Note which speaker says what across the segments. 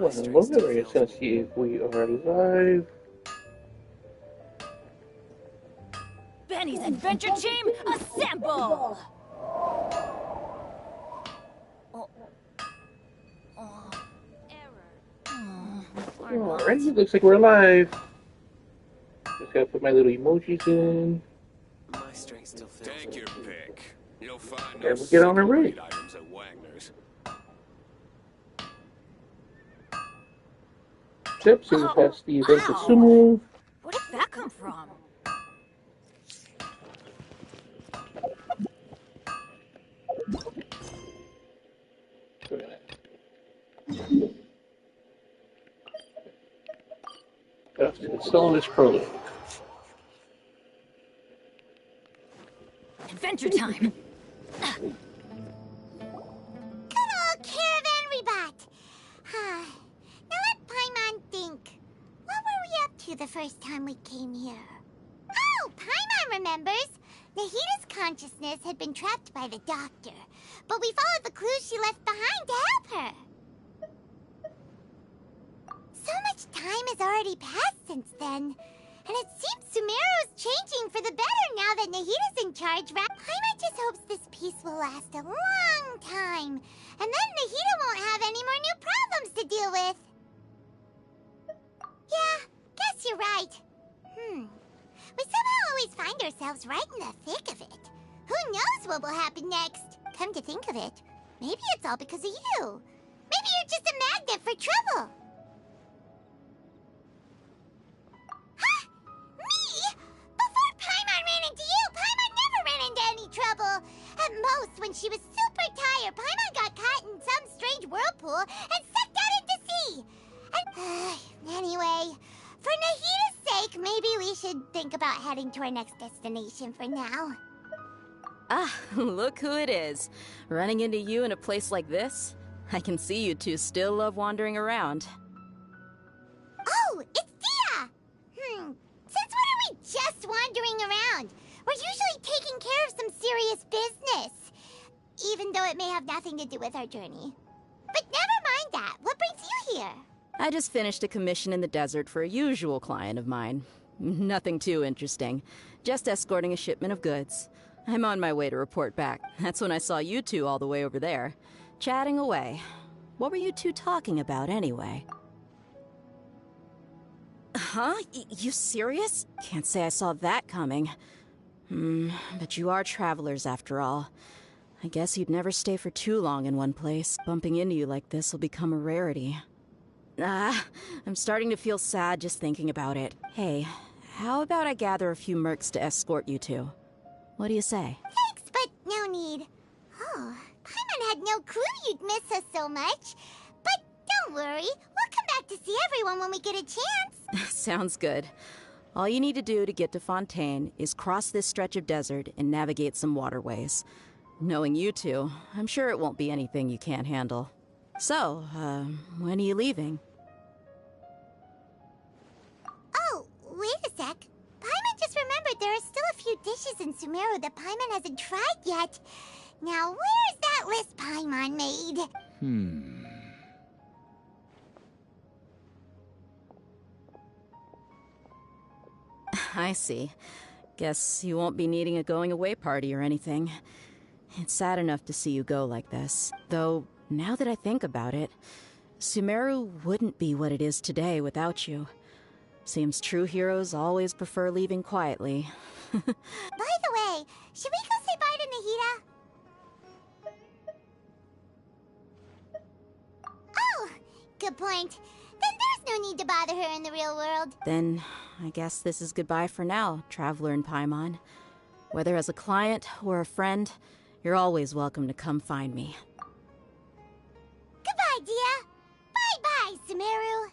Speaker 1: Well, we're just gonna see if we are alive.
Speaker 2: Benny's adventure team, assemble!
Speaker 1: Alright, it looks like we're alive. Just gotta put my little emojis in.
Speaker 3: My strength still fails.
Speaker 4: Take your pick. You'll find
Speaker 1: And
Speaker 4: no
Speaker 1: we'll get on our way.
Speaker 4: second-rate items at Wagner's.
Speaker 1: Yep, so we passed the event of Sumo.
Speaker 2: Where did that come from?
Speaker 1: Install this Prelude.
Speaker 2: Adventure time!
Speaker 5: Good old caravan rebot! Now let Paimon think. What were we up to the first time we came here? Oh, Paimon remembers! Nahita's consciousness had been trapped by the doctor, but we followed the clues she left behind to help her. So much time has already passed since then, and it seems Sumeru's changing for the better now that Nahita's in charge, right? Paimon just hopes this peace will last a long time, and then Nahita won't have any more new problems to deal with. Yeah, guess you're right. We somehow always find ourselves right in the thick of it. Who knows what will happen next? Come to think of it, maybe it's all because of you. Maybe you're just a magnet for trouble. Huh? Me? Before Paimon ran into you, Paimon never ran into any trouble. At most, when she was super tired, Paimon got caught in some strange whirlpool and sucked out into sea. And, anyway, for Nahita's sake, maybe we should think about heading to our next destination for now.
Speaker 2: Ah, look who it is. Running into you in a place like this? I can see you two still love wandering around.
Speaker 5: Oh, it's Dia! Since when are we just wandering around? We're usually taking care of some serious business. Even though it may have nothing to do with our journey. But never mind that. What brings you here?
Speaker 2: I just finished a commission in the desert for a usual client of mine. Nothing too interesting. Just escorting a shipment of goods. I'm on my way to report back. That's when I saw you two all the way over there, chatting away. What were you two talking about anyway? Huh? You serious? Can't say I saw that coming. But you are travelers after all. I guess you'd never stay for too long in one place. Bumping into you like this will become a rarity. I'm starting to feel sad just thinking about it. Hey, how about I gather a few mercs to escort you two? What do you say?
Speaker 5: Thanks, but no need. Oh, Paimon had no clue you'd miss us so much. But don't worry, we'll come back to see everyone when we get a chance.
Speaker 2: Sounds good. All you need to do to get to Fontaine is cross this stretch of desert and navigate some waterways. Knowing you two, I'm sure it won't be anything you can't handle. So, when are you leaving?
Speaker 5: Oh, wait a sec. Paimon just remembered there are still a few dishes in Sumeru that Paimon hasn't tried yet. Now, where's that list Paimon made?
Speaker 2: I see. Guess you won't be needing a going-away party or anything. It's sad enough to see you go like this. Though, now that I think about it, Sumeru wouldn't be what it is today without you. Seems true heroes always prefer leaving quietly.
Speaker 5: By the way, should we go say bye to Nahita? Oh, good point. Then there's no need to bother her in the real world.
Speaker 2: Then, I guess this is goodbye for now, Traveler and Paimon. Whether as a client or a friend, you're always welcome to come find me.
Speaker 5: Goodbye, Dia. Bye-bye, Sumeru.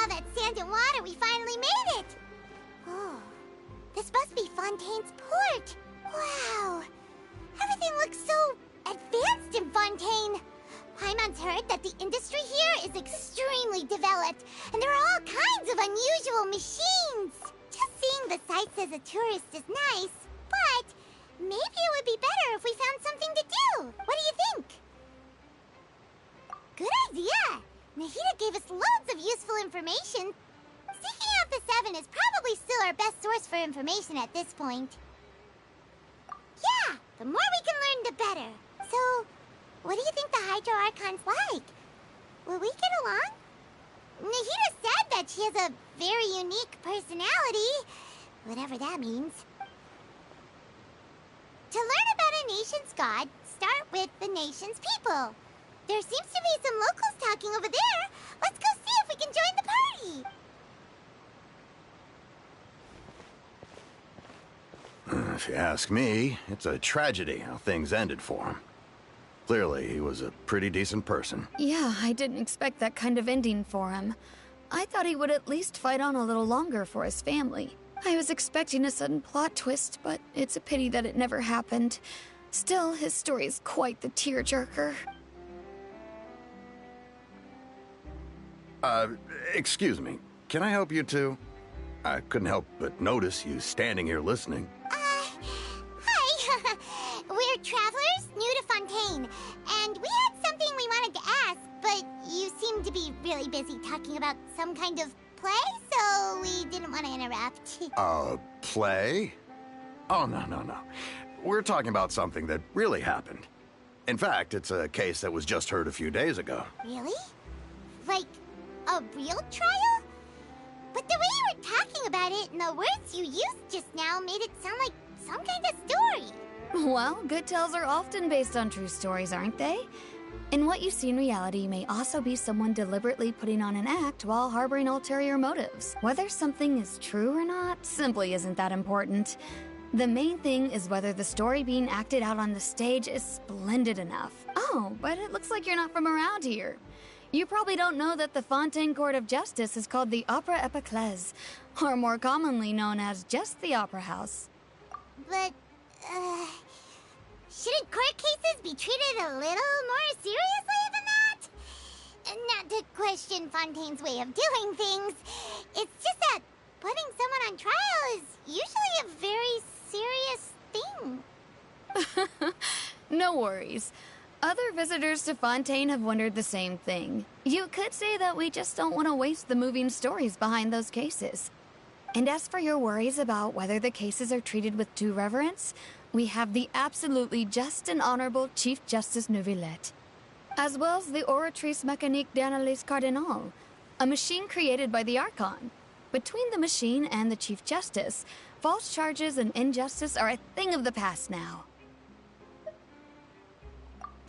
Speaker 5: all that sand and water, we finally made it! Oh, this must be Fontaine's port. Wow, everything looks so advanced in Fontaine. Paimon's heard that the industry here is extremely developed, and there are all kinds of unusual machines. Just seeing the sights as a tourist is nice, but maybe it would be better if we found something to do. What do you think? Good idea! Nahida gave us loads of useful information. Seeking out the Seven is probably still our best source for information at this point. Yeah, the more we can learn, the better. So, what do you think the Hydro Archon's like? Will we get along? Nahida said that she has a very unique personality, whatever that means. To learn about a nation's god, start with the nation's people. There seems to be some locals talking over there. Let's go see if we can join the
Speaker 6: party. If you ask me, it's a tragedy how things ended for him. Clearly, he was a pretty decent person.
Speaker 7: Yeah, I didn't expect that kind of ending for him. I thought he would at least fight on a little longer for his family. I was expecting a sudden plot twist, but it's a pity that it never happened. Still, his story is quite the tearjerker.
Speaker 6: Excuse me. Can I help you two? I couldn't help but notice you standing here listening.
Speaker 5: Hi. We're travelers new to Fontaine, and we had something we wanted to ask, but you seem to be really busy talking about some kind of play, so we didn't want to interrupt.
Speaker 6: Play? Oh, no. We're talking about something that really happened. In fact, it's a case that was just heard a few days ago.
Speaker 5: Really? Like, a real trial? But the way you were talking about it and the words you used just now made it sound like some kind of story.
Speaker 7: Well, good tales are often based on true stories, aren't they? And what you see in reality may also be someone deliberately putting on an act while harboring ulterior motives. Whether something is true or not simply isn't that important. The main thing is whether the story being acted out on the stage is splendid enough. Oh, but it looks like you're not from around here. You probably don't know that the Fontaine Court of Justice is called the Opera Epiclese, or more commonly known as just the Opera House.
Speaker 5: But, shouldn't court cases be treated a little more seriously than that? Not to question Fontaine's way of doing things. It's just that putting someone on trial is usually a very serious thing.
Speaker 7: No worries. Other visitors to Fontaine have wondered the same thing. You could say that we just don't want to waste the moving stories behind those cases. And as for your worries about whether the cases are treated with due reverence, we have the absolutely just and honorable Chief Justice Neuvillette, as well as the Oratrice Mécanique d'Analyse Cardinal, a machine created by the Archon. Between the machine and the Chief Justice, false charges and injustice are a thing of the past now.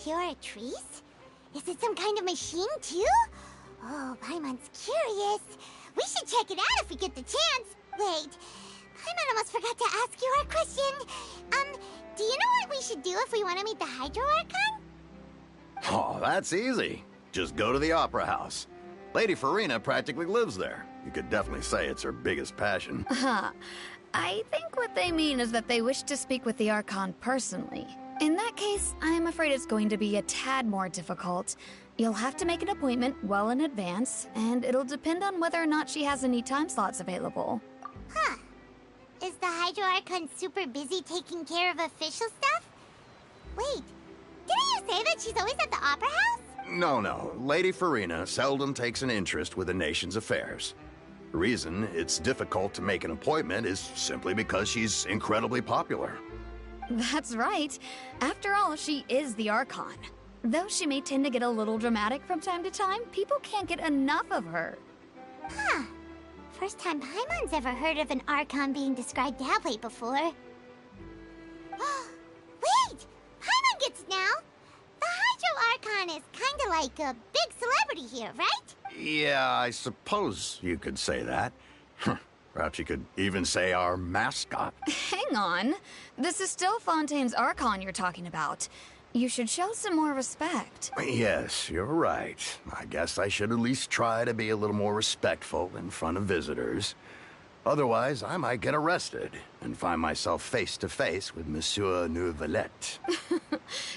Speaker 5: Oratrice? Is it some kind of machine, too? Oh, Paimon's curious. We should check it out if we get the chance. Wait, Paimon almost forgot to ask you our question. Do you know what we should do if we want to meet the Hydro Archon?
Speaker 6: Oh, that's easy. Just go to the Opera House. Lady Farina practically lives there. You could definitely say it's her biggest passion.
Speaker 7: I think what they mean is that they wish to speak with the Archon personally. In that case, I'm afraid it's going to be a tad more difficult. You'll have to make an appointment well in advance, and it'll depend on whether or not she has any time slots available.
Speaker 5: Huh. Is the Hydro Archon super busy taking care of official stuff? Wait, didn't you say that she's always at the Opera House?
Speaker 6: No. Lady Farina seldom takes an interest with the nation's affairs. The reason it's difficult to make an appointment is simply because she's incredibly popular.
Speaker 7: That's right. After all, she is the Archon. Though she may tend to get a little dramatic from time to time, people can't get enough of her.
Speaker 5: Huh. First time Paimon's ever heard of an Archon being described that way before. Wait! Paimon gets now! The Hydro Archon is kinda like a big celebrity here, right?
Speaker 6: Yeah, I suppose you could say that. Perhaps you could even say our mascot.
Speaker 7: Hang on. This is still Fontaine's Archon you're talking about. You should show some more respect.
Speaker 6: Yes, you're right. I guess I should at least try to be a little more respectful in front of visitors. Otherwise, I might get arrested and find myself face to face with Monsieur Neuvillette.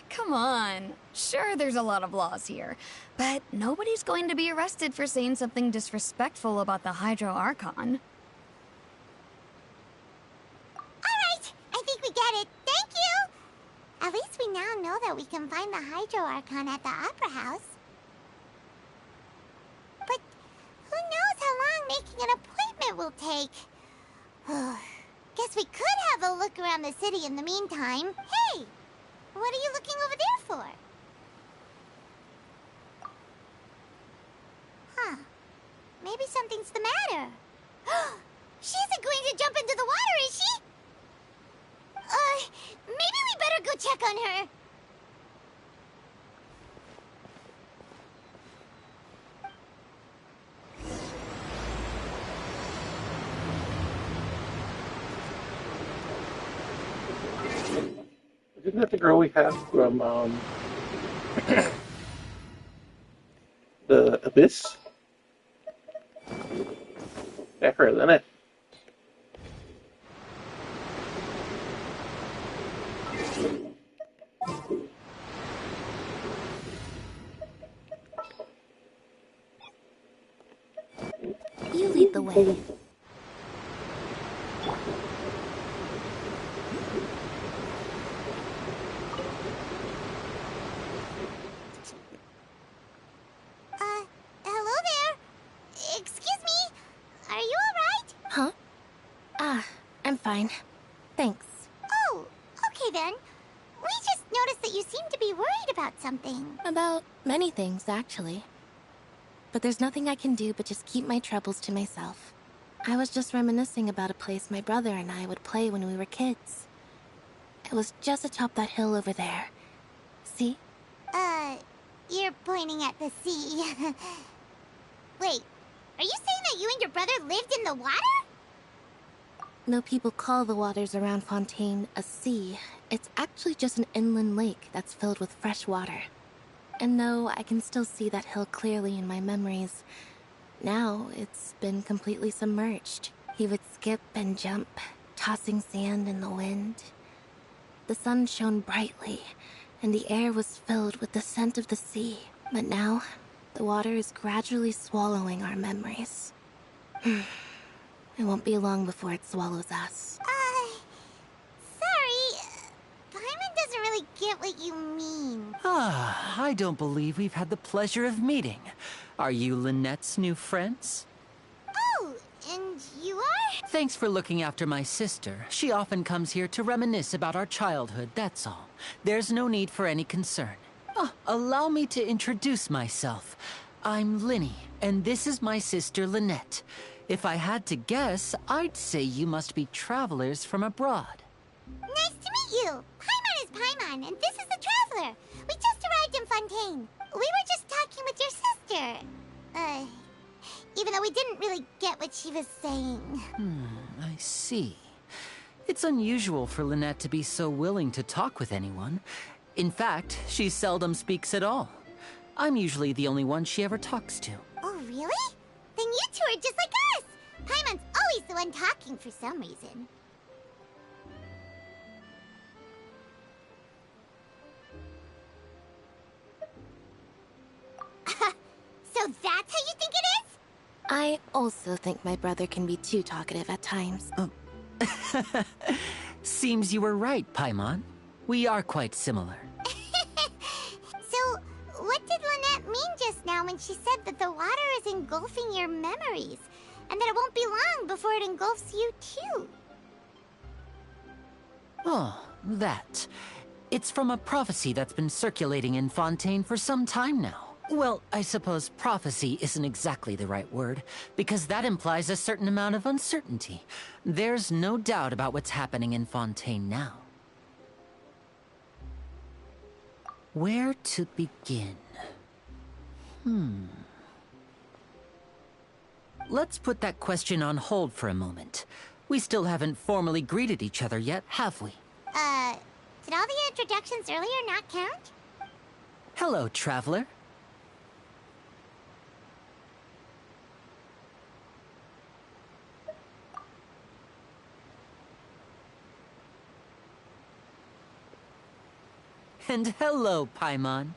Speaker 7: Come on. Sure, there's a lot of laws here, but nobody's going to be arrested for saying something disrespectful about the Hydro Archon.
Speaker 5: Alright, I think we get it. Thank you! At least we now know that we can find the Hydro Archon at the Opera House. But who knows how long making an appointment will take? Guess we could have a look around the city in the meantime. Hey! What are you looking over there for? Huh. Maybe something's the matter. She isn't going to jump into the water, is she? Maybe we better go check on her.
Speaker 1: Isn't that the girl we have from the Abyss? Yeah, her, isn't it?
Speaker 8: You lead the way.
Speaker 5: Hello there. Excuse me. Are you alright?
Speaker 8: Huh? I'm fine. Thanks.
Speaker 5: Oh, okay then. We just noticed that you seem to be worried about something.
Speaker 8: About many things, actually. But there's nothing I can do but just keep my troubles to myself. I was just reminiscing about a place my brother and I would play when we were kids. It was just atop that hill over there. See?
Speaker 5: You're pointing at the sea. Wait, are you saying that you and your brother lived in the water?
Speaker 8: No people call the waters around Fontaine a sea. It's actually just an inland lake that's filled with fresh water. And though I can still see that hill clearly in my memories, now it's been completely submerged. He would skip and jump, tossing sand in the wind. The sun shone brightly, and the air was filled with the scent of the sea. But now, the water is gradually swallowing our memories. It won't be long before it swallows us.
Speaker 5: Sorry. Paimon doesn't really get what you mean.
Speaker 9: I don't believe we've had the pleasure of meeting. Are you Lynette's new friends?
Speaker 5: Oh, and you are?
Speaker 9: Thanks for looking after my sister. She often comes here to reminisce about our childhood, that's all. There's no need for any concern. Allow me to introduce myself. I'm Linny, and this is my sister Lynette. If I had to guess, I'd say you must be travelers from abroad.
Speaker 5: Nice to meet you. Paimon is Paimon, and this is The Traveler. We just arrived in Fontaine. We were just talking with your sister. Even though we didn't really get what she was saying.
Speaker 9: I see. It's unusual for Lynette to be so willing to talk with anyone. In fact, she seldom speaks at all. I'm usually the only one she ever talks to.
Speaker 5: Oh, really? Then you two are just like us. Paimon's always the one talking for some reason. So that's how you think it is?
Speaker 8: I also think my brother can be too talkative at times.
Speaker 9: Seems you were right, Paimon. We are quite similar.
Speaker 5: So, what did Lynette mean just now when she said that the water is engulfing your memories, and that it won't be long before it engulfs you too?
Speaker 9: Oh, that. It's from a prophecy that's been circulating in Fontaine for some time now. Well, I suppose prophecy isn't exactly the right word, because that implies a certain amount of uncertainty. There's no doubt about what's happening in Fontaine now. Where to begin? Let's put that question on hold for a moment. We still haven't formally greeted each other yet, have we?
Speaker 5: Did all the introductions earlier not count?
Speaker 9: Hello, Traveler. And hello, Paimon.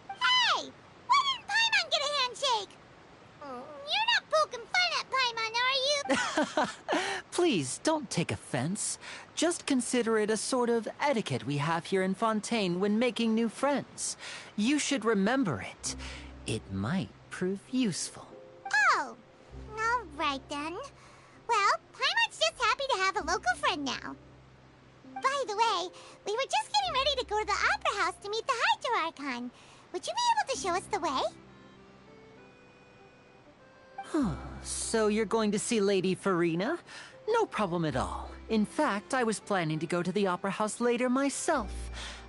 Speaker 5: Hey! Why didn't Paimon get a handshake? You're not poking fun at Paimon, are you?
Speaker 9: Please, don't take offense. Just consider it a sort of etiquette we have here in Fontaine when making new friends. You should remember it. It might prove useful.
Speaker 5: Oh, all right then. Well, Paimon's just happy to have a local friend now. By the way, we were just getting ready to go to the Opera House to meet the Hydro Archon. Would you be able to show us the way?
Speaker 9: So you're going to see Lady Farina? No problem at all. In fact, I was planning to go to the Opera House later myself.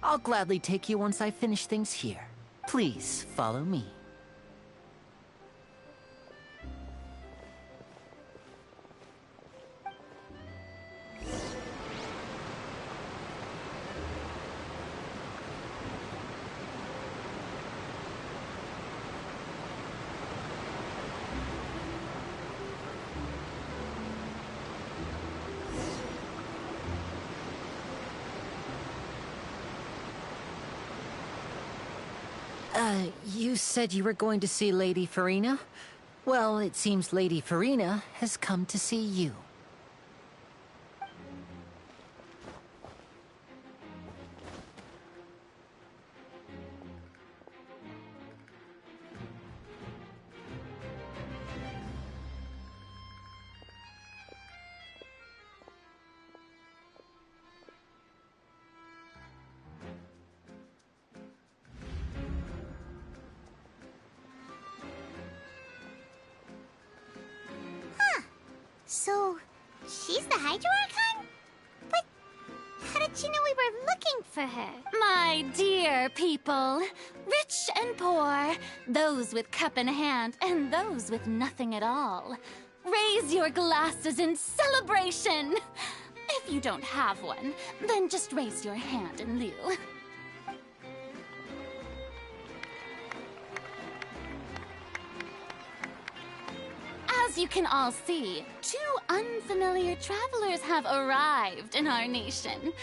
Speaker 9: I'll gladly take you once I finish things here. Please, follow me. You said you were going to see Lady Farina? Well, it seems Lady Farina has come to see you.
Speaker 5: So, she's the Hydro Archon? But how did she know we were looking for her?
Speaker 10: My dear people, rich and poor, those with cup in hand and those with nothing at all, raise your glasses in celebration. If you don't have one, then just raise your hand in lieu. As you can all see, two unfamiliar travelers have arrived in our nation.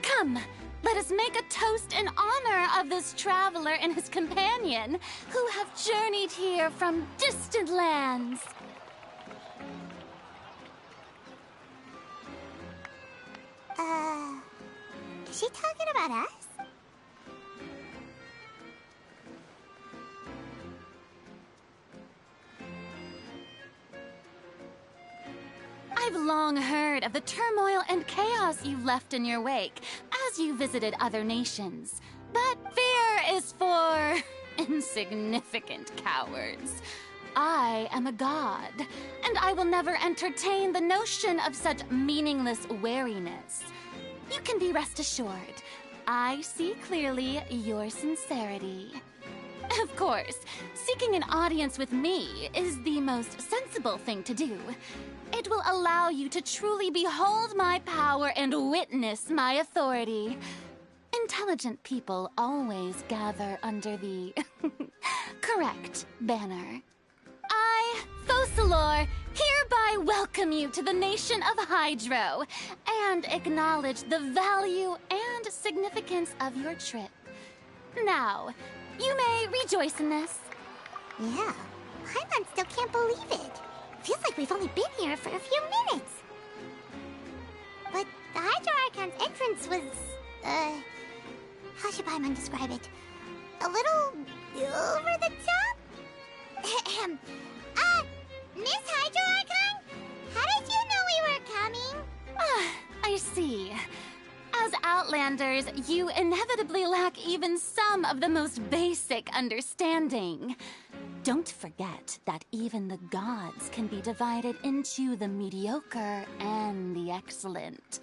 Speaker 10: Come, let us make a toast in honor of this traveler and his companion, who have journeyed here from distant lands.
Speaker 5: Is she talking about us?
Speaker 10: I've long heard of the turmoil and chaos you left in your wake as you visited other nations. But fear is for insignificant cowards. I am a god, and I will never entertain the notion of such meaningless wariness. You can be rest assured, I see clearly your sincerity. Of course, seeking an audience with me is the most sensible thing to do. It will allow you to truly behold my power and witness my authority. Intelligent people always gather under the correct banner. I, Focalor, hereby welcome you to the nation of Hydro and acknowledge the value and significance of your trip. Now, you may rejoice in this.
Speaker 5: Yeah, Paimon still can't believe it. Feels like we've only been here for a few minutes. But the Hydro Archon's entrance was, how should Paimon describe it? A little over the top? Miss Hydro Archon? How did you know we were coming?
Speaker 10: I see. As Outlanders, you inevitably lack even some of the most basic understanding. Don't forget that even the gods can be divided into the mediocre and the excellent.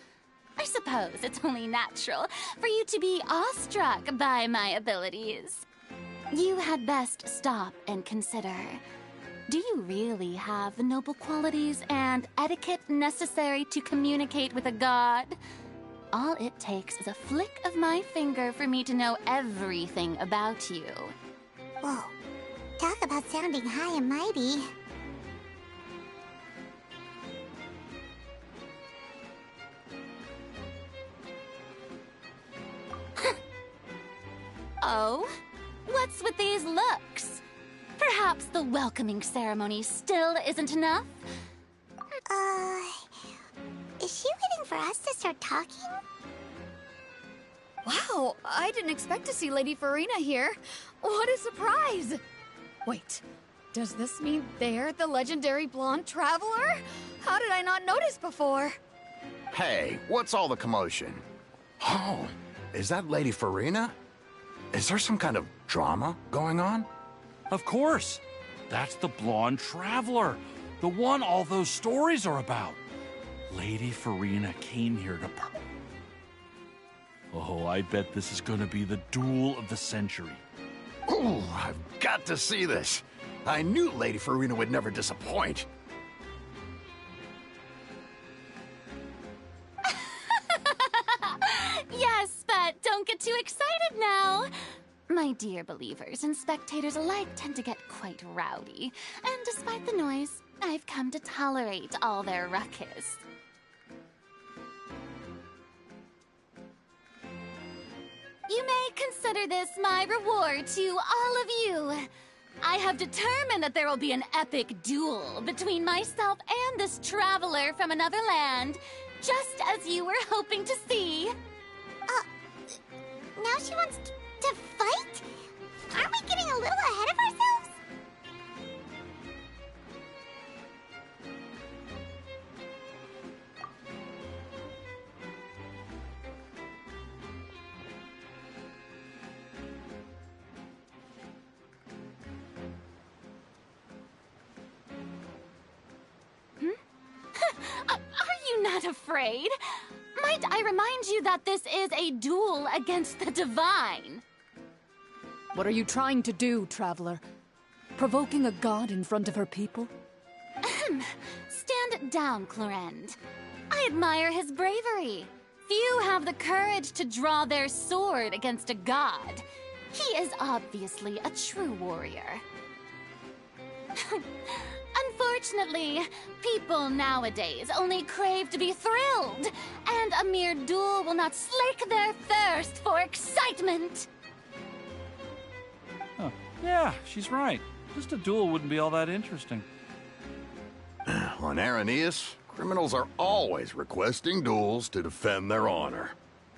Speaker 10: I suppose it's only natural for you to be awestruck by my abilities. You had best stop and consider. Do you really have the noble qualities and etiquette necessary to communicate with a god? all it takes is a flick of my finger for me to know everything about you.
Speaker 5: Whoa. Talk about sounding high and mighty.
Speaker 10: Oh? What's with these looks? Perhaps the welcoming ceremony still isn't enough?
Speaker 5: Is she waiting for us to start talking?
Speaker 7: Wow, I didn't expect to see Lady Farina here. What a surprise! Wait, does this mean they're the legendary blonde traveler? How did I not notice before?
Speaker 6: Hey, what's all the commotion? Oh, is that Lady Farina? Is there some kind of drama going on?
Speaker 11: Of course. That's the blonde traveler. The one all those stories are about. Lady Farina came here to Oh, I bet this is gonna be the duel of the century.
Speaker 6: Oh, I've got to see this. I knew Lady Farina would never disappoint.
Speaker 10: Yes, but don't get too excited now. My dear believers and spectators alike tend to get quite rowdy, and despite the noise, I've come to tolerate all their ruckus. You may consider this my reward to all of you. I have determined that there will be an epic duel between myself and this traveler from another land, just as you were hoping to see.
Speaker 5: Now she wants to fight? Aren't we getting a little ahead of ourselves?
Speaker 10: Are you not afraid? Might I remind you that this is a duel against the divine?
Speaker 12: What are you trying to do, traveler? Provoking a god in front of her people?
Speaker 10: Stand down, Clorend. I admire his bravery. Few have the courage to draw their sword against a god. He is obviously a true warrior. Unfortunately, people nowadays only crave to be thrilled, and a mere duel will not slake their thirst for excitement.
Speaker 11: Huh. Yeah, she's right. Just a duel wouldn't be all that interesting.
Speaker 6: On Araneus, criminals are always requesting duels to defend their honor.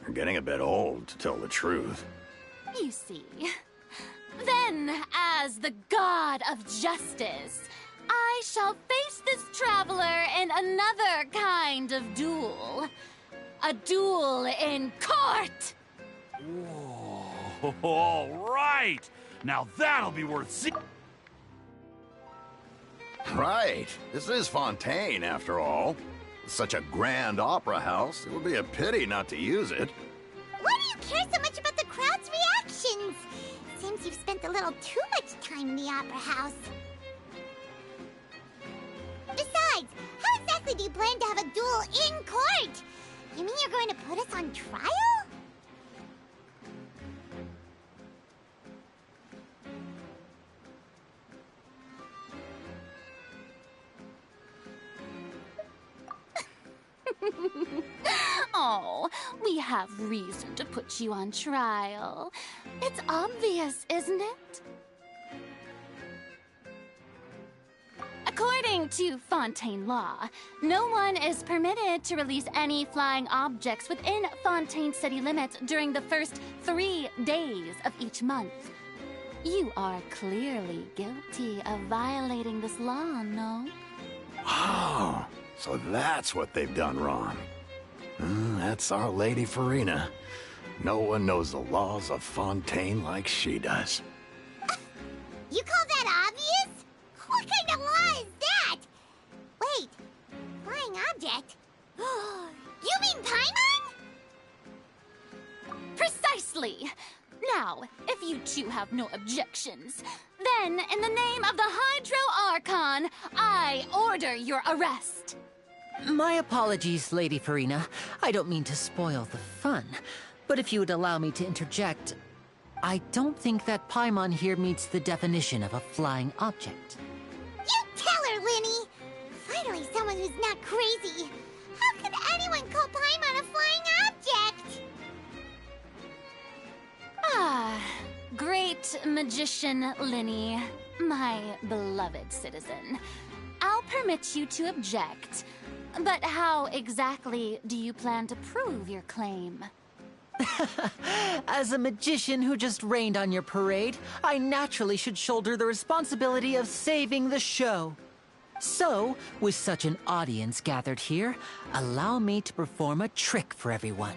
Speaker 6: They're getting a bit old, to tell the truth.
Speaker 10: You see. Then, as the god of justice, I shall face this traveler in another kind of duel. A duel in court!
Speaker 11: Whoa, all right! Now that'll be worth seeing.
Speaker 6: Right. This is Fontaine, after all. Such a grand opera house, it would be a pity not to use it.
Speaker 5: Why do you care so much about the crowd's reactions? Seems you've spent a little too much time in the opera house. Besides, how exactly do you plan to have a duel in court? You mean you're going to put us on trial?
Speaker 10: Oh, we have reason to put you on trial. It's obvious, isn't it? According to Fontaine law, no one is permitted to release any flying objects within Fontaine city limits during the first 3 days of each month. You are clearly guilty of violating this law, no?
Speaker 6: Oh, so that's what they've done wrong. That's our Lady Farina. No one knows the laws of Fontaine like she does.
Speaker 5: You call that obvious? What kind of law is that? Wait, flying object? You mean Paimon?
Speaker 10: Precisely! Now, if you two have no objections, then in the name of the Hydro Archon, I order your arrest.
Speaker 9: My apologies, Lady Farina. I don't mean to spoil the fun. But if you would allow me to interject, I don't think that Paimon here meets the definition of a flying object.
Speaker 5: You tell her, Linny! Finally someone who's not crazy. How could anyone call Paimon a flying object?
Speaker 10: Ah, great magician Linny, my beloved citizen. I'll permit you to object, but how exactly do you plan to prove your claim?
Speaker 9: As a magician who just rained on your parade, I naturally should shoulder the responsibility of saving the show. So, with such an audience gathered here, allow me to perform a trick for everyone.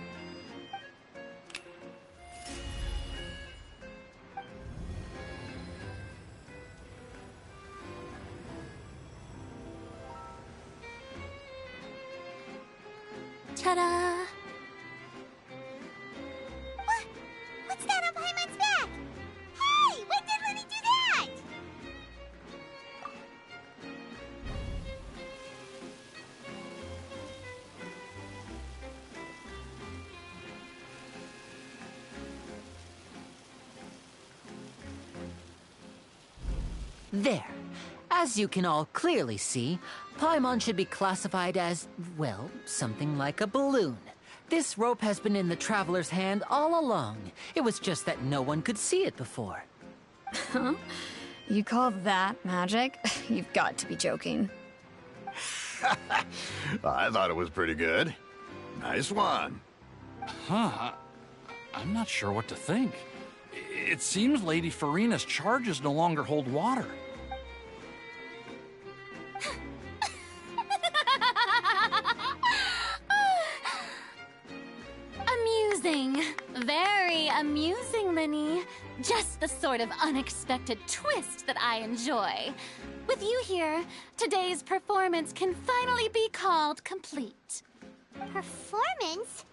Speaker 10: Ta-da!
Speaker 5: What's that on Paimon's back? Hey, when did Linny do that?
Speaker 9: There. As you can all clearly see, Paimon should be classified as, well, something like a balloon. This rope has been in the Traveler's hand all along. It was just that no one could see it before.
Speaker 7: Huh? You call that magic? You've got to be joking.
Speaker 6: I thought it was pretty good. Nice one.
Speaker 11: Huh. I'm not sure what to think. It seems Lady Farina's charges no longer hold water.
Speaker 10: Amusing. Very amusing, Linny. Just the sort of unexpected twist that I enjoy. With you here, today's performance can finally be called complete.
Speaker 5: Performance?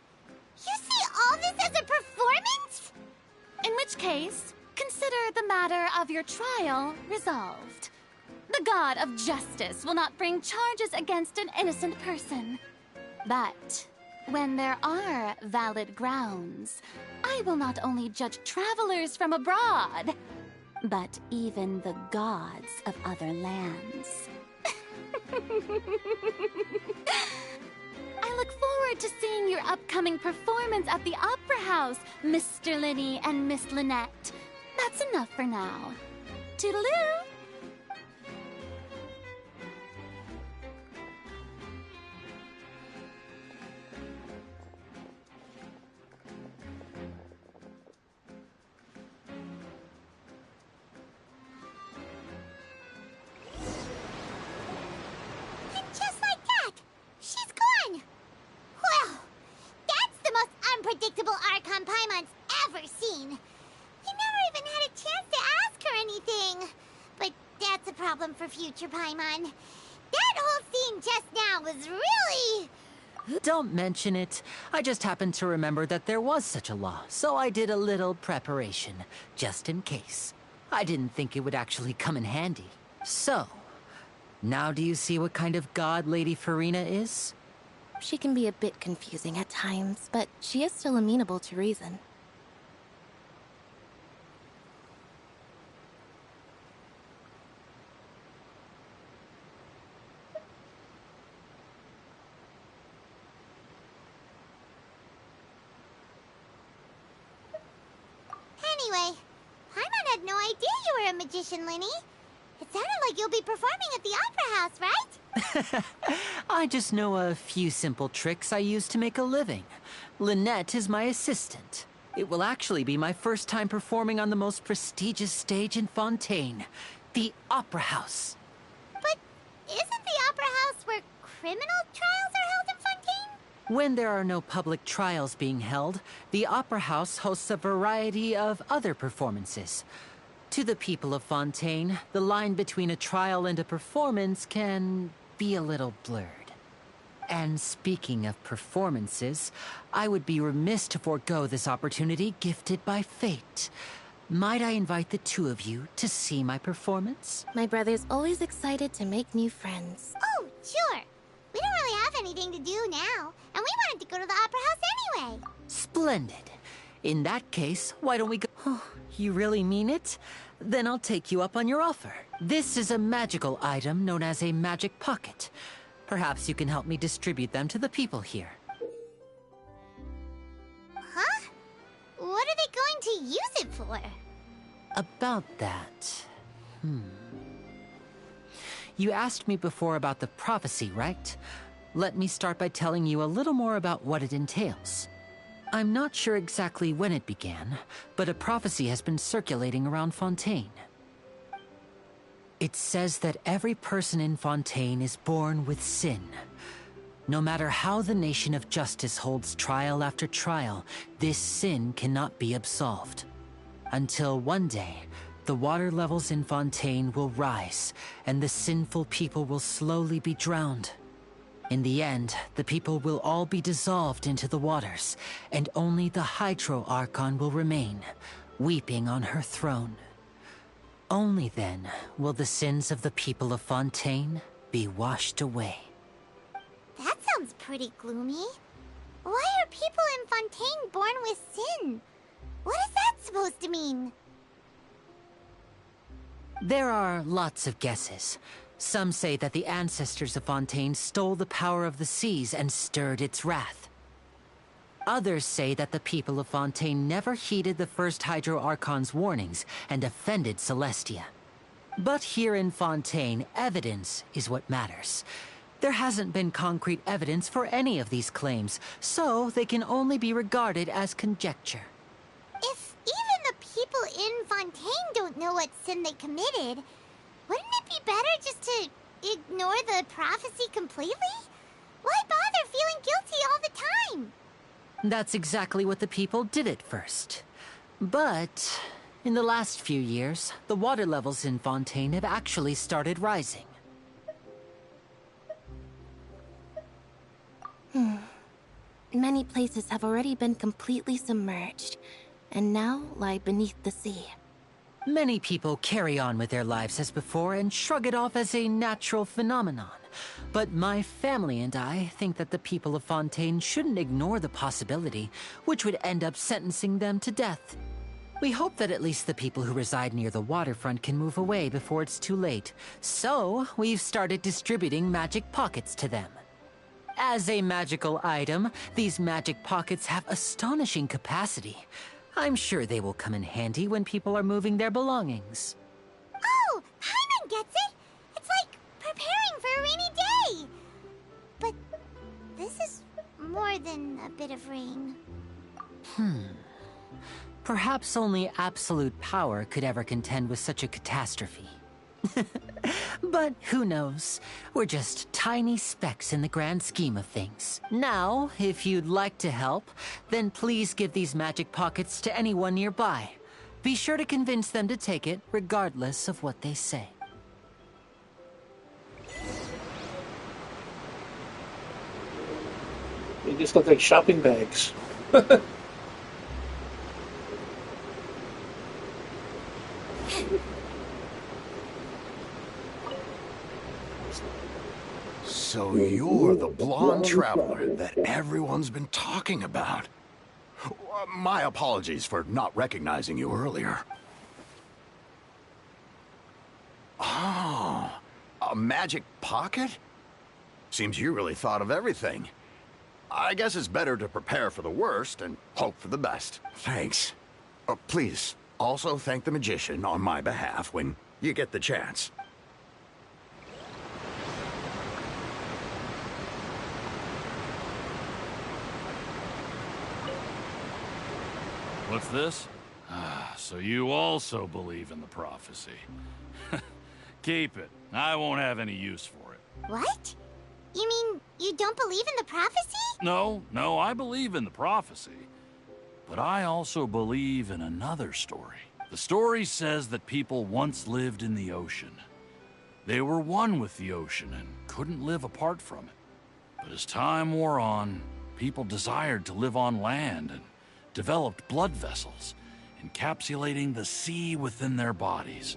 Speaker 5: You see all this as a performance?
Speaker 10: In which case, consider the matter of your trial resolved. The god of justice will not bring charges against an innocent person. But when there are valid grounds, I will not only judge travelers from abroad, but even the gods of other lands. I look forward to seeing your upcoming performance at the Opera House, Mr. Linny and Miss Lynette. That's enough for now. Toodaloo!
Speaker 5: Unpredictable Archon Paimon's ever seen. He never even had a chance to ask her anything. But that's a problem for future Paimon. That whole scene just now was really...
Speaker 9: Don't mention it. I just happened to remember that there was such a law, so I did a little preparation, just in case. I didn't think it would actually come in handy. So, now do you see what kind of god Lady Farina is?
Speaker 8: She can be a bit confusing at times, but she is still amenable to reason.
Speaker 5: Anyway, Paimon had no idea you were a magician, Linny. It sounded like you'll be performing at the Opera House, right?
Speaker 9: I just know a few simple tricks I use to make a living. Lynette is my assistant. It will actually be my first time performing on the most prestigious stage in Fontaine, the Opera House.
Speaker 5: But isn't the Opera House where criminal trials are held in Fontaine?
Speaker 9: When there are no public trials being held, the Opera House hosts a variety of other performances. To the people of Fontaine, the line between a trial and a performance can be a little blurred. And speaking of performances, I would be remiss to forego this opportunity gifted by fate. Might I invite the two of you to see my performance?
Speaker 8: My brother's always excited to make new friends.
Speaker 5: Oh, sure. We don't really have anything to do now, and we wanted to go to the Opera House anyway.
Speaker 9: Splendid. In that case, why don't we go... Oh, you really mean it? Then I'll take you up on your offer. This is a magical item known as a magic pocket. Perhaps you can help me distribute them to the people here.
Speaker 5: Huh? What are they going to use it for?
Speaker 9: About that... You asked me before about the prophecy, right? Let me start by telling you a little more about what it entails. I'm not sure exactly when it began, but a prophecy has been circulating around Fontaine. It says that every person in Fontaine is born with sin. No matter how the nation of justice holds trial after trial, this sin cannot be absolved. Until one day, the water levels in Fontaine will rise, and the sinful people will slowly be drowned. In the end, the people will all be dissolved into the waters, and only the Hydro Archon will remain, weeping on her throne. Only then will the sins of the people of Fontaine be washed away.
Speaker 5: That sounds pretty gloomy. Why are people in Fontaine born with sin? What is that supposed to mean?
Speaker 9: There are lots of guesses. Some say that the ancestors of Fontaine stole the power of the seas and stirred its wrath. Others say that the people of Fontaine never heeded the first Hydro Archon's warnings and offended Celestia. But here in Fontaine, evidence is what matters. There hasn't been concrete evidence for any of these claims, so they can only be regarded as conjecture.
Speaker 5: If even the people in Fontaine don't know what sin they committed, wouldn't it be better just to ignore the prophecy completely? Why bother feeling guilty all the time?
Speaker 9: That's exactly what the people did at first. But in the last few years, the water levels in Fontaine have actually started rising.
Speaker 8: Many places have already been completely submerged, and now lie beneath the sea.
Speaker 9: Many people carry on with their lives as before and shrug it off as a natural phenomenon. But my family and I think that the people of Fontaine shouldn't ignore the possibility, which would end up sentencing them to death. We hope that at least the people who reside near the waterfront can move away before it's too late. So, we've started distributing magic pockets to them. As a magical item, these magic pockets have astonishing capacity. I'm sure they will come in handy when people are moving their belongings.
Speaker 5: Oh, Paimon gets it! It's like preparing for a rainy day! But this is more than a bit of rain.
Speaker 9: Perhaps only absolute power could ever contend with such a catastrophe. But who knows? We're just tiny specks in the grand scheme of things. Now, if you'd like to help, then please give these magic pockets to anyone nearby. Be sure to convince them to take it, regardless of what they say.
Speaker 1: They just look like shopping bags.
Speaker 6: So you're the blonde traveler that everyone's been talking about. My apologies for not recognizing you earlier. Oh, a magic pocket? Seems you really thought of everything. I guess it's better to prepare for the worst and hope for the best. Thanks. Please, also thank the magician on my behalf when you get the chance.
Speaker 11: What's this? So you also believe in the prophecy. Keep it. I won't have any use for it.
Speaker 5: What? You mean you don't believe in the prophecy?
Speaker 11: No, I believe in the prophecy. But I also believe in another story. The story says that people once lived in the ocean. They were one with the ocean and couldn't live apart from it. But as time wore on, people desired to live on land and developed blood vessels, encapsulating the sea within their bodies.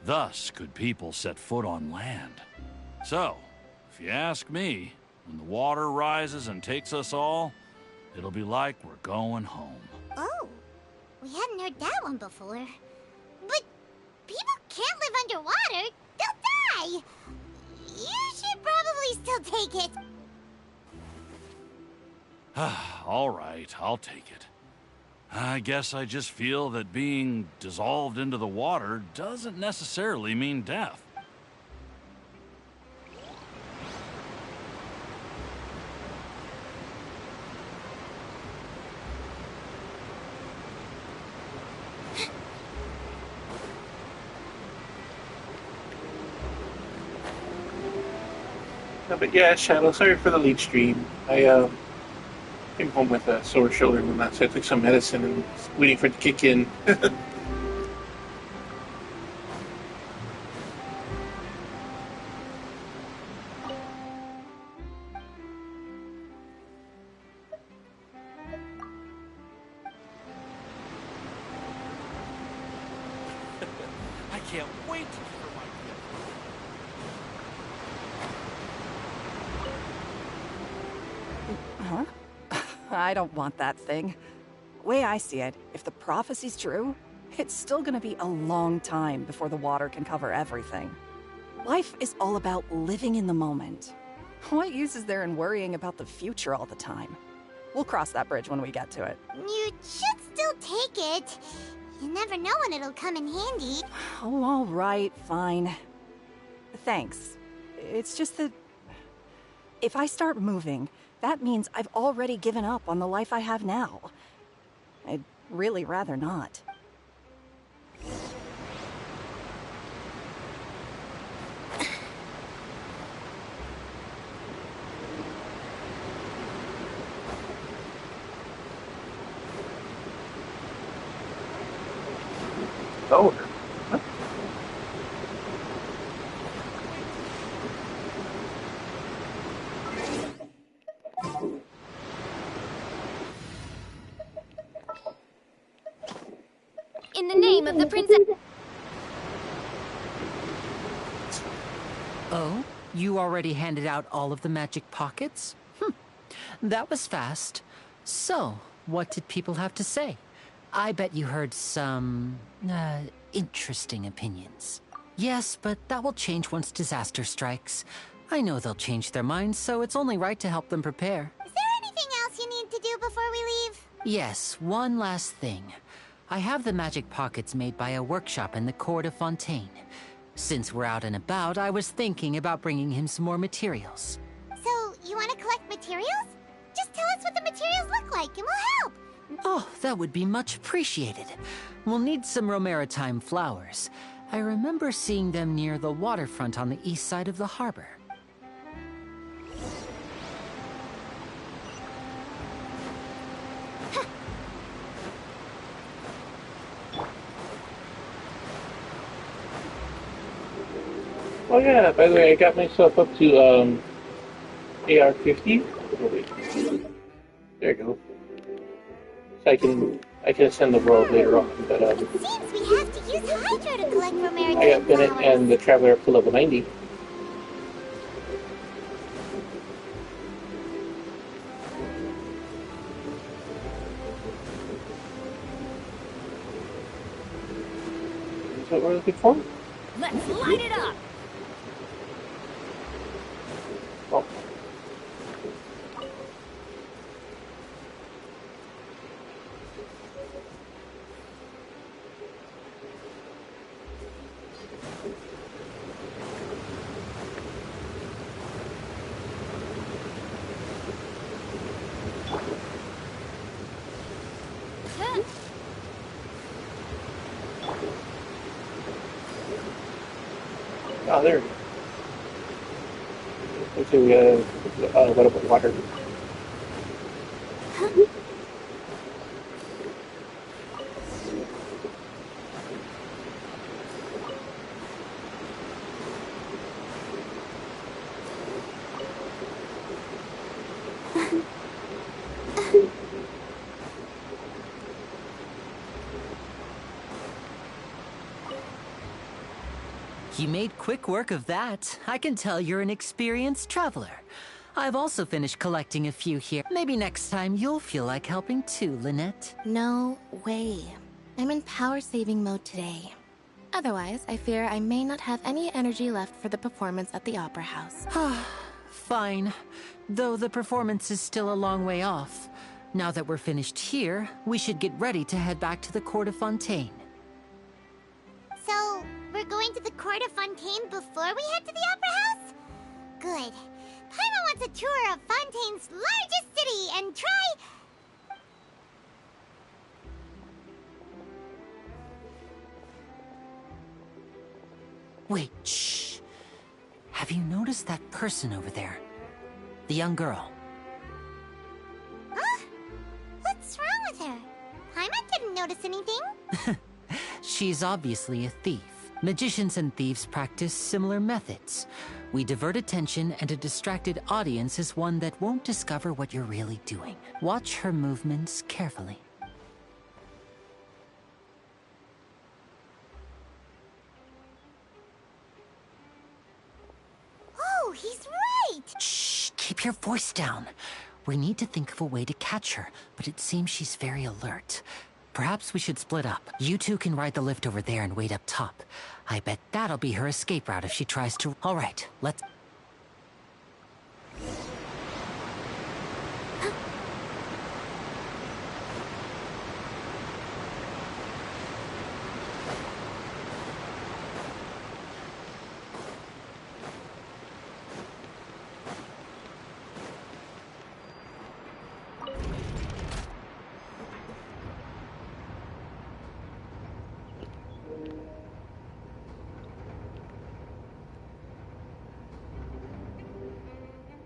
Speaker 11: Thus could people set foot on land. So, if you ask me, When the water rises and takes us all, it'll be like we're going home.
Speaker 5: Oh, we hadn't heard that one before. But people can't live underwater. They'll die. You should probably still take it.
Speaker 11: All right, I'll take it. I guess I just feel that being dissolved into the water doesn't necessarily mean death.
Speaker 1: No, but yeah, Shadow, sorry for the late stream. I came home with a sore shoulder and whatnot, so I took some medicine and was waiting for it to kick in.
Speaker 11: I can't wait to give her my gift.
Speaker 13: Huh? I don't want that thing. Way I see it, if the prophecy's true, it's still gonna be a long time before the water can cover everything. Life is all about living in the moment. What use is there in worrying about the future all the time? We'll cross that bridge when we get to it.
Speaker 5: You should still take it. You never know when it'll come in handy.
Speaker 13: Oh, all right, fine. Thanks. It's just that if I start moving, that means I've already given up on the life I have now. I'd really rather not.
Speaker 1: Oh.
Speaker 7: In the name of the princess...
Speaker 9: Oh? You already handed out all of the magic pockets? That was fast. So, what did people have to say? I bet you heard some... interesting opinions. Yes, but that will change once disaster strikes. I know they'll change their minds, so it's only right to help them prepare.
Speaker 5: Is there anything else you need to do before we leave?
Speaker 9: Yes, one last thing. I have the magic pockets made by a workshop in the court of Fontaine. Since we're out and about, I was thinking about bringing him some more materials.
Speaker 5: So, you want to collect materials? Just tell us what the materials look like and we'll help.
Speaker 9: Oh, that would be much appreciated. We'll need some Romaritime flowers. I remember seeing them near the waterfront on the east side of the harbor.
Speaker 1: Oh yeah, by the way, I got myself up to AR-50. Oh, wait. There you go. So I can ascend the world later on, but
Speaker 5: It seems we have to use Hydro to collect Romaritime
Speaker 1: I got Bennett
Speaker 5: flowers.
Speaker 1: and the Traveler up to level 90. That's what we're looking for?
Speaker 10: Let's light it up!
Speaker 1: Oh. Oh, there it is. Okay, we got a little bit of water.
Speaker 9: You made quick work of that. I can tell you're an experienced traveler. I've also finished collecting a few here. Maybe next time you'll feel like helping too, Lynette.
Speaker 8: No way. I'm in power-saving mode today. Otherwise, I fear I may not have any energy left for the performance at the Opera House.
Speaker 9: Fine. Though the performance is still a long way off. Now that we're finished here, we should get ready to head back to the court of Fontaine.
Speaker 5: So, we're going to the court of Fontaine before we head to the Opera House? Good. Paimon wants a tour of Fontaine's largest city and try...
Speaker 9: Wait, shh. Have you noticed that person over there? The young girl.
Speaker 5: Huh? What's wrong with her? Paimon didn't notice anything.
Speaker 9: She's obviously a thief. Magicians and thieves practice similar methods. We divert attention, and a distracted audience is one that won't discover what you're really doing. Watch her movements carefully.
Speaker 5: Oh, he's right!
Speaker 9: Shh, keep your voice down. We need to think of a way to catch her, but it seems she's very alert. Perhaps we should split up. You two can ride the lift over there and wait up top. I bet that'll be her escape route if she tries to... All right, let's...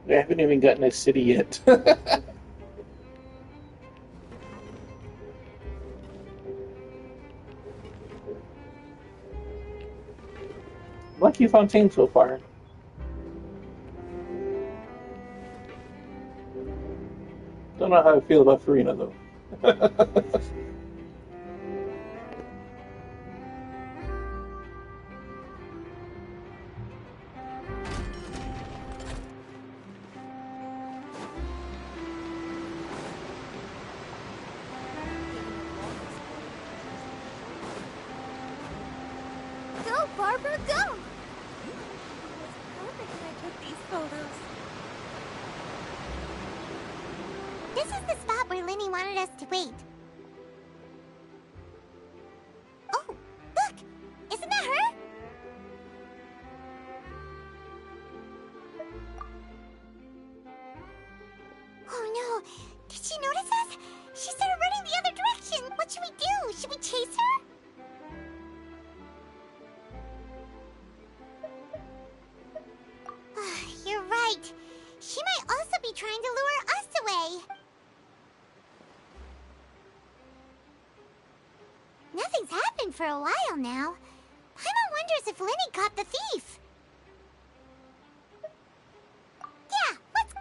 Speaker 1: I haven't even gotten a city yet. Lucky Fontaine so far. Don't know how I feel about Farina though.
Speaker 5: Go, Barbara, go! It was perfect when I took these photos. This is the spot where Linny wanted us to wait. Oh, look! Isn't that her? Oh no! Did she notice us? She started running the other direction! What should we do? Should we chase her? You're right. She might also be trying to lure us away. Nothing's happened for a while now. Paimon wonders if Linny caught the thief. Yeah, let's...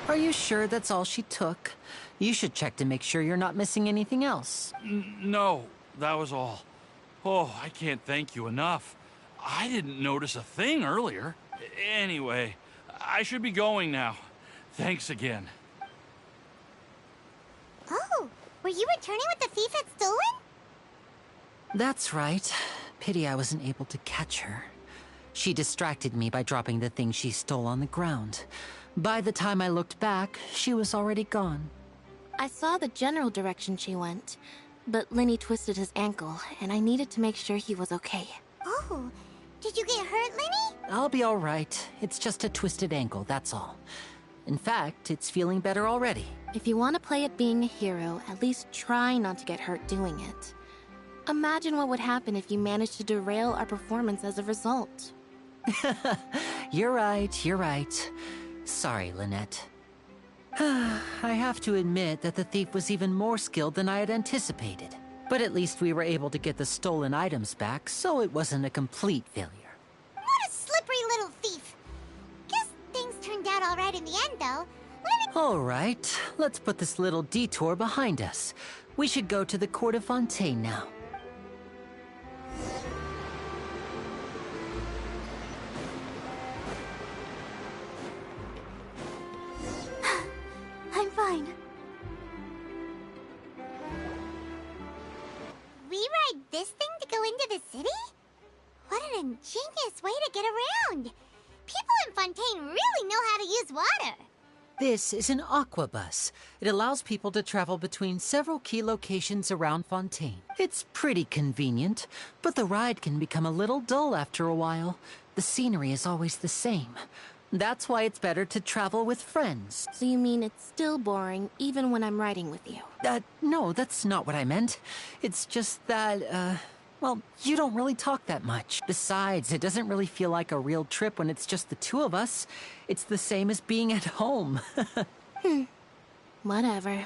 Speaker 9: Are you sure that's all she took? You should check to make sure you're not missing anything else.
Speaker 11: No, that was all. Oh, I can't thank you enough. I didn't notice a thing earlier. Anyway, I should be going now. Thanks again.
Speaker 5: Oh, were you returning what the thief had stolen?
Speaker 9: That's right. Pity I wasn't able to catch her. She distracted me by dropping the thing she stole on the ground. By the time I looked back, she was already gone.
Speaker 8: I saw the general direction she went, but Linny twisted his ankle, and I needed to make sure he was okay.
Speaker 5: Oh, did you get hurt, Linny?
Speaker 9: I'll be all right. It's just a twisted ankle, that's all. In fact, it's feeling better already.
Speaker 8: If you want to play at being a hero, at least try not to get hurt doing it. Imagine what would happen if you managed to derail our performance as a result.
Speaker 9: You're right, you're right. Sorry, Lynette. I have to admit that the thief was even more skilled than I had anticipated. But at least we were able to get the stolen items back, so it wasn't a complete failure.
Speaker 5: What a slippery little thief! Guess things turned out alright in the end, though. Let me
Speaker 9: All right, let's put this little detour behind us. We should go to the court of Fontaine now.
Speaker 5: I'm fine. We ride this thing to go into the city? What an ingenious way to get around! People in Fontaine really know how to use water!
Speaker 9: This is an aquabus. It allows people to travel between several key locations around Fontaine. It's pretty convenient, but the ride can become a little dull after a while. The scenery is always the same. That's why it's better to travel with friends.
Speaker 8: So you mean it's still boring even when I'm riding with you?
Speaker 9: No, that's not what I meant. It's just that, well, you don't really talk that much. Besides, it doesn't really feel like a real trip when it's just the two of us. It's the same as being at home.
Speaker 8: Whatever.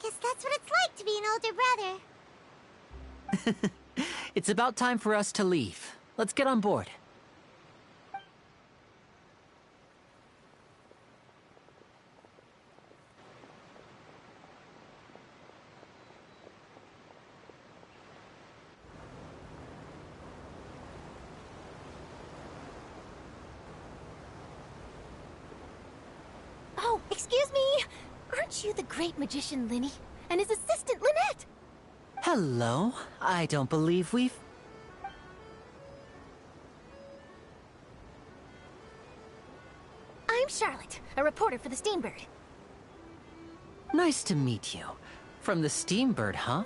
Speaker 5: Guess that's what it's like to be an older brother.
Speaker 9: It's about time for us to leave. Let's get on board.
Speaker 14: Oh, excuse me! Aren't you the great magician Linny? And his assistant Lynette?
Speaker 9: Hello. I don't believe we've...
Speaker 14: I'm Charlotte, a reporter for the Steambird.
Speaker 9: Nice to meet you. From the Steambird, huh?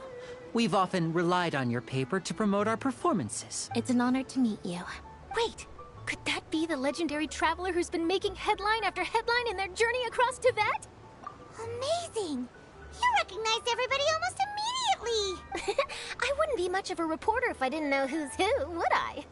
Speaker 9: We've often relied on your paper to promote our performances.
Speaker 8: It's an honor to meet you.
Speaker 14: Wait, could that be the legendary traveler who's been making headline after headline in their journey across Tibet?
Speaker 5: Amazing! You recognized everybody almost immediately!
Speaker 14: I wouldn't be much of a reporter if I didn't know who's who, would I?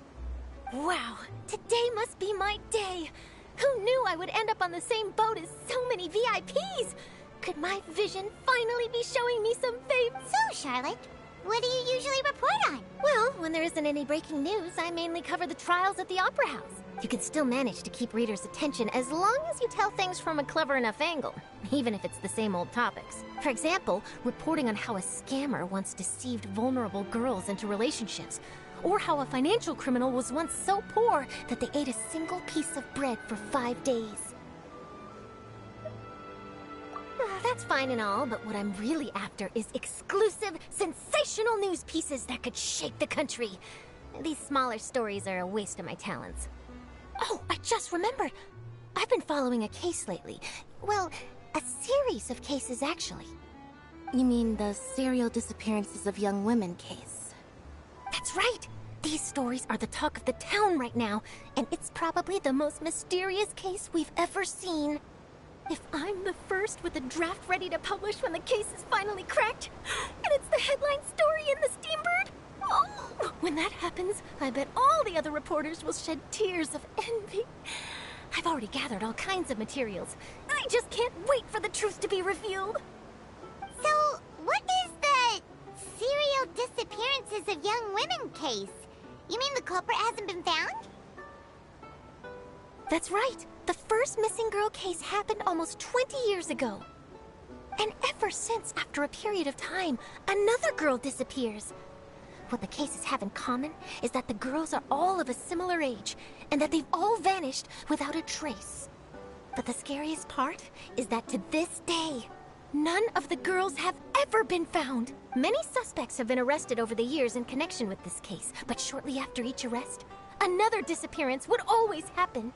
Speaker 14: Wow, today must be my day! Who knew I would end up on the same boat as so many VIPs? Could my vision finally be showing me some favor?
Speaker 5: So, Charlotte, what do you usually report on?
Speaker 14: Well, when there isn't any breaking news, I mainly cover the trials at the Opera House. You can still manage to keep readers' attention as long as you tell things from a clever enough angle, even if it's the same old topics. For example, reporting on how a scammer once deceived vulnerable girls into relationships, or how a financial criminal was once so poor that they ate a single piece of bread for 5 days. That's fine and all, but what I'm really after is exclusive, sensational news pieces that could shake the country. These smaller stories are a waste of my talents. Oh, I just remembered. I've been following a case lately. Well, a series of cases, actually.
Speaker 8: You mean the serial disappearances of young women case?
Speaker 14: That's right! These stories are the talk of the town right now, and it's probably the most mysterious case we've ever seen. If I'm the first with a draft ready to publish when the case is finally cracked, and it's the headline story in the Steambird, oh, when that happens, I bet all the other reporters will shed tears of envy. I've already gathered all kinds of materials. I just can't wait for the truth to be revealed.
Speaker 5: So, what is the serial disappearances of young women case? You mean the culprit hasn't been found?
Speaker 14: That's right. The first missing girl case happened almost 20 years ago. And ever since, after a period of time, another girl disappears. What the cases have in common is that the girls are all of a similar age, and that they've all vanished without a trace. But the scariest part is that to this day, none of the girls have ever been found. Many suspects have been arrested over the years in connection with this case, but shortly after each arrest, another disappearance would always happen.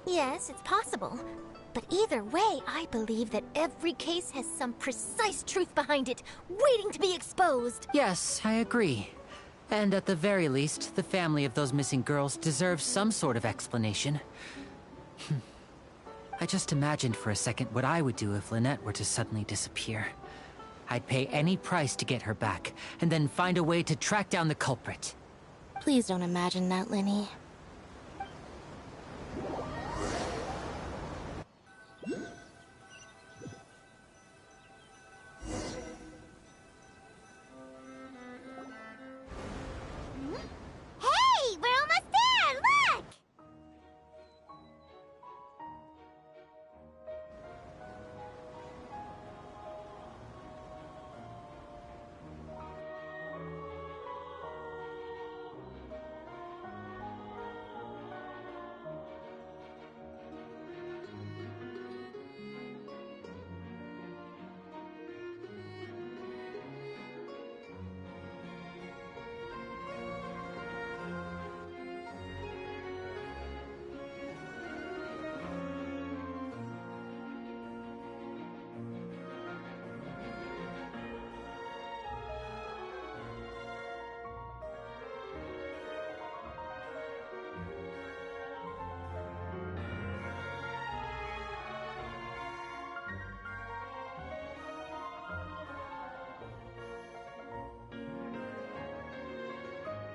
Speaker 14: Yes, it's possible. But either way, I believe that every case has some precise truth behind it, waiting to be exposed.
Speaker 9: Yes, I agree. And at the very least, the family of those missing girls deserves some sort of explanation. I just imagined for a second what I would do if Lynette were to suddenly disappear. I'd pay any price to get her back, and then find a way to track down the culprit.
Speaker 8: Please don't imagine that, Linny.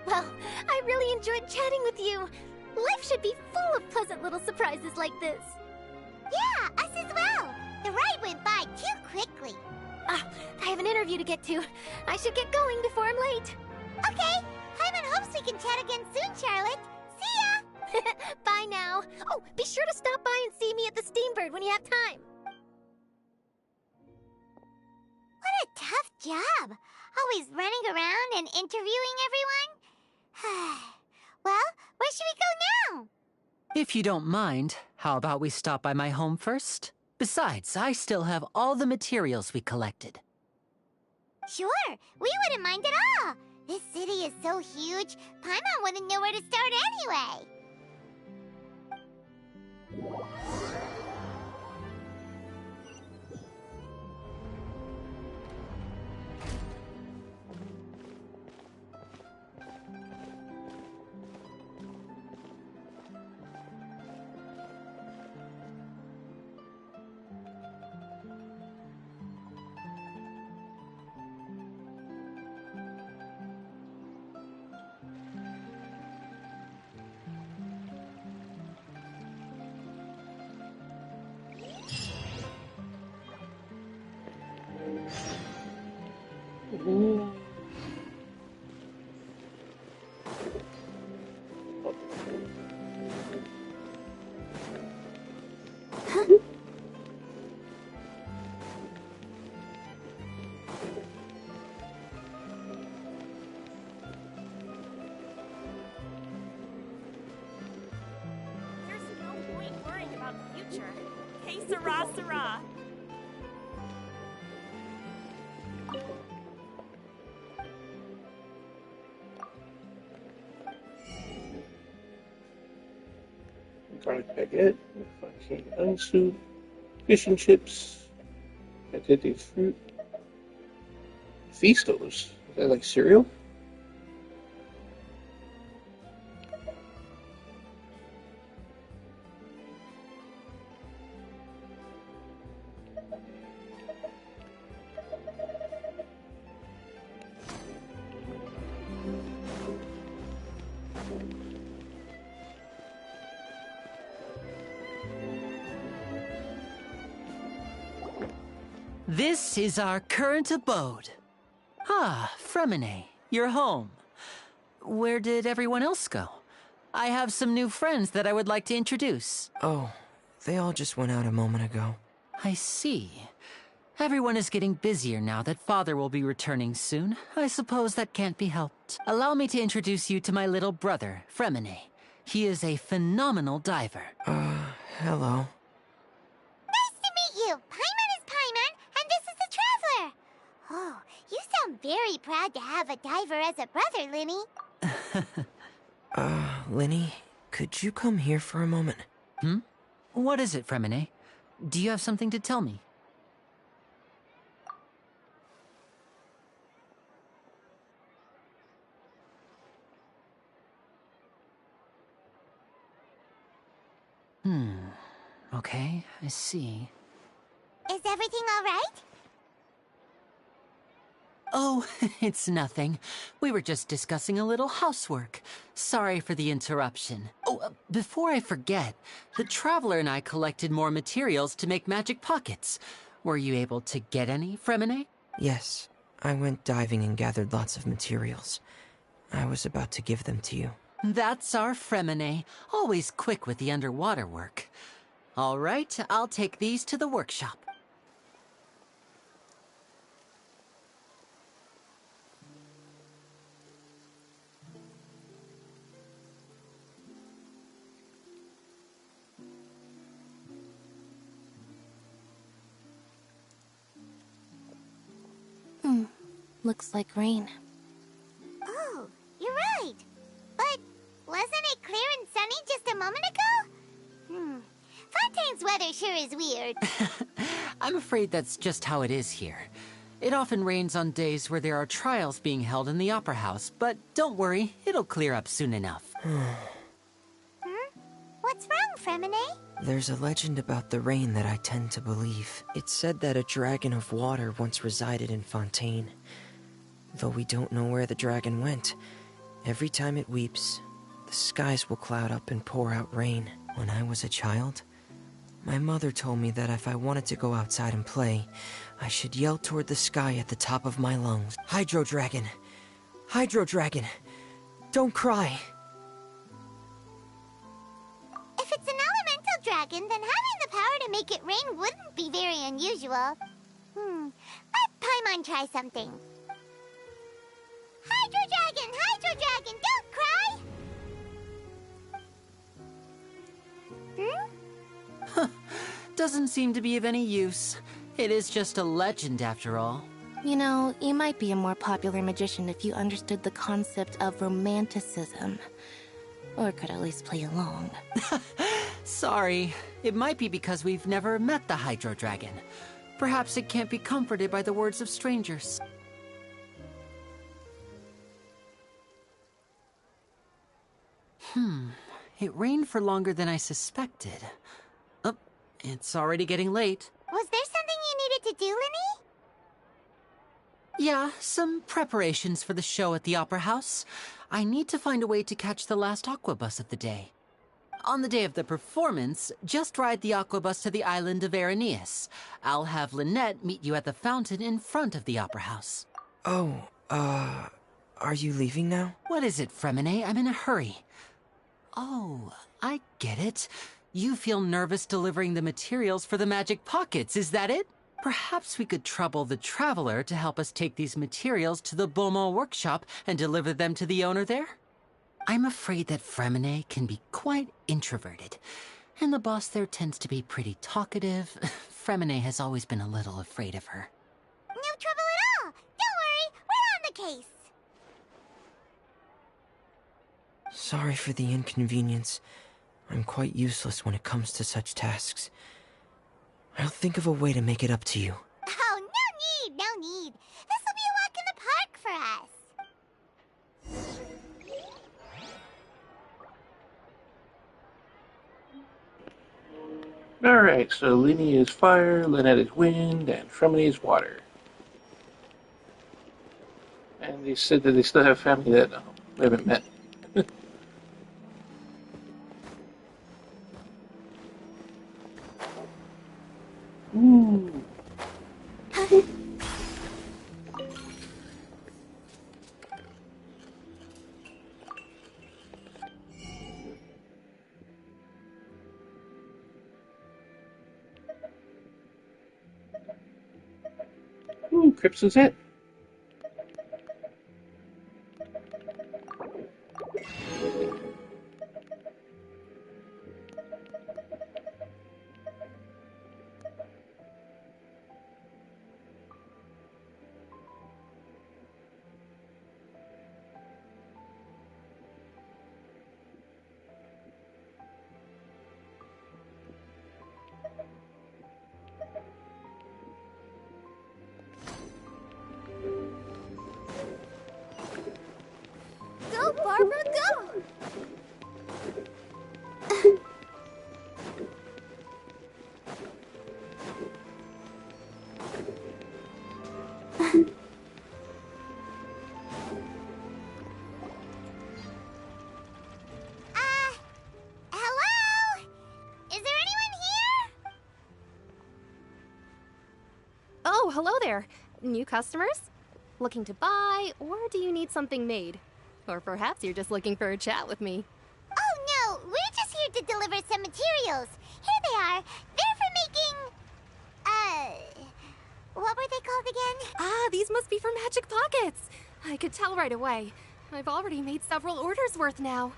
Speaker 14: Well, I really enjoyed chatting with you. Life should be full of pleasant little surprises like this.
Speaker 5: Yeah, us as well. The ride went by too quickly.
Speaker 14: I have an interview to get to. I should get going before I'm late.
Speaker 5: Okay, Paimon hopes we can chat again soon, Charlotte. See ya!
Speaker 14: Bye now. Oh, be sure to stop by and see me at the Steambird when you have time.
Speaker 5: What a tough job. Always running around and interviewing everyone. Well, where should we go now?
Speaker 9: If you don't mind, how about we stop by my home first? Besides, I still have all the materials we collected.
Speaker 5: Sure, we wouldn't mind at all. This city is so huge, Paimon wouldn't know where to start anyway.
Speaker 15: There's no point worrying about the future. Hey, Sarah, Sarah.
Speaker 1: Garlic baguette, Fontaine onion soup, fish and chips, Atete fruit, Feastos. Is that like cereal?
Speaker 9: This is our current abode. Ah, Fremine, you're home. Where did everyone else go? I have some new friends that I would like to introduce.
Speaker 3: Oh, they all just went out a moment ago.
Speaker 9: I see. Everyone is getting busier now that Father will be returning soon. I suppose that can't be helped. Allow me to introduce you to my little brother, Fremine. He is a phenomenal diver.
Speaker 3: Hello.
Speaker 5: Nice to meet you. Paimon is Paimon, and this is The Traveler. Oh, you sound very proud to have a diver as a brother, Linny.
Speaker 3: Linny, could you come here for a moment?
Speaker 9: What is it, Fremine? Do you have something to tell me? Okay, I see.
Speaker 5: Is everything all right?
Speaker 9: Oh, it's nothing. We were just discussing a little housework. Sorry for the interruption. Oh, before I forget, the Traveler and I collected more materials to make magic pockets. Were you able to get any, Fremine?
Speaker 3: Yes, I went diving and gathered lots of materials. I was about to give them to you.
Speaker 9: That's our Fremine, always quick with the underwater work. All right, I'll take these to the workshop.
Speaker 8: Looks like rain.
Speaker 5: Oh, you're right. But wasn't it clear and sunny just a moment ago? Fontaine's weather sure is weird.
Speaker 9: I'm afraid that's just how it is here. It often rains on days where there are trials being held in the Opera House, but don't worry, it'll clear up soon enough.
Speaker 5: What's wrong, Fremine?
Speaker 3: There's a legend about the rain that I tend to believe. It's said that a dragon of water once resided in Fontaine. Though we don't know where the dragon went, Every time it weeps, the skies will cloud up and pour out rain. When I was a child, my mother told me that if I wanted to go outside and play, I should yell toward the sky at the top of my lungs. Hydro Dragon! Hydro Dragon! Don't cry!
Speaker 5: If it's an elemental dragon, then having the power to make it rain wouldn't be very unusual. Let Paimon try something. Hydro Dragon, don't cry!
Speaker 9: Doesn't seem to be of any use. It is just a legend after all.
Speaker 8: You know, you might be a more popular magician if you understood the concept of romanticism. Or could at least play along.
Speaker 9: Sorry. It might be because we've never met the Hydro Dragon. Perhaps it can't be comforted by the words of strangers. It rained for longer than I suspected. Oh, it's already getting late.
Speaker 5: Was there something you needed to do, Linny?
Speaker 9: Yeah, some preparations for the show at the Opera House. I need to find a way to catch the last aqua bus of the day. On the day of the performance, just ride the aqua bus to the island of Aeneas. I'll have Lynette meet you at the fountain in front of the Opera House.
Speaker 3: Oh, are you leaving now?
Speaker 9: What is it, Fremine? I'm in a hurry. Oh, I get it. You feel nervous delivering the materials for the magic pockets, is that it? Perhaps we could trouble the Traveler to help us take these materials to the Beaumont workshop and deliver them to the owner there? I'm afraid that Fremine can be quite introverted, and the boss there tends to be pretty talkative. Fremine has always been a little afraid of her.
Speaker 5: No trouble at all! Don't worry, we're on the case!
Speaker 3: Sorry for the inconvenience. I'm quite useless when it comes to such tasks. I'll think of a way to make it up to you.
Speaker 5: Oh, no need! This will be a walk in the park for us!
Speaker 1: Alright, so Linny is fire, Lynette is wind, and Fremini is water. And they said that they still have family that we haven't met. Ooh. Ooh, Crips is it.
Speaker 5: Go, Barbara, go! Hello? Is there anyone here?
Speaker 16: Oh, hello there. New customers? Looking to buy, or do you need something made? Or perhaps you're just looking for a chat with me.
Speaker 5: Oh no, we're just here to deliver some materials. Here they are. They're for making... what were they called again?
Speaker 16: Ah, these must be for Magic Pockets. I could tell right away. I've already made several orders worth now.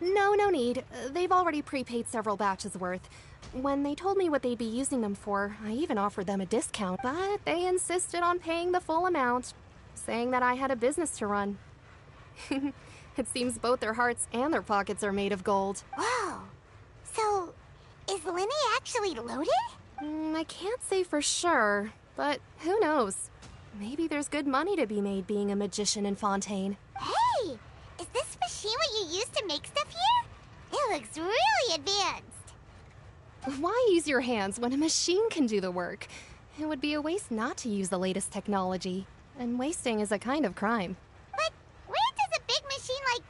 Speaker 16: No need. They've already prepaid several batches worth. When they told me what they'd be using them for, I even offered them a discount, but they insisted on paying the full amount, saying that I had a business to run. It seems both their hearts and their pockets are made of gold.
Speaker 5: Whoa. So, is Linny actually loaded?
Speaker 16: I can't say for sure, but who knows? Maybe there's good money to be made being a magician in Fontaine.
Speaker 5: Hey! Is this machine what you use to make stuff here? It looks really advanced.
Speaker 16: Why use your hands when a machine can do the work? It would be a waste not to use the latest technology, and wasting is a kind of crime.
Speaker 5: But where does a big machine like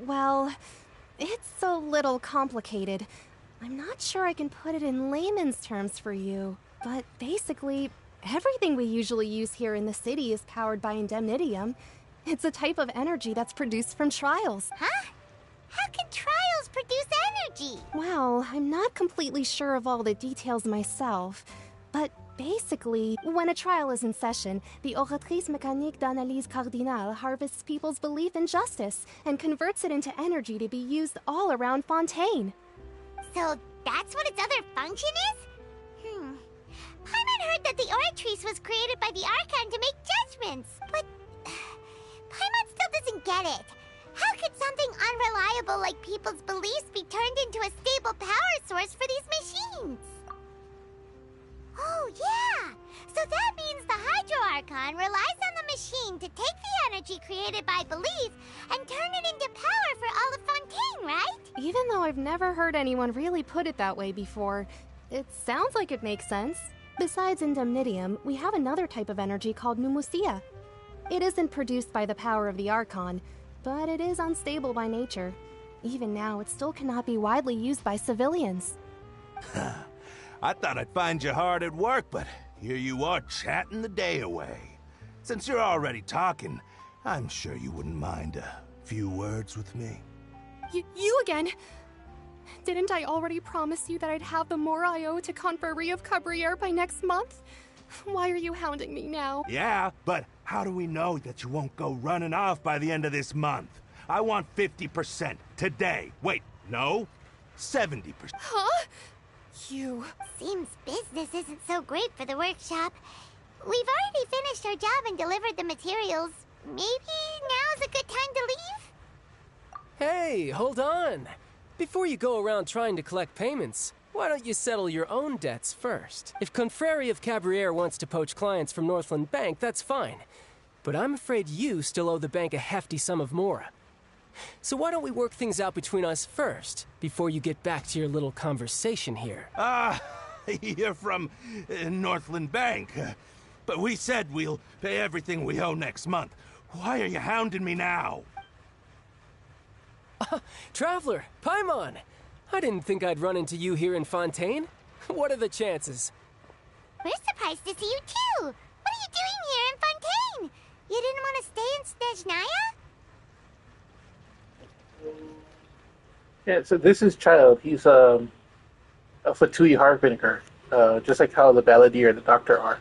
Speaker 16: Well, it's a little complicated. I'm not sure I can put it in layman's terms for you, but basically, everything we usually use here in the city is powered by indemnitium. It's a type of energy that's produced from trials.
Speaker 5: Huh? How can trials produce energy?
Speaker 16: Well, I'm not completely sure of all the details myself, but basically, when a trial is in session, the Oratrice Mécanique d'Analyse Cardinale harvests people's belief in justice and converts it into energy to be used all around Fontaine.
Speaker 5: So that's what its other function is? Paimon heard that the Oratrice was created by the Archon to make judgments, but Paimon still doesn't get it. How could something unreliable like people's beliefs be turned into a stable power source for these machines? Oh, yeah! So that means the Hydro Archon relies on the machine to take the energy created by belief and turn it into power for all of Fontaine, right?
Speaker 16: Even though I've never heard anyone really put it that way before, it sounds like it makes sense. Besides indemnitium, we have another type of energy called pneumosia. It isn't produced by the power of the Archon, but it is unstable by nature. Even now, it still cannot be widely used by civilians.
Speaker 17: I thought I'd find you hard at work, but here you are chatting the day away. Since you're already talking, I'm sure you wouldn't mind a few words with me.
Speaker 16: You again? Didn't I already promise you that I'd have the more I owe to Confrérie of Cabriere by next month? Why are you hounding me now?
Speaker 17: Yeah, but how do we know that you won't go running off by the end of this month? I want 50% today. Wait, no, 70%.
Speaker 16: Huh? You...
Speaker 5: Seems business isn't so great for the workshop. We've already finished our job and delivered the materials. Maybe now's a good time to leave?
Speaker 18: Hey, hold on. Before you go around trying to collect payments, why don't you settle your own debts first? If Confrérie of Cabriere wants to poach clients from Northland Bank, that's fine. But I'm afraid you still owe the bank a hefty sum of mora. So why don't we work things out between us first, before you get back to your little conversation here?
Speaker 17: You're from Northland Bank. But we said we'll pay everything we owe next month. Why are you hounding me now?
Speaker 18: Traveler, Paimon! I didn't think I'd run into you here in Fontaine. What are the chances?
Speaker 5: We're surprised to see you too! What are you doing here in Fontaine? You didn't want to stay in Snezhnaya?
Speaker 1: Yeah, so this is Child. He's a Fatui Harbinger, just like how the Balladeer and the Doctor are.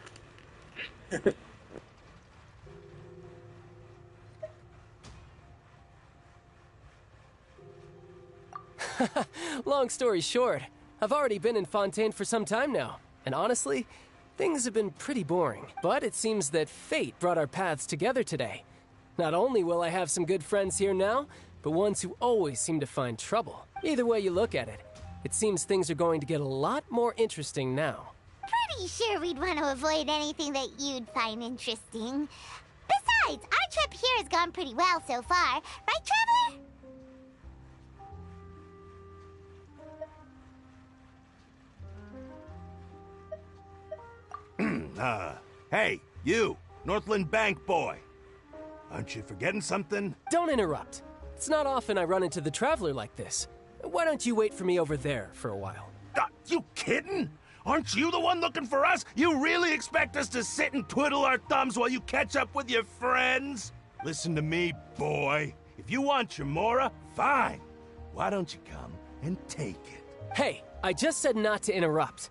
Speaker 18: Long story short, I've already been in Fontaine for some time now, and honestly, things have been pretty boring. But it seems that fate brought our paths together today. Not only will I have some good friends here now, but ones who always seem to find trouble. Either way you look at it, it seems things are going to get a lot more interesting now.
Speaker 5: Pretty sure we'd want to avoid anything that you'd find interesting. Besides, our trip here has gone pretty well so far, right, Traveler?
Speaker 17: Hey, you, Northland Bank boy. Aren't you forgetting something?
Speaker 18: Don't interrupt. It's not often I run into the Traveler like this. Why don't you wait for me over there for a while?
Speaker 17: You kidding? Aren't you the one looking for us? You really expect us to sit and twiddle our thumbs while you catch up with your friends? Listen to me, boy. If you want your mora, fine. Why don't you come and take it?
Speaker 18: Hey, I just said not to interrupt.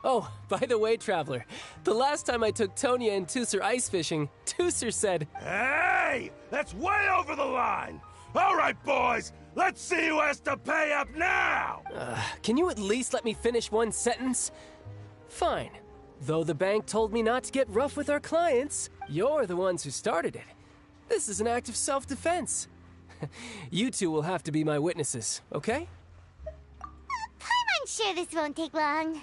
Speaker 18: Oh, by the way, Traveler, the last time I took Tonya and Tusser ice fishing, Tusser said...
Speaker 17: Hey! That's way over the line! All right, boys, let's see who has to pay up now!
Speaker 18: Can you at least let me finish one sentence? Fine. Though the bank told me not to get rough with our clients, you're the ones who started it. This is an act of self-defense. You two will have to be my witnesses, okay?
Speaker 5: I'm sure this won't take long.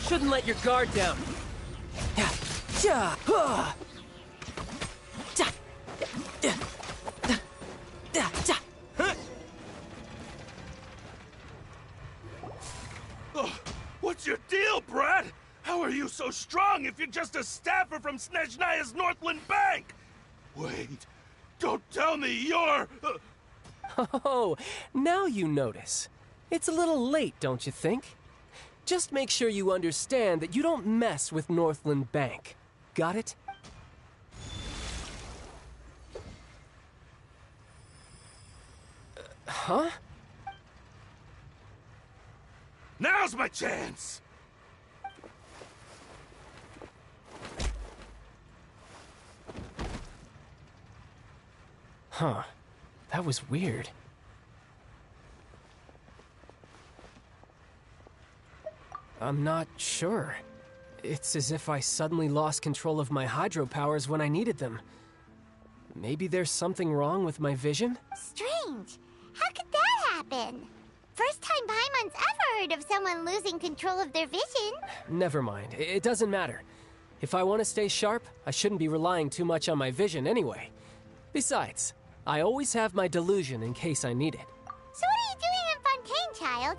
Speaker 18: Shouldn't let your guard down.
Speaker 17: What's your deal, strong if you're just a staffer from Snezhnaya's Northland Bank? Wait, don't tell me you're...
Speaker 18: Oh, now you notice. It's a little late, don't you think? Just make sure you understand that you don't mess with Northland Bank. Got it? Huh?
Speaker 17: Now's my chance!
Speaker 18: Huh. That was weird. I'm not sure. It's as if I suddenly lost control of my hydro powers when I needed them. Maybe there's something wrong with my vision?
Speaker 5: Strange. How could that happen? First time Paimon's ever heard of someone losing control of their vision.
Speaker 18: Never mind. It doesn't matter. If I want to stay sharp, I shouldn't be relying too much on my vision anyway. Besides, I always have my delusion in case I need it.
Speaker 5: So what are you doing in Fontaine, child?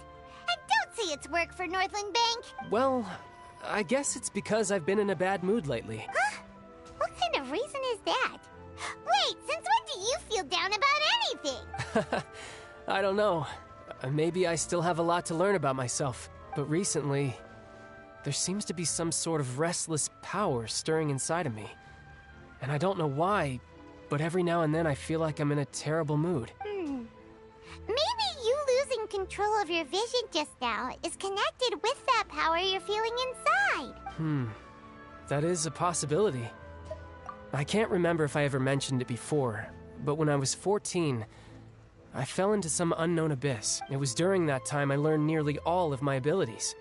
Speaker 5: And don't say it's work for Northland Bank.
Speaker 18: Well, I guess it's because I've been in a bad mood lately.
Speaker 5: Huh? What kind of reason is that? Wait, since when do you feel down about anything?
Speaker 18: I don't know. Maybe I still have a lot to learn about myself. But recently, there seems to be some sort of restless power stirring inside of me. And I don't know why, but every now and then I feel like I'm in a terrible mood.
Speaker 5: Maybe you losing control of your vision just now is connected with that power you're feeling inside.
Speaker 18: That is a possibility. I can't remember if I ever mentioned it before, but when I was 14, I fell into some unknown abyss. It was during that time I learned nearly all of my abilities.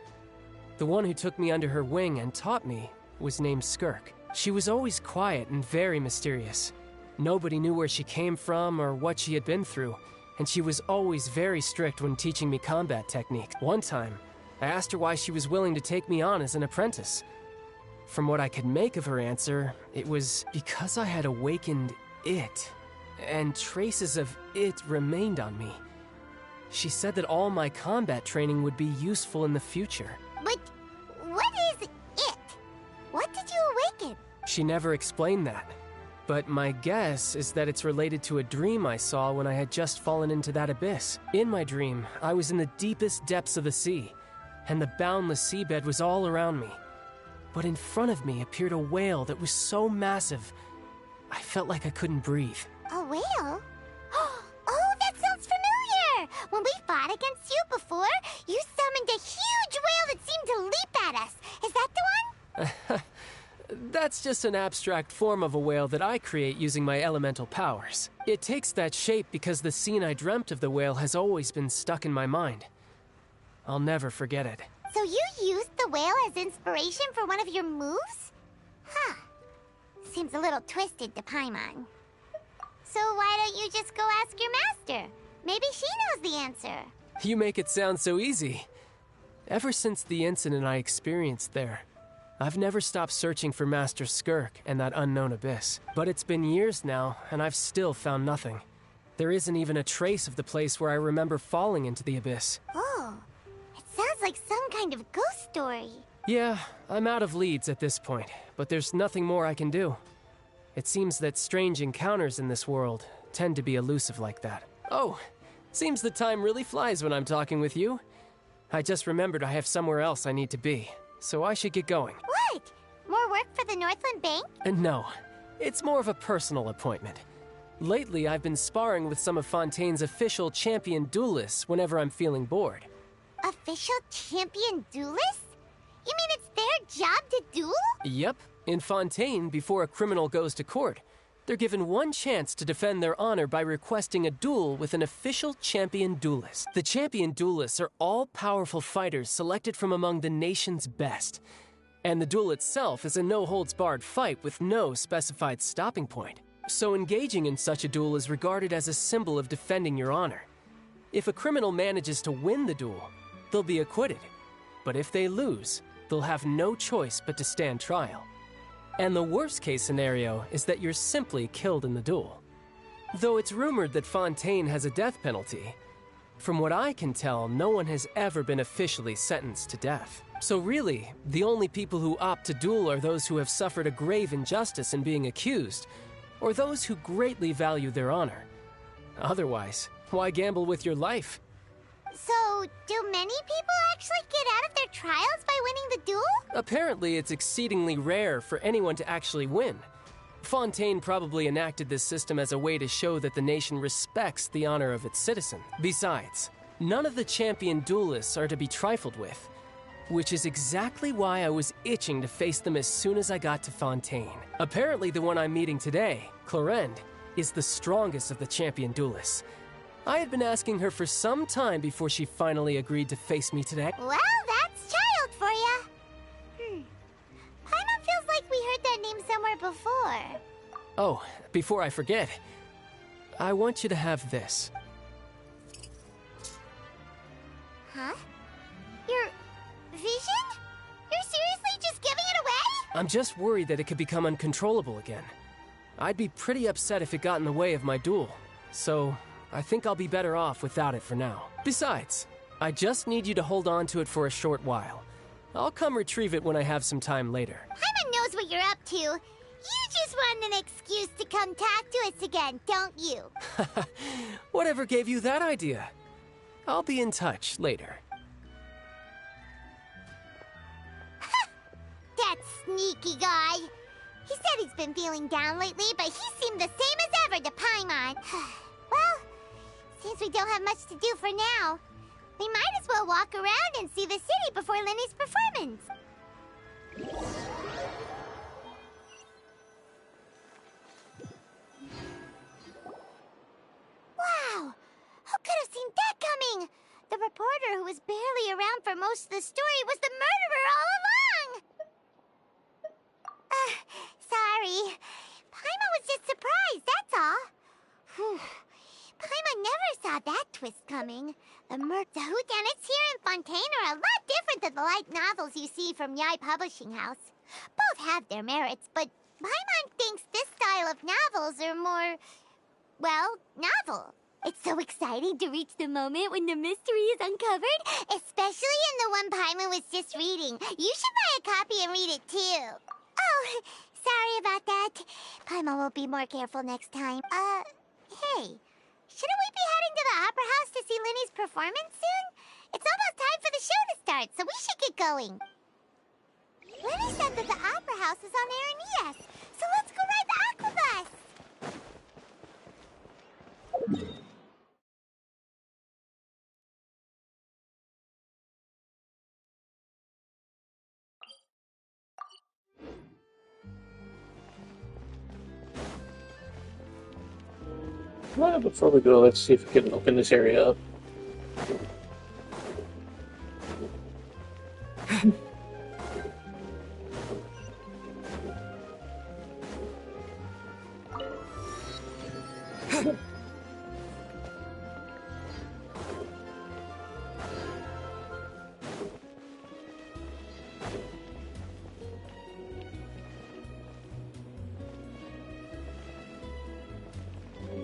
Speaker 18: The one who took me under her wing and taught me was named Skirk. She was always quiet and very mysterious. Nobody knew where she came from or what she had been through, and she was always very strict when teaching me combat techniques. One time, I asked her why she was willing to take me on as an apprentice. From what I could make of her answer, it was because I had awakened it, and traces of it remained on me. She said that all my combat training would be useful in the future.
Speaker 5: But what is it? What did you awaken?
Speaker 18: She never explained that. But my guess is that it's related to a dream I saw when I had just fallen into that abyss. In my dream, I was in the deepest depths of the sea, and the boundless seabed was all around me. But in front of me appeared a whale that was so massive, I felt like I couldn't breathe.
Speaker 5: A whale? Oh, that sounds familiar! When we fought against you before, you summoned a huge whale that seemed to leap at us. Is that the one?
Speaker 18: That's just an abstract form of a whale that I create using my elemental powers. It takes that shape because the scene I dreamt of the whale has always been stuck in my mind. I'll never forget it.
Speaker 5: So you used the whale as inspiration for one of your moves? Huh. Seems a little twisted to Paimon. So why don't you just go ask your master? Maybe she knows the answer.
Speaker 18: You make it sound so easy. Ever since the incident I experienced there, I've never stopped searching for Master Skirk and that unknown abyss. But it's been years now, and I've still found nothing. There isn't even a trace of the place where I remember falling into the abyss.
Speaker 5: Oh, it sounds like some kind of ghost story.
Speaker 18: Yeah, I'm out of leads at this point, but there's nothing more I can do. It seems that strange encounters in this world tend to be elusive like that. Oh, seems the time really flies when I'm talking with you. I just remembered I have somewhere else I need to be, so I should get going.
Speaker 5: What? More work for the Northland Bank?
Speaker 18: No, it's more of a personal appointment. Lately, I've been sparring with some of Fontaine's official champion duelists whenever I'm feeling bored.
Speaker 5: Official champion duelists? You mean it's their job to duel?
Speaker 18: Yep. In Fontaine, before a criminal goes to court, they're given one chance to defend their honor by requesting a duel with an official champion duelist. The champion duelists are all-powerful fighters selected from among the nation's best. And the duel itself is a no-holds-barred fight with no specified stopping point. So engaging in such a duel is regarded as a symbol of defending your honor. If a criminal manages to win the duel, they'll be acquitted. But if they lose, they'll have no choice but to stand trial. And the worst-case scenario is that you're simply killed in the duel. Though it's rumored that Fontaine has a death penalty, From what I can tell, no one has ever been officially sentenced to death. So really, the only people who opt to duel are those who have suffered a grave injustice in being accused, or those who greatly value their honor. Otherwise, why gamble with your life?
Speaker 5: So, do many people actually get out of their trials by winning the duel?
Speaker 18: Apparently, it's exceedingly rare for anyone to actually win. Fontaine probably enacted this system as a way to show that the nation respects the honor of its citizen. Besides, none of the champion duelists are to be trifled with, which is exactly why I was itching to face them as soon as I got to Fontaine. Apparently, the one I'm meeting today, Clorinde, is the strongest of the champion duelists. I had been asking her for some time before she finally agreed to face me today.
Speaker 5: Well, that's child for ya. Paimon feels like we heard that name somewhere before.
Speaker 18: Oh, before I forget, I want you to have this.
Speaker 5: Huh? Your vision? You're seriously just giving it away?
Speaker 18: I'm just worried that it could become uncontrollable again. I'd be pretty upset if it got in the way of my duel, so I think I'll be better off without it for now. Besides, I just need you to hold on to it for a short while. I'll come retrieve it when I have some time later.
Speaker 5: Paimon knows what you're up to. You just want an excuse to come talk to us again, don't you?
Speaker 18: Whatever gave you that idea? I'll be in touch later.
Speaker 5: That sneaky guy. He said he's been feeling down lately, but he seemed the same as ever to Paimon. Well, since we don't have much to do for now, we might as well walk around and see the city before Lenny's performance. Wow! Who could have seen that coming? The reporter who was barely around for most of the story was the murderer all along! Sorry. Paimon was just surprised, that's all. Whew. Paimon never saw that twist coming. The whodunits here in Fontaine are a lot different than the light novels you see from Yai Publishing House. Both have their merits, but Paimon thinks this style of novels are more, well, novel. It's so exciting to reach the moment when the mystery is uncovered, especially in the one Paimon was just reading. You should buy a copy and read it too. Oh, sorry about that. Paimon will be more careful next time. Hey. Shouldn't we be heading to the Opera House to see Lenny's performance soon? It's almost time for the show to start, so we should get going. Lenny said that the Opera House is on Aranias, so let's go ride the Aquabus!
Speaker 1: Well, before we go, let's see if we can open this area up.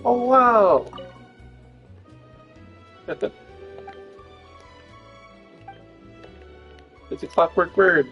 Speaker 1: Oh, wow! It's a clockwork bird.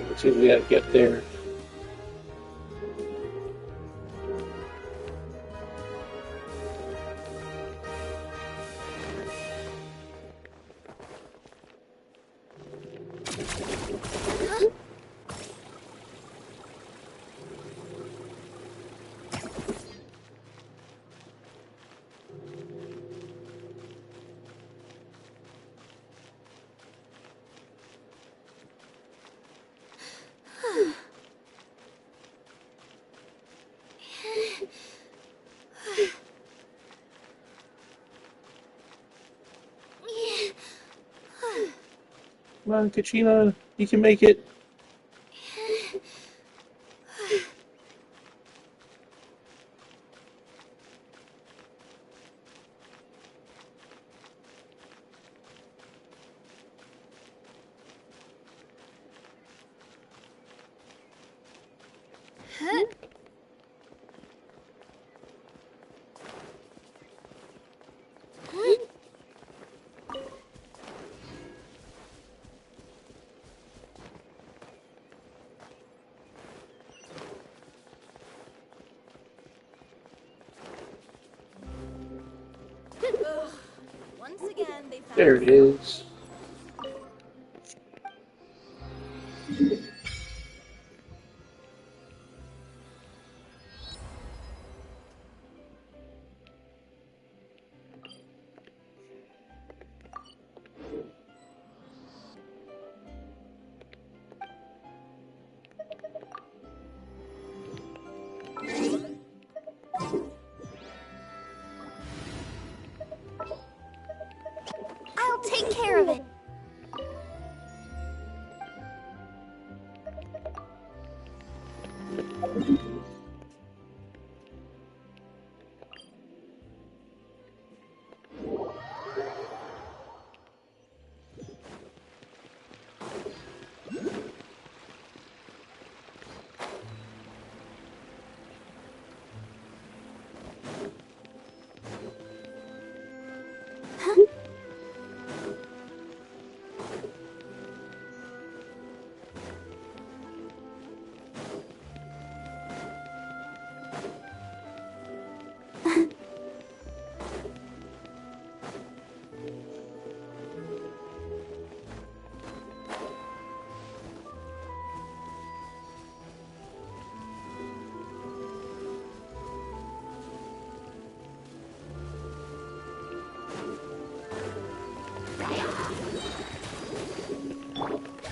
Speaker 1: Let's see if we gotta get there. Come on, Kachina, you can make it.
Speaker 15: Once again, they found
Speaker 1: There it is.
Speaker 14: I'll take care of it.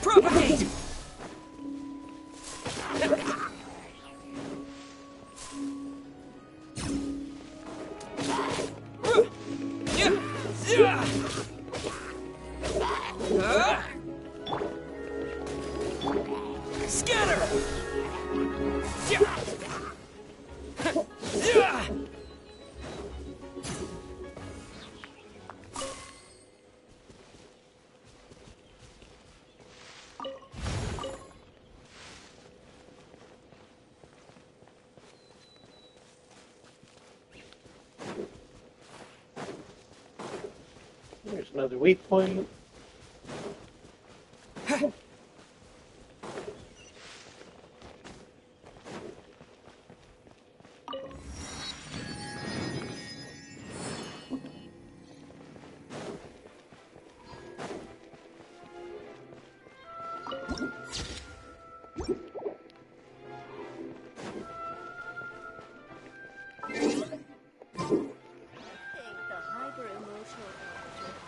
Speaker 3: Propagate! Scatter!
Speaker 1: There's another weak point.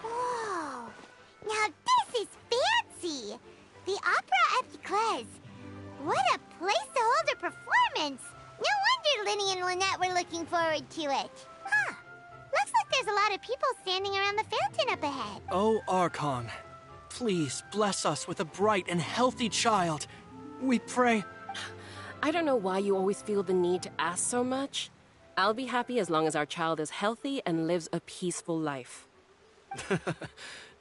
Speaker 5: Whoa! Now this is fancy! The Opera Epiclese. What a place to hold a performance! No wonder Linny and Lynette were looking forward to it. Huh. Looks like there's a lot of people standing around the fountain up ahead.
Speaker 19: Oh, Archon, please bless us with a bright and healthy child. We pray.
Speaker 20: I don't know why you always feel the need to ask so much. I'll be happy as long as our child is healthy and lives a peaceful life.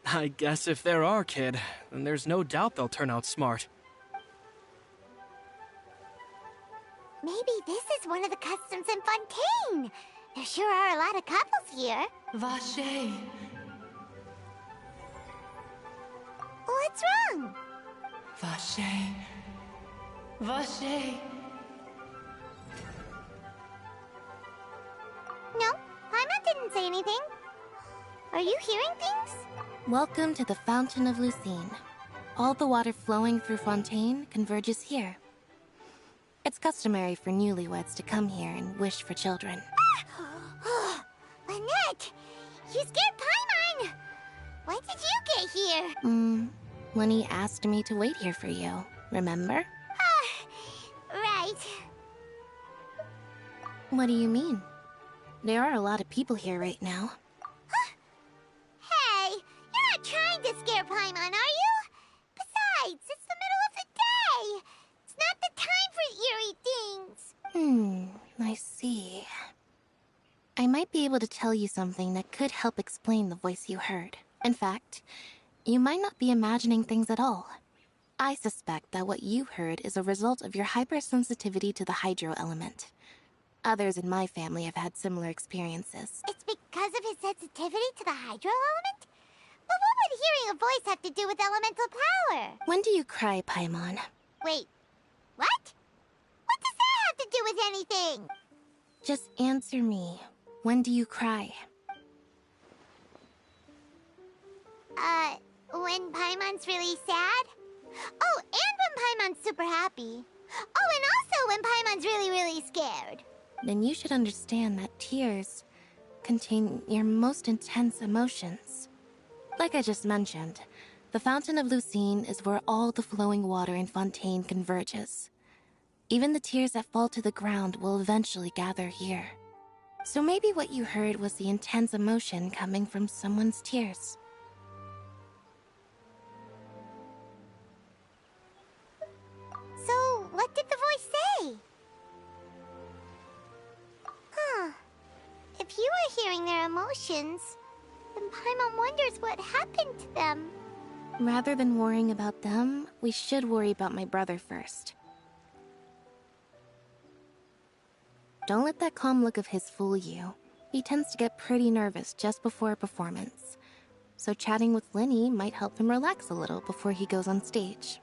Speaker 19: I guess if they're our kid, then there's no doubt they'll turn out smart.
Speaker 5: Maybe this is one of the customs in Fontaine. There sure are a lot of couples here.
Speaker 21: Vache.
Speaker 5: What's wrong?
Speaker 21: Vache. Vache.
Speaker 5: No, Paimon didn't say anything. Are you hearing things?
Speaker 8: Welcome to the Fountain of Lucine. All the water flowing through Fontaine converges here. It's customary for newlyweds to come here and wish for children.
Speaker 5: Lynette! You scared Paimon! When did you get here?
Speaker 8: Lenny asked me to wait here for you, remember?
Speaker 5: Right.
Speaker 8: What do you mean? There are a lot of people here right now.
Speaker 5: Hey, you're not trying to scare Paimon, are you? Besides, it's the middle of the day. It's not the time for eerie things.
Speaker 8: I see. I might be able to tell you something that could help explain the voice you heard. In fact, you might not be imagining things at all. I suspect that what you heard is a result of your hypersensitivity to the hydro element. Others in my family have had similar experiences.
Speaker 5: It's because of his sensitivity to the hydro element? But what would hearing a voice have to do with elemental power?
Speaker 8: When do you cry, Paimon?
Speaker 5: Wait, what? What does that have to do with anything?
Speaker 8: Just answer me. When do you cry?
Speaker 5: When Paimon's really sad? Oh, and when Paimon's super happy. Oh, and also when Paimon's really, really scared.
Speaker 8: Then you should understand that tears contain your most intense emotions. Like I just mentioned, the Fountain of Lucine is where all the flowing water in Fontaine converges. Even the tears that fall to the ground will eventually gather here. So maybe what you heard was the intense emotion coming from someone's tears.
Speaker 5: So, what did the voice say? Huh. If you are hearing their emotions, then Paimon wonders what happened to them.
Speaker 8: Rather than worrying about them, we should worry about my brother first. Don't let that calm look of his fool you. He tends to get pretty nervous just before a performance. So chatting with Linny might help him relax a little before he goes on stage.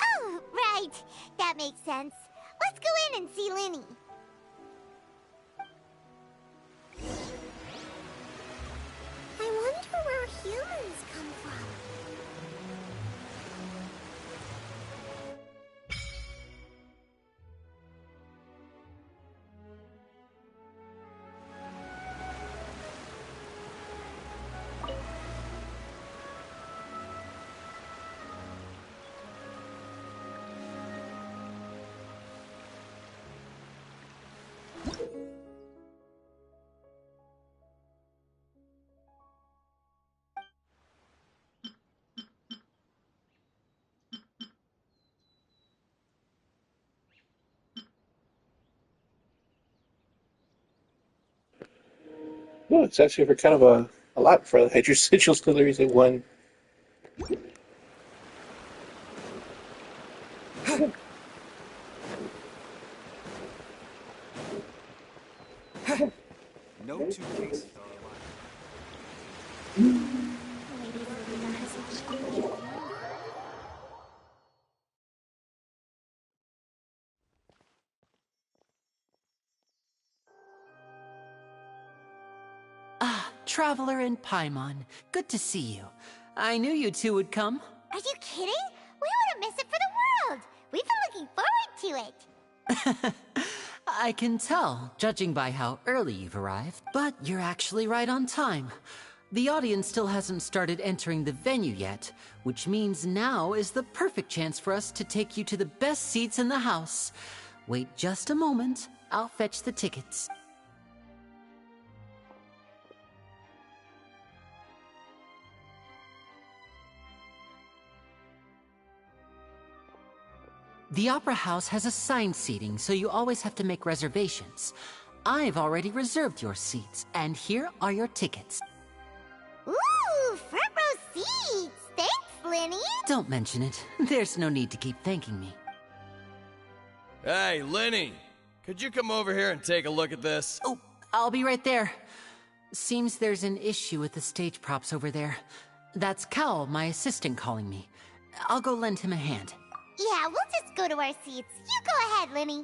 Speaker 5: Oh, right. That makes sense. Let's go in and see Linny. I wonder where humans come from.
Speaker 1: Well, it's actually for kind of a lot for the hydrosigil because there is a one.
Speaker 4: No two cases are
Speaker 9: Ah, Traveler and Paimon. Good to see you. I knew you two would come.
Speaker 5: Are you kidding? We wouldn't miss it for the world. We've been looking forward to it.
Speaker 9: I can tell, judging by how early you've arrived. But you're actually right on time. The audience still hasn't started entering the venue yet, which means now is the perfect chance for us to take you to the best seats in the house. Wait just a moment. I'll fetch the tickets. The Opera House has assigned seating, so you always have to make reservations. I've already reserved your seats, and here are your tickets.
Speaker 5: Ooh, front row seats. Thanks, Linny.
Speaker 9: Don't mention it. There's no need to keep thanking me.
Speaker 4: Hey, Linny! Could you come over here and take a look at this?
Speaker 9: Oh, I'll be right there. Seems there's an issue with the stage props over there. That's Cal, my assistant, calling me. I'll go lend him a hand.
Speaker 5: Yeah, we'll just go to our seats. You go ahead, Linny.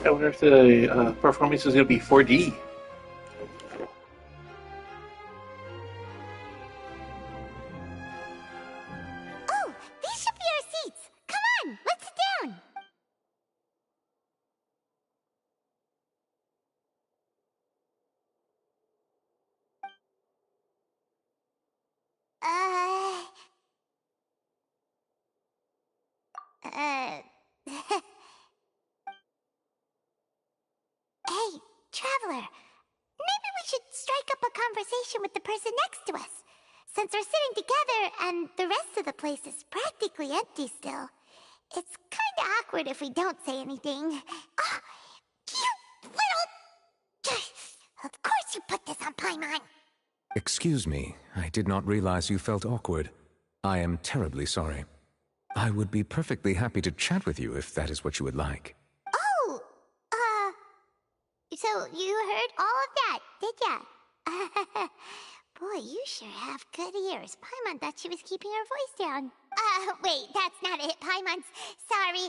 Speaker 1: I wonder if the performance is going to be 4D.
Speaker 5: Oh, these should be our seats. Come on, let's sit down. Hey, Traveler. Maybe we should strike up a conversation with the person next to us. Since we're sitting together and the rest of the place is practically empty still, it's kinda awkward if we don't say anything. Oh, you little... Of course you put this on Paimon!
Speaker 2: Excuse me, I did not realize you felt awkward. I am terribly sorry. I would be perfectly happy to chat with you if that is what you would like.
Speaker 5: Oh, so you heard all of that, did ya? Boy, you sure have good ears. Paimon thought she was keeping her voice down. Wait, that's not it. Paimon's... Sorry.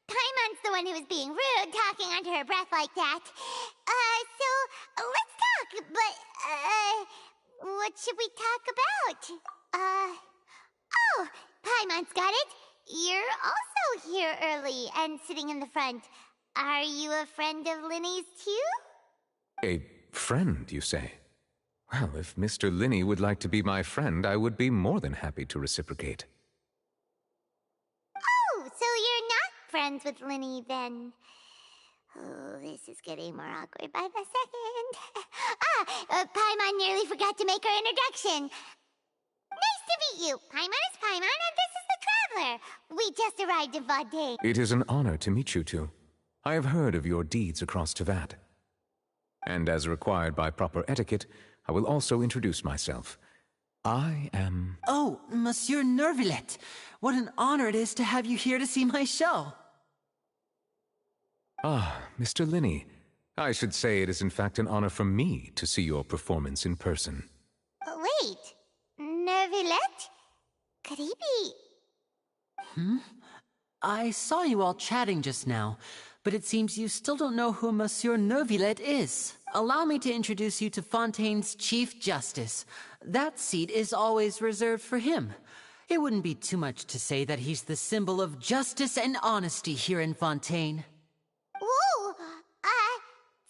Speaker 5: Paimon's the one who was being rude, talking under her breath like that. So, let's talk, but, what should we talk about? Oh, Paimon's got it. You're also here early and sitting in the front. Are you a friend of Linny's, too?
Speaker 2: A friend, you say? Well, if Mr. Linny would like to be my friend, I would be more than happy to reciprocate.
Speaker 5: Oh, so you're not friends with Linny, then. Oh, this is getting more awkward by the second. Paimon nearly forgot to make her introduction. Nice to meet you. Paimon is Paimon, and this is the Traveler. We just arrived in Fontaine.
Speaker 2: It is an honor to meet you two. I have heard of your deeds across Tevat. And as required by proper etiquette, I will also introduce myself. I am...
Speaker 9: Oh, Monsieur Neuvillette. What an honor it is to have you here to see my show.
Speaker 2: Ah, Mr. Linny. I should say it is in fact an honor for me to see your performance in person.
Speaker 5: Wait, Neuvillette? Could he be...
Speaker 9: I saw you all chatting just now, but it seems you still don't know who Monsieur Neuvillette is. Allow me to introduce you to Fontaine's Chief Justice. That seat is always reserved for him. It wouldn't be too much to say that he's the symbol of justice and honesty here in Fontaine.
Speaker 5: Whoa!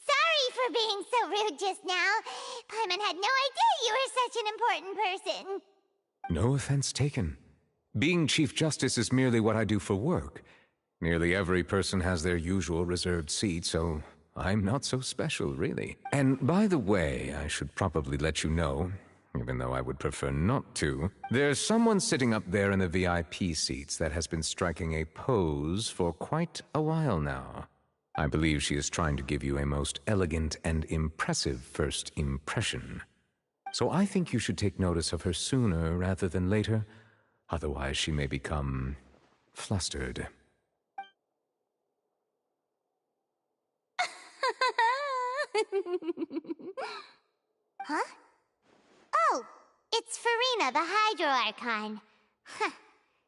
Speaker 5: Sorry for being so rude just now. Paimon had no idea you were such an important person.
Speaker 2: No offense taken. Being Chief Justice is merely what I do for work. Nearly every person has their usual reserved seat, so I'm not so special, really. And by the way, I should probably let you know, even though I would prefer not to, there's someone sitting up there in the VIP seats that has been striking a pose for quite a while now. I believe she is trying to give you a most elegant and impressive first impression. So I think you should take notice of her sooner rather than later, otherwise she may become flustered.
Speaker 5: Huh? Oh, it's Farina, the Hydro Archon. Huh.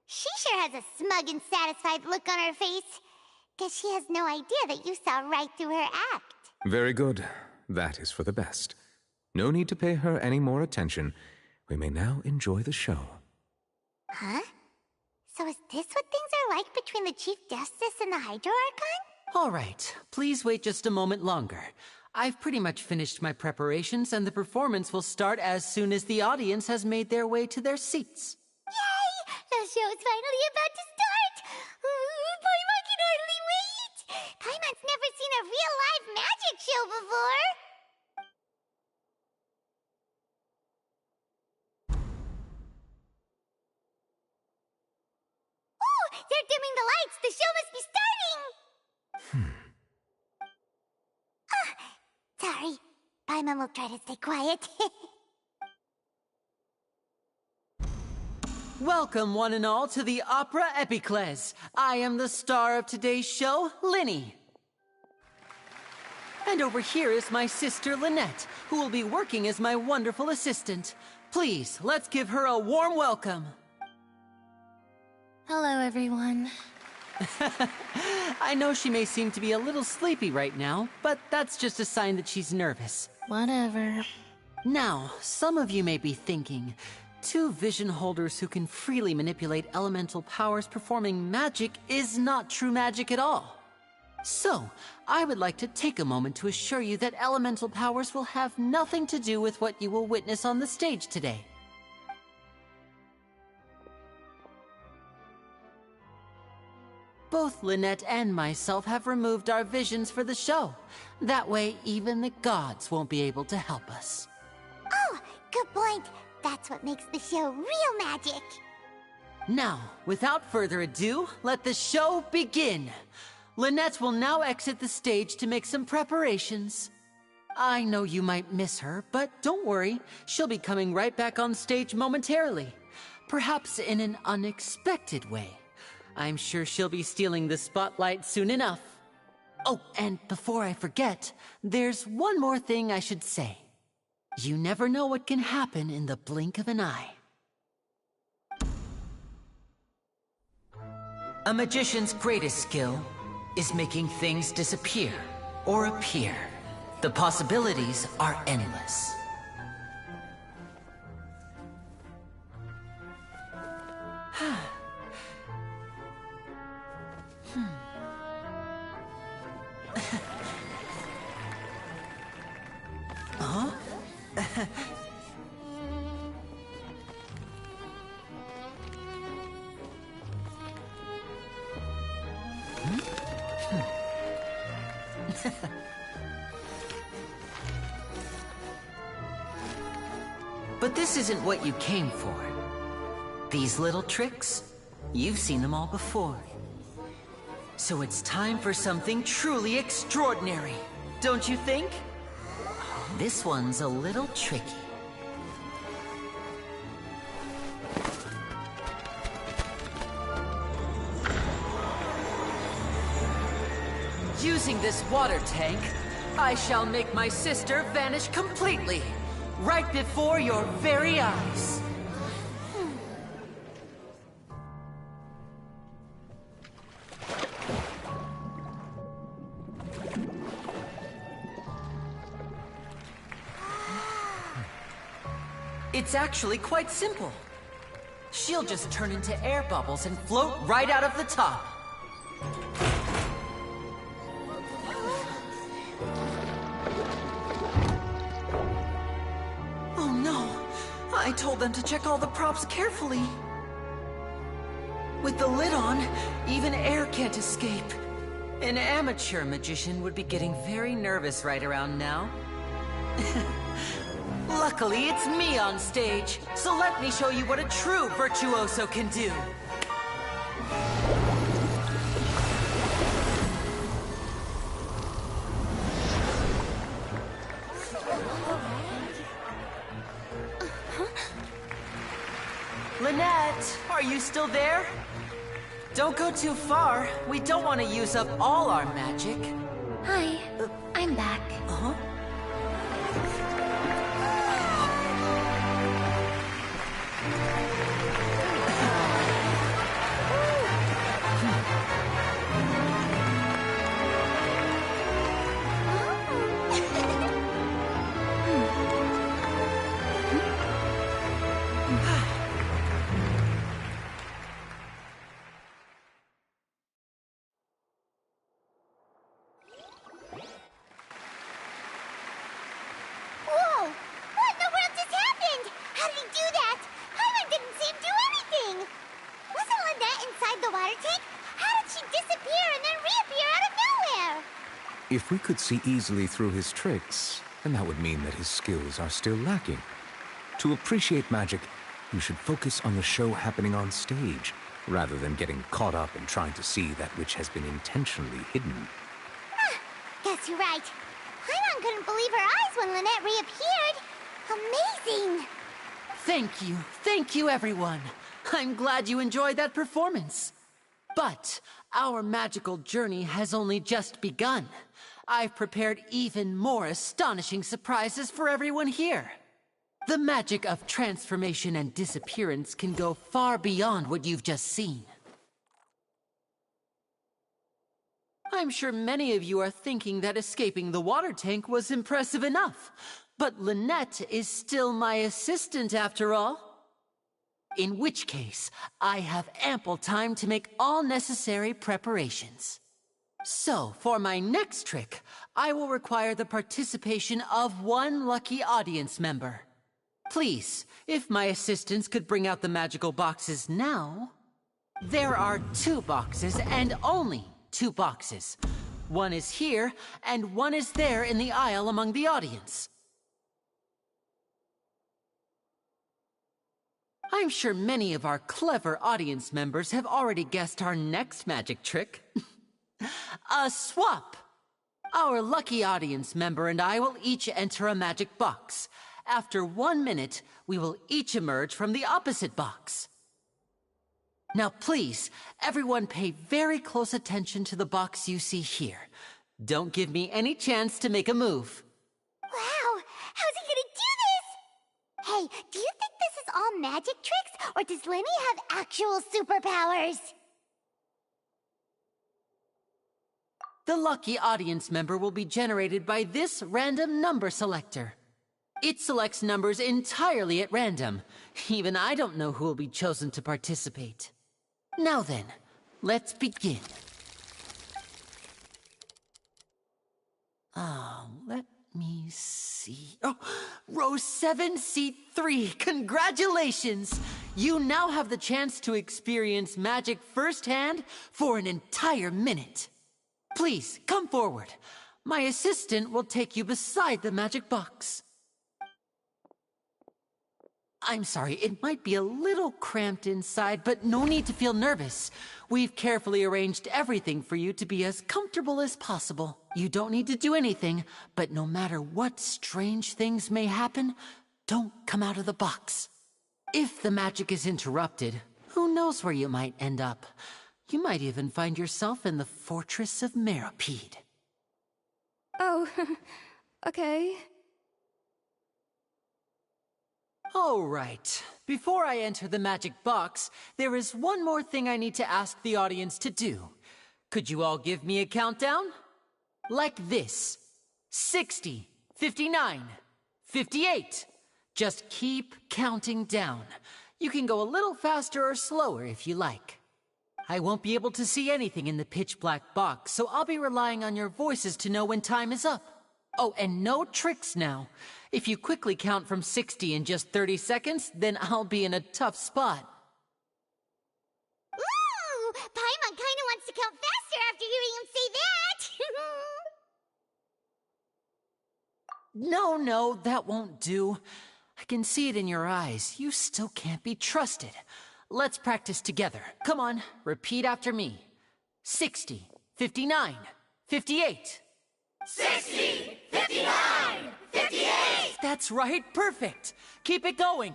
Speaker 5: She sure has a smug and satisfied look on her face. Guess she has no idea that you saw right through her act.
Speaker 2: Very good. That is for the best. No need to pay her any more attention. We may now enjoy the show.
Speaker 5: Huh? So is this what things are like between the Chief Justice and the Hydro Archon?
Speaker 9: All right, please wait just a moment longer. I've pretty much finished my preparations, and the performance will start as soon as the audience has made their way to their seats.
Speaker 5: Yay! The show's finally about to start! Paimon can hardly wait! Paimon's never seen a real live magic show before! Ooh! They're dimming the lights! The show must be starting! Sorry. Paimon will try to stay quiet.
Speaker 9: Welcome, one and all, to the Opera Epiclese. I am the star of today's show, Linny. And over here is my sister, Lynette, who will be working as my wonderful assistant. Please, let's give her a warm welcome.
Speaker 8: Hello, everyone.
Speaker 9: I know she may seem to be a little sleepy right now, but that's just a sign that she's nervous.
Speaker 8: Whatever.
Speaker 9: Now, some of you may be thinking, two vision holders who can freely manipulate elemental powers performing magic is not true magic at all. So, I would like to take a moment to assure you that elemental powers will have nothing to do with what you will witness on the stage today. Lynette and myself have removed our visions for the show. That way, even the gods won't be able to help us.
Speaker 5: Oh, good point. That's what makes the show real magic.
Speaker 9: Now, without further ado, let the show begin. Lynette will now exit the stage to make some preparations. I know you might miss her, but don't worry. She'll be coming right back on stage momentarily. Perhaps in an unexpected way. I'm sure she'll be stealing the spotlight soon enough. Oh, and before I forget, there's one more thing I should say. You never know what can happen in the blink of an eye. A magician's greatest skill is making things disappear or appear. The possibilities are endless. Huh? But this isn't what you came for. These little tricks, you've seen them all before. So it's time for something truly extraordinary, don't you think? This one's a little tricky. Using this water tank, I shall make my sister vanish completely, right before your very eyes. It's actually quite simple. She'll just turn into air bubbles and float right out of the top. Oh no! I told them to check all the props carefully. With the lid on, even air can't escape. An amateur magician would be getting very nervous right around now. Luckily, it's me on stage, so let me show you what a true virtuoso can do. Lynette, are you still there? Don't go too far. We don't want to use up all our magic.
Speaker 14: Hi, I'm back.
Speaker 9: Uh-huh.
Speaker 5: Whoa! What in the world just happened? How did he do that? Paimon didn't see him do anything. Wasn't Lynette inside the water tank? How did she disappear and then reappear out of nowhere?
Speaker 2: If we could see easily through his tricks, then that would mean that his skills are still lacking. To appreciate magic, you should focus on the show happening on stage, rather than getting caught up in trying to see that which has been intentionally hidden.
Speaker 5: Guess you're right. Paimon couldn't believe her eyes when Lynette reappeared. Amazing!
Speaker 9: Thank you everyone. I'm glad you enjoyed that performance. But our magical journey has only just begun. I've prepared even more astonishing surprises for everyone here. The magic of transformation and disappearance can go far beyond what you've just seen. I'm sure many of you are thinking that escaping the water tank was impressive enough, but Lynette is still my assistant after all. In which case, I have ample time to make all necessary preparations. So, for my next trick, I will require the participation of one lucky audience member. Please, if my assistants could bring out the magical boxes now. There are 2 boxes and only 2 boxes. One is here, and one is there in the aisle among the audience. I'm sure many of our clever audience members have already guessed our next magic trick. A swap! Our lucky audience member and I will each enter a magic box. After 1 minute, we will each emerge from the opposite box. Now please, everyone pay very close attention to the box you see here. Don't give me any chance to make a move.
Speaker 5: Wow! How's he gonna do this? Hey, do you think this is all magic tricks, or does Lenny have actual superpowers?
Speaker 9: The lucky audience member will be generated by this random number selector. It selects numbers entirely at random. Even I don't know who will be chosen to participate. Now then, let's begin. Let me see. Oh, row 7, seat 3. Congratulations! You now have the chance to experience magic firsthand for an entire minute. Please, come forward. My assistant will take you beside the magic box. I'm sorry, it might be a little cramped inside, but no need to feel nervous. We've carefully arranged everything for you to be as comfortable as possible. You don't need to do anything, but no matter what strange things may happen, don't come out of the box. If the magic is interrupted, who knows where you might end up? You might even find yourself in the Fortress of Meropide.
Speaker 16: Oh, okay.
Speaker 9: All right. Before I enter the magic box, there is one more thing I need to ask the audience to do. Could you all give me a countdown? Like this. 60, 59, 58. Just keep counting down. You can go a little faster or slower if you like. I won't be able to see anything in the pitch-black box, so I'll be relying on your voices to know when time is up. Oh, and no tricks now. If you quickly count from 60 in just 30 seconds, then I'll be in a tough spot.
Speaker 5: Ooh! Paimon kinda wants to count faster after hearing him say that!
Speaker 9: No, that won't do. I can see it in your eyes. You still can't be trusted. Let's practice together. Come on, repeat after me. 60, 59, 58.
Speaker 21: 60, 59, 58!
Speaker 9: That's right, perfect. Keep it going.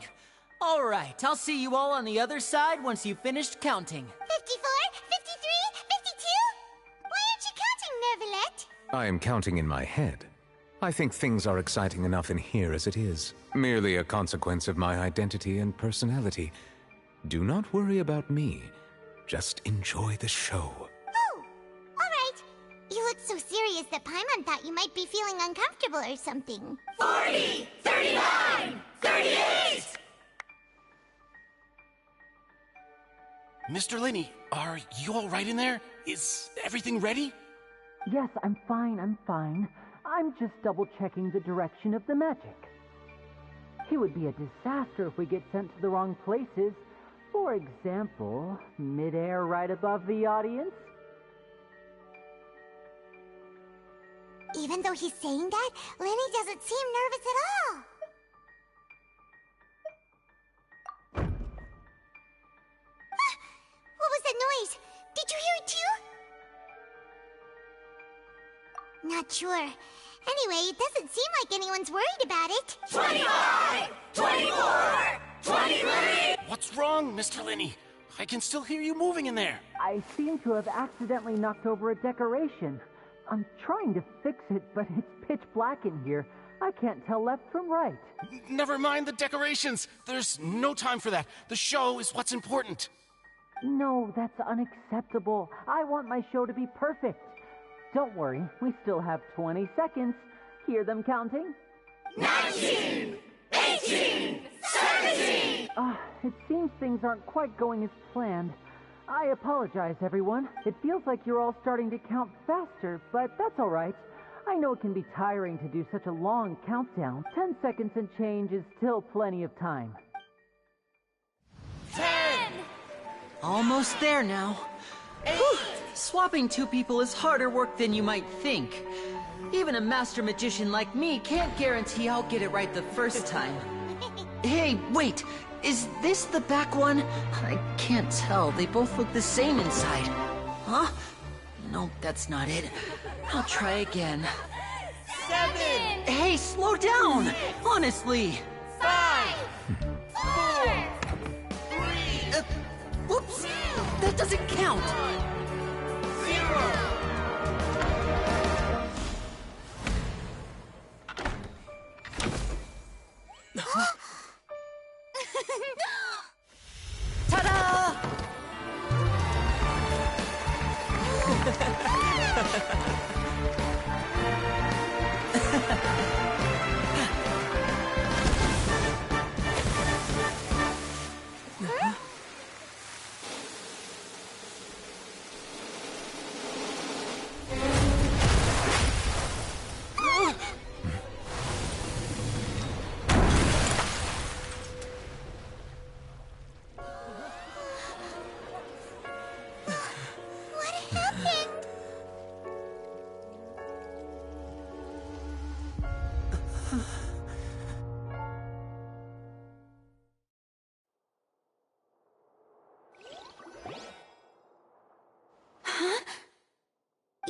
Speaker 9: All right, I'll see you all on the other side once you've finished counting.
Speaker 5: 54, 53, 52? Why aren't you counting, Nervalet?
Speaker 2: I am counting in my head. I think things are exciting enough in here as it is. Merely a consequence of my identity and personality. Do not worry about me. Just enjoy the show.
Speaker 5: Oh, all right. You look so serious that Paimon thought you might be feeling uncomfortable or something.
Speaker 21: 40, 39, 38!
Speaker 17: Mr. Linney, are you all right in there? Is everything ready?
Speaker 9: Yes, I'm fine. I'm just double-checking the direction of the magic. It would be a disaster if we get sent to the wrong places. For example, mid-air right above the audience.
Speaker 5: Even though he's saying that, Lenny doesn't seem nervous at all. What was that noise? Did you hear it too? Not sure. Anyway, it doesn't seem like anyone's worried about it.
Speaker 21: 25, 24, 23!
Speaker 17: What's wrong, Mr. Linney? I can still hear you moving in there.
Speaker 9: I seem to have accidentally knocked over a decoration. I'm trying to fix it, but it's pitch black in here. I can't tell left from right.
Speaker 17: Never mind the decorations. There's no time for that. The show is what's important.
Speaker 9: No, that's unacceptable. I want my show to be perfect. Don't worry, we still have 20 seconds. Hear them counting?
Speaker 21: 19, 18, 17!
Speaker 9: It seems things aren't quite going as planned. I apologize, everyone. It feels like you're all starting to count faster, but that's all right. I know it can be tiring to do such a long countdown. 10 seconds and change is still plenty of time.
Speaker 21: 10!
Speaker 9: Almost there now.
Speaker 21: 8!
Speaker 9: Swapping two people is harder work than you might think. Even a master magician like me can't guarantee I'll get it right the first time. Hey, wait! Is this the back one? I can't tell. They both look the same inside. Huh? Nope, that's not it. I'll try again.
Speaker 21: 7!
Speaker 9: Hey, slow down! Honestly!
Speaker 21: 5! 4! 3!
Speaker 9: Whoops! That doesn't count!
Speaker 21: 0!
Speaker 9: Ta-da!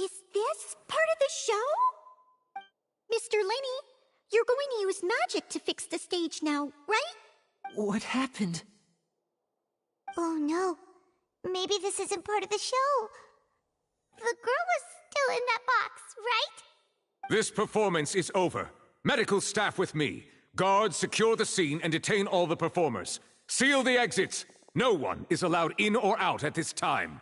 Speaker 14: Is this part of the show? Mr. Lenny, you're going to use magic to fix the stage now, right?
Speaker 9: What happened?
Speaker 5: Oh no. Maybe this isn't part of the show. The girl was still in that box, right?
Speaker 2: This performance is over. Medical staff with me. Guards, secure the scene and detain all the performers. Seal the exits. No one is allowed in or out at this time.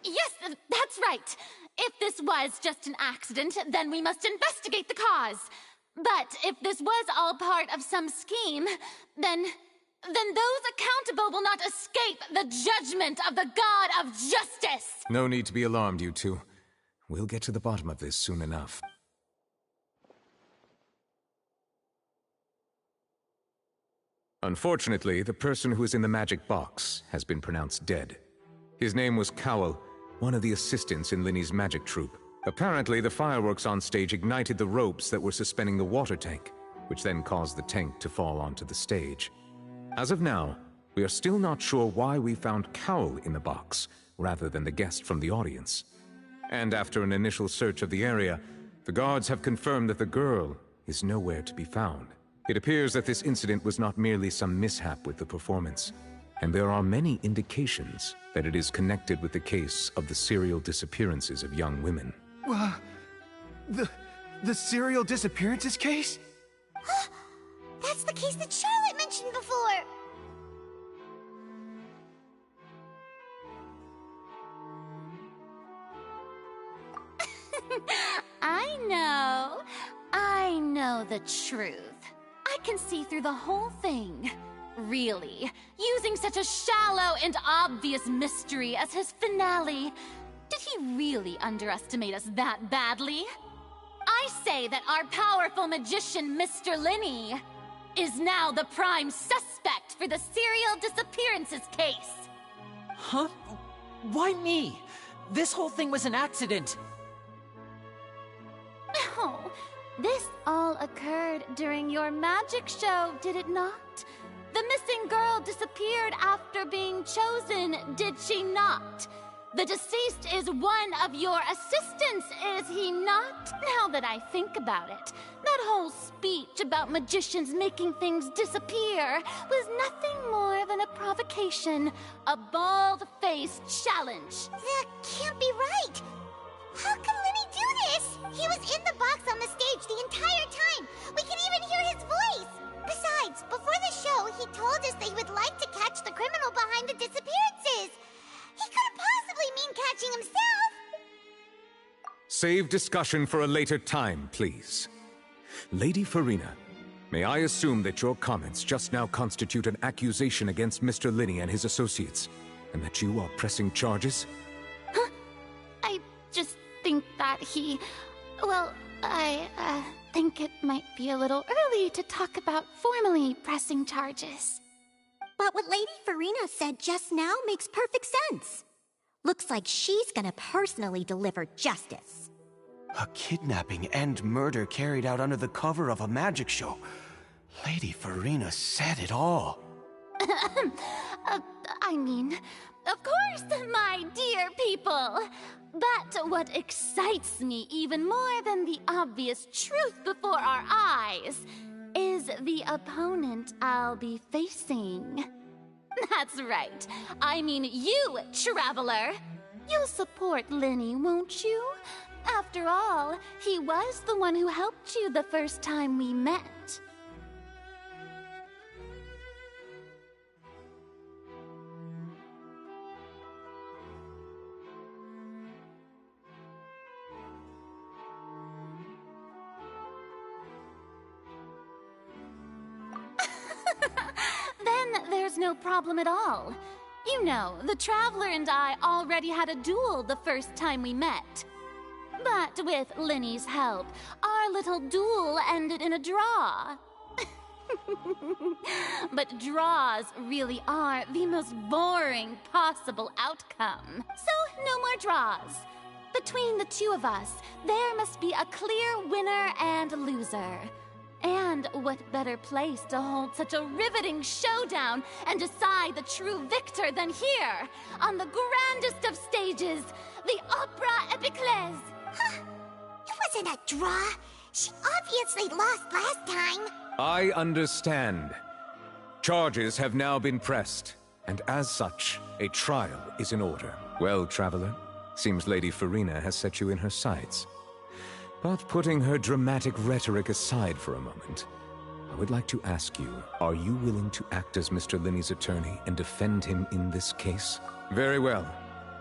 Speaker 10: Yes, that's right. If this was just an accident, then we must investigate the cause. But if this was all part of some scheme, then those accountable will not escape the judgment of the God of Justice!
Speaker 2: No need to be alarmed, you two. We'll get to the bottom of this soon enough. Unfortunately, the person who is in the magic box has been pronounced dead. His name was Cowell, one of the assistants in Linny's magic troupe. Apparently, the fireworks on stage ignited the ropes that were suspending the water tank, which then caused the tank to fall onto the stage. As of now, we are still not sure why we found Cowell in the box, rather than the guest from the audience. And after an initial search of the area, the guards have confirmed that the girl is nowhere to be found. It appears that this incident was not merely some mishap with the performance, and there are many indications that it is connected with the case of the serial disappearances of young women.
Speaker 12: The serial disappearances case?
Speaker 5: That's the case that Charlotte mentioned before!
Speaker 10: I know the truth. I can see through the whole thing. Really, using such a shallow and obvious mystery as his finale. Did he really underestimate us that badly? I say that our powerful magician, Mr. Linny, is now the prime suspect for the serial disappearances case.
Speaker 9: Huh? Why me? This whole thing was an accident.
Speaker 10: No, this all occurred during your magic show, did it not? The missing girl disappeared after being chosen, did she not? The deceased is one of your assistants, is he not? Now that I think about it, that whole speech about magicians making things disappear was nothing more than a provocation, a bald-faced challenge.
Speaker 5: That can't be right! How can Linny do this? He was in the box on the stage the entire time! We can even hear his voice! Besides, before the show, he told us that he would like to catch the criminal behind the disappearances! He couldn't possibly mean catching himself!
Speaker 2: Save discussion for a later time, please. Lady Farina, may I assume that your comments just now constitute an accusation against Mr. Linny and his associates, and that you are pressing charges?
Speaker 10: I just think that I think it might be a little early to talk about formally pressing charges.
Speaker 14: But what Lady Farina said just now makes perfect sense. Looks like she's gonna personally deliver justice.
Speaker 12: A kidnapping and murder carried out under the cover of a magic show. Lady Farina said it all.
Speaker 10: I mean, of course, my dear people. But what excites me even more than the obvious truth before our eyes is the opponent I'll be facing. That's right. I mean you, Traveler. You'll support Lenny, won't you? After all, he was the one who helped you the first time we met. Then there's no problem at all. You know, the Traveler and I already had a duel the first time we met. But with Lenny's help, our little duel ended in a draw. But draws really are the most boring possible outcome. So, no more draws. Between the two of us, there must be a clear winner and loser. And what better place to hold such a riveting showdown and decide the true victor than here, on the grandest of stages, the Opera Epiclese.
Speaker 5: Huh. It wasn't a draw. She obviously lost last time.
Speaker 2: I understand. Charges have now been pressed, and as such, a trial is in order. Well, Traveler, seems Lady Farina has set you in her sights. But putting her dramatic rhetoric aside for a moment, I would like to ask you, are you willing to act as Mr. Linney's attorney and defend him in this case? Very well.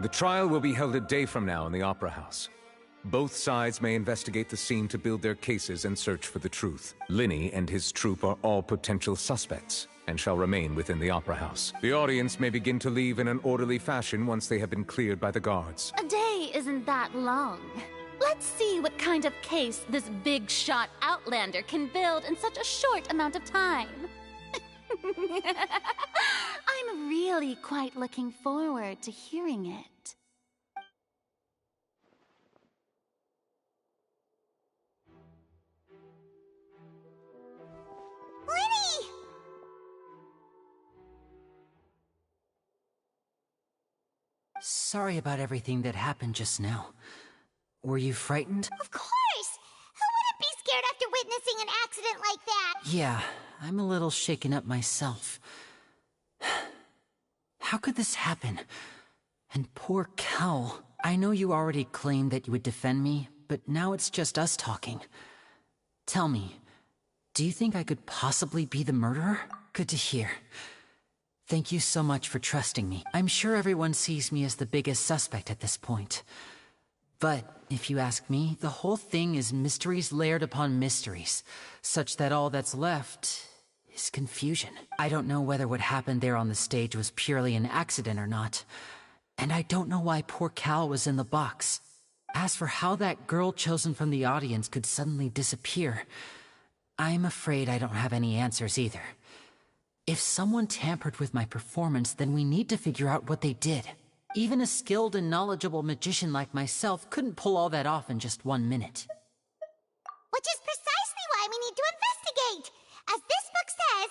Speaker 2: The trial will be held a day from now in the Opera House. Both sides may investigate the scene to build their cases and search for the truth. Linney and his troupe are all potential suspects and shall remain within the Opera House. The audience may begin to leave in an orderly fashion once they have been cleared by the guards.
Speaker 10: A day isn't that long. Let's see what kind of case this big-shot Outlander can build in such a short amount of time. I'm really quite looking forward to hearing it.
Speaker 5: Lenny!
Speaker 9: Sorry about everything that happened just now. Were you frightened?
Speaker 5: Of course! Who wouldn't be scared after witnessing an accident like that?
Speaker 9: Yeah, I'm a little shaken up myself. How could this happen? And poor Cal. I know you already claimed that you would defend me, but now it's just us talking. Tell me, do you think I could possibly be the murderer? Good to hear. Thank you so much for trusting me. I'm sure everyone sees me as the biggest suspect at this point. But, if you ask me, the whole thing is mysteries layered upon mysteries, such that all that's left is confusion. I don't know whether what happened there on the stage was purely an accident or not, and I don't know why poor Cal was in the box. As for how that girl chosen from the audience could suddenly disappear, I'm afraid I don't have any answers either. If someone tampered with my performance, then we need to figure out what they did. Even a skilled and knowledgeable magician like myself couldn't pull all that off in just 1 minute.
Speaker 5: Which is precisely why we need to investigate! As this book says,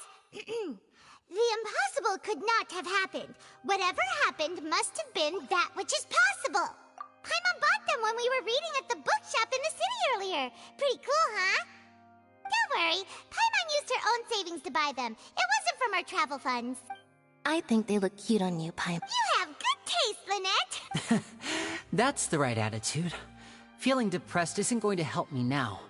Speaker 5: the impossible could not have happened. Whatever happened must have been that which is possible. Paimon bought them when we were reading at the bookshop in the city earlier. Pretty cool, huh? Don't worry, Paimon used her own savings to buy them. It wasn't from our travel funds.
Speaker 8: I think they look cute on you, Paimon.
Speaker 5: You have good taste, Lynette!
Speaker 9: That's the right attitude. Feeling depressed isn't going to help me now.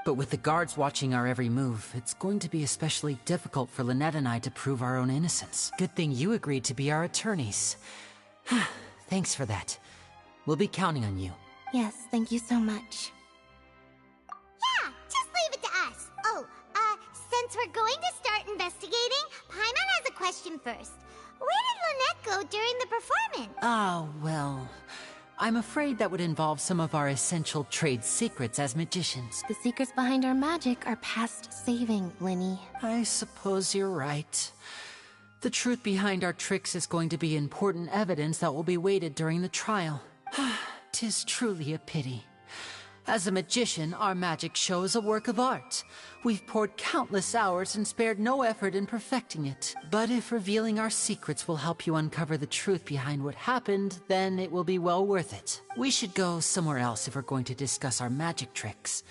Speaker 9: But with the guards watching our every move, it's going to be especially difficult for Lynette and I to prove our own innocence. Good thing you agreed to be our attorneys. Thanks for that. We'll be counting on you.
Speaker 8: Yes, thank you so much.
Speaker 5: Yeah, just leave it to us. Oh, since we're going to start investigating, Paimon has a question first. Where did Lynette go during the performance?
Speaker 9: Ah, well, I'm afraid that would involve some of our essential trade secrets as magicians.
Speaker 8: The secrets behind our magic are past saving, Lenny.
Speaker 9: I suppose you're right. The truth behind our tricks is going to be important evidence that will be weighted during the trial. 'Tis truly a pity. As a magician, our magic show is a work of art. We've poured countless hours and spared no effort in perfecting it. But if revealing our secrets will help you uncover the truth behind what happened, then it will be well worth it. We should go somewhere else if we're going to discuss our magic tricks.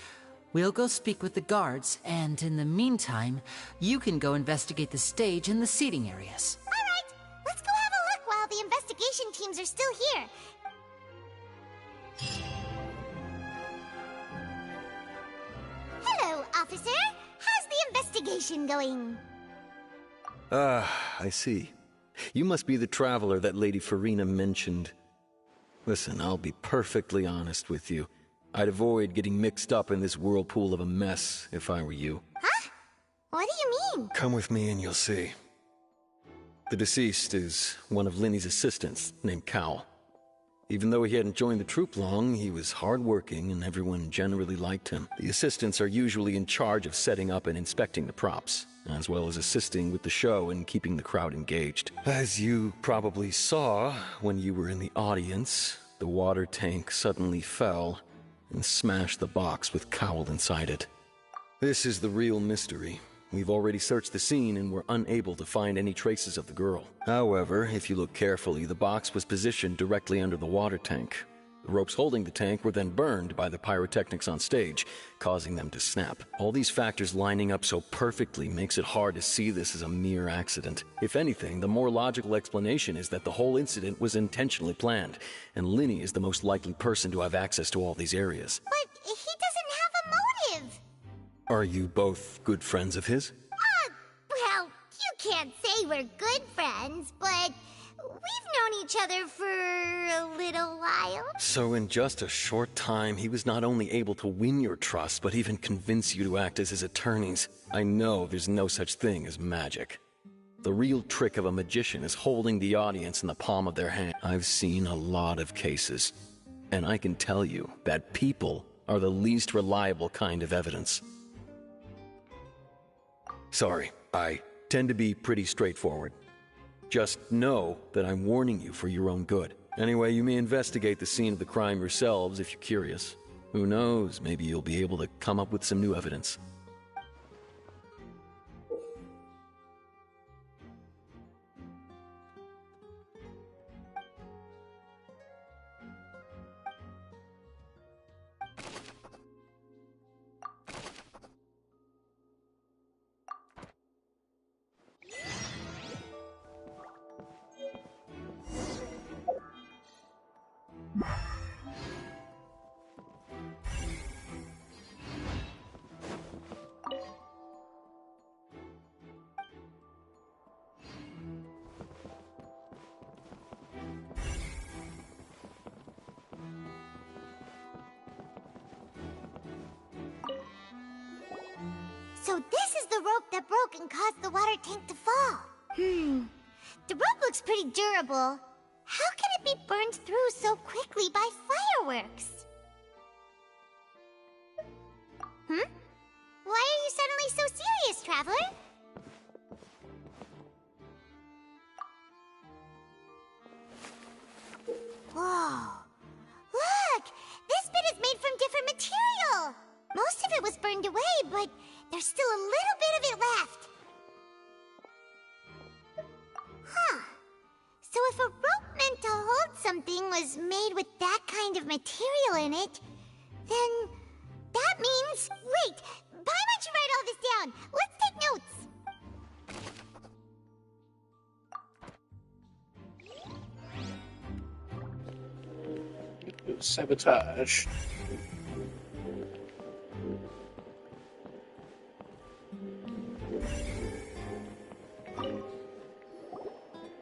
Speaker 9: We'll go speak with the guards, and in the meantime, you can go investigate the stage and the seating areas.
Speaker 5: Alright, let's go have a look while the investigation teams are still here. Hello, officer. How's the investigation going?
Speaker 6: I see. You must be the traveler that Lady Farina mentioned. Listen, I'll be perfectly honest with you. I'd avoid getting mixed up in this whirlpool of a mess if I were you.
Speaker 5: Huh? What do you mean?
Speaker 6: Come with me and you'll see. The deceased is one of Linny's assistants, named Cal. Even though he hadn't joined the troupe long, he was hardworking and everyone generally liked him. The assistants are usually in charge of setting up and inspecting the props, as well as assisting with the show and keeping the crowd engaged. As you probably saw when you were in the audience, the water tank suddenly fell and smashed the box with Cowl inside it. This is the real mystery. We've already searched the scene and were unable to find any traces of the girl. However, if you look carefully, the box was positioned directly under the water tank. The ropes holding the tank were then burned by the pyrotechnics on stage, causing them to snap. All these factors lining up so perfectly makes it hard to see this as a mere accident. If anything, the more logical explanation is that the whole incident was intentionally planned, and Linny is the most likely person to have access to all these areas.
Speaker 5: But he doesn't have a motive.
Speaker 6: Are you both good friends of his?
Speaker 5: Well, you can't say we're good friends, but we've known each other for a little while.
Speaker 6: So in just a short time, he was not only able to win your trust, but even convince you to act as his attorneys. I know there's no such thing as magic. The real trick of a magician is holding the audience in the palm of their hand. I've seen a lot of cases, and I can tell you that people are the least reliable kind of evidence. Sorry, I tend to be pretty straightforward. Just know that I'm warning you for your own good. Anyway, you may investigate the scene of the crime yourselves if you're curious. Who knows, maybe you'll be able to come up with some new evidence.
Speaker 5: So this is the rope that broke and caused the water tank to fall. The rope looks pretty durable. How can it be burned through so quickly by fireworks? Why are you suddenly so serious, Traveler? Whoa. Look! This bit is made from different material! Most of it was burned away, but there's still a little bit of it left. Huh. So if a rope meant to hold something was made with that kind of material in it, then that means... Wait! Paimon should write all this down. Let's take notes.
Speaker 1: Sabotage.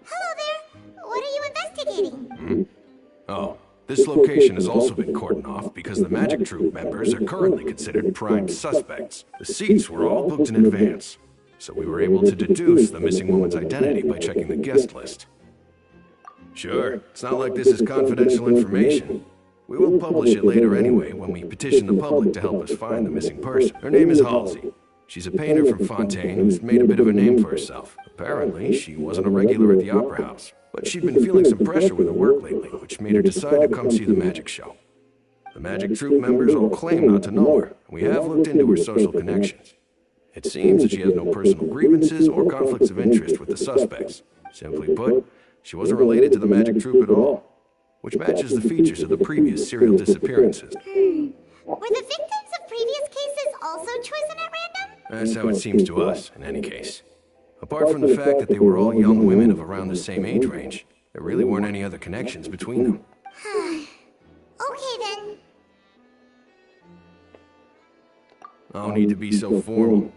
Speaker 5: Hello there. What are you investigating?
Speaker 22: Oh, this location has also been cordoned off because the magic troupe members are currently considered prime suspects. The seats were all booked in advance, so we were able to deduce the missing woman's identity by checking the guest list. Sure, it's not like this is confidential information. We will publish it later anyway when we petition the public to help us find the missing person. Her name is Halsey. She's a painter from Fontaine who's made a bit of a name for herself. Apparently, she wasn't a regular at the Opera House, but she'd been feeling some pressure with her work lately, which made her decide to come see the magic show. The magic troupe members all claim not to know her, and we have looked into her social connections. It seems that she has no personal grievances or conflicts of interest with the suspects. Simply put, she wasn't related to the magic troupe at all, which matches the features of the previous serial disappearances.
Speaker 5: Were the victims of previous cases also chosen at random?
Speaker 22: That's how it seems to us, in any case. Apart from the fact that they were all young women of around the same age range, there really weren't any other connections between them.
Speaker 5: Okay then.
Speaker 22: No need to be so formal.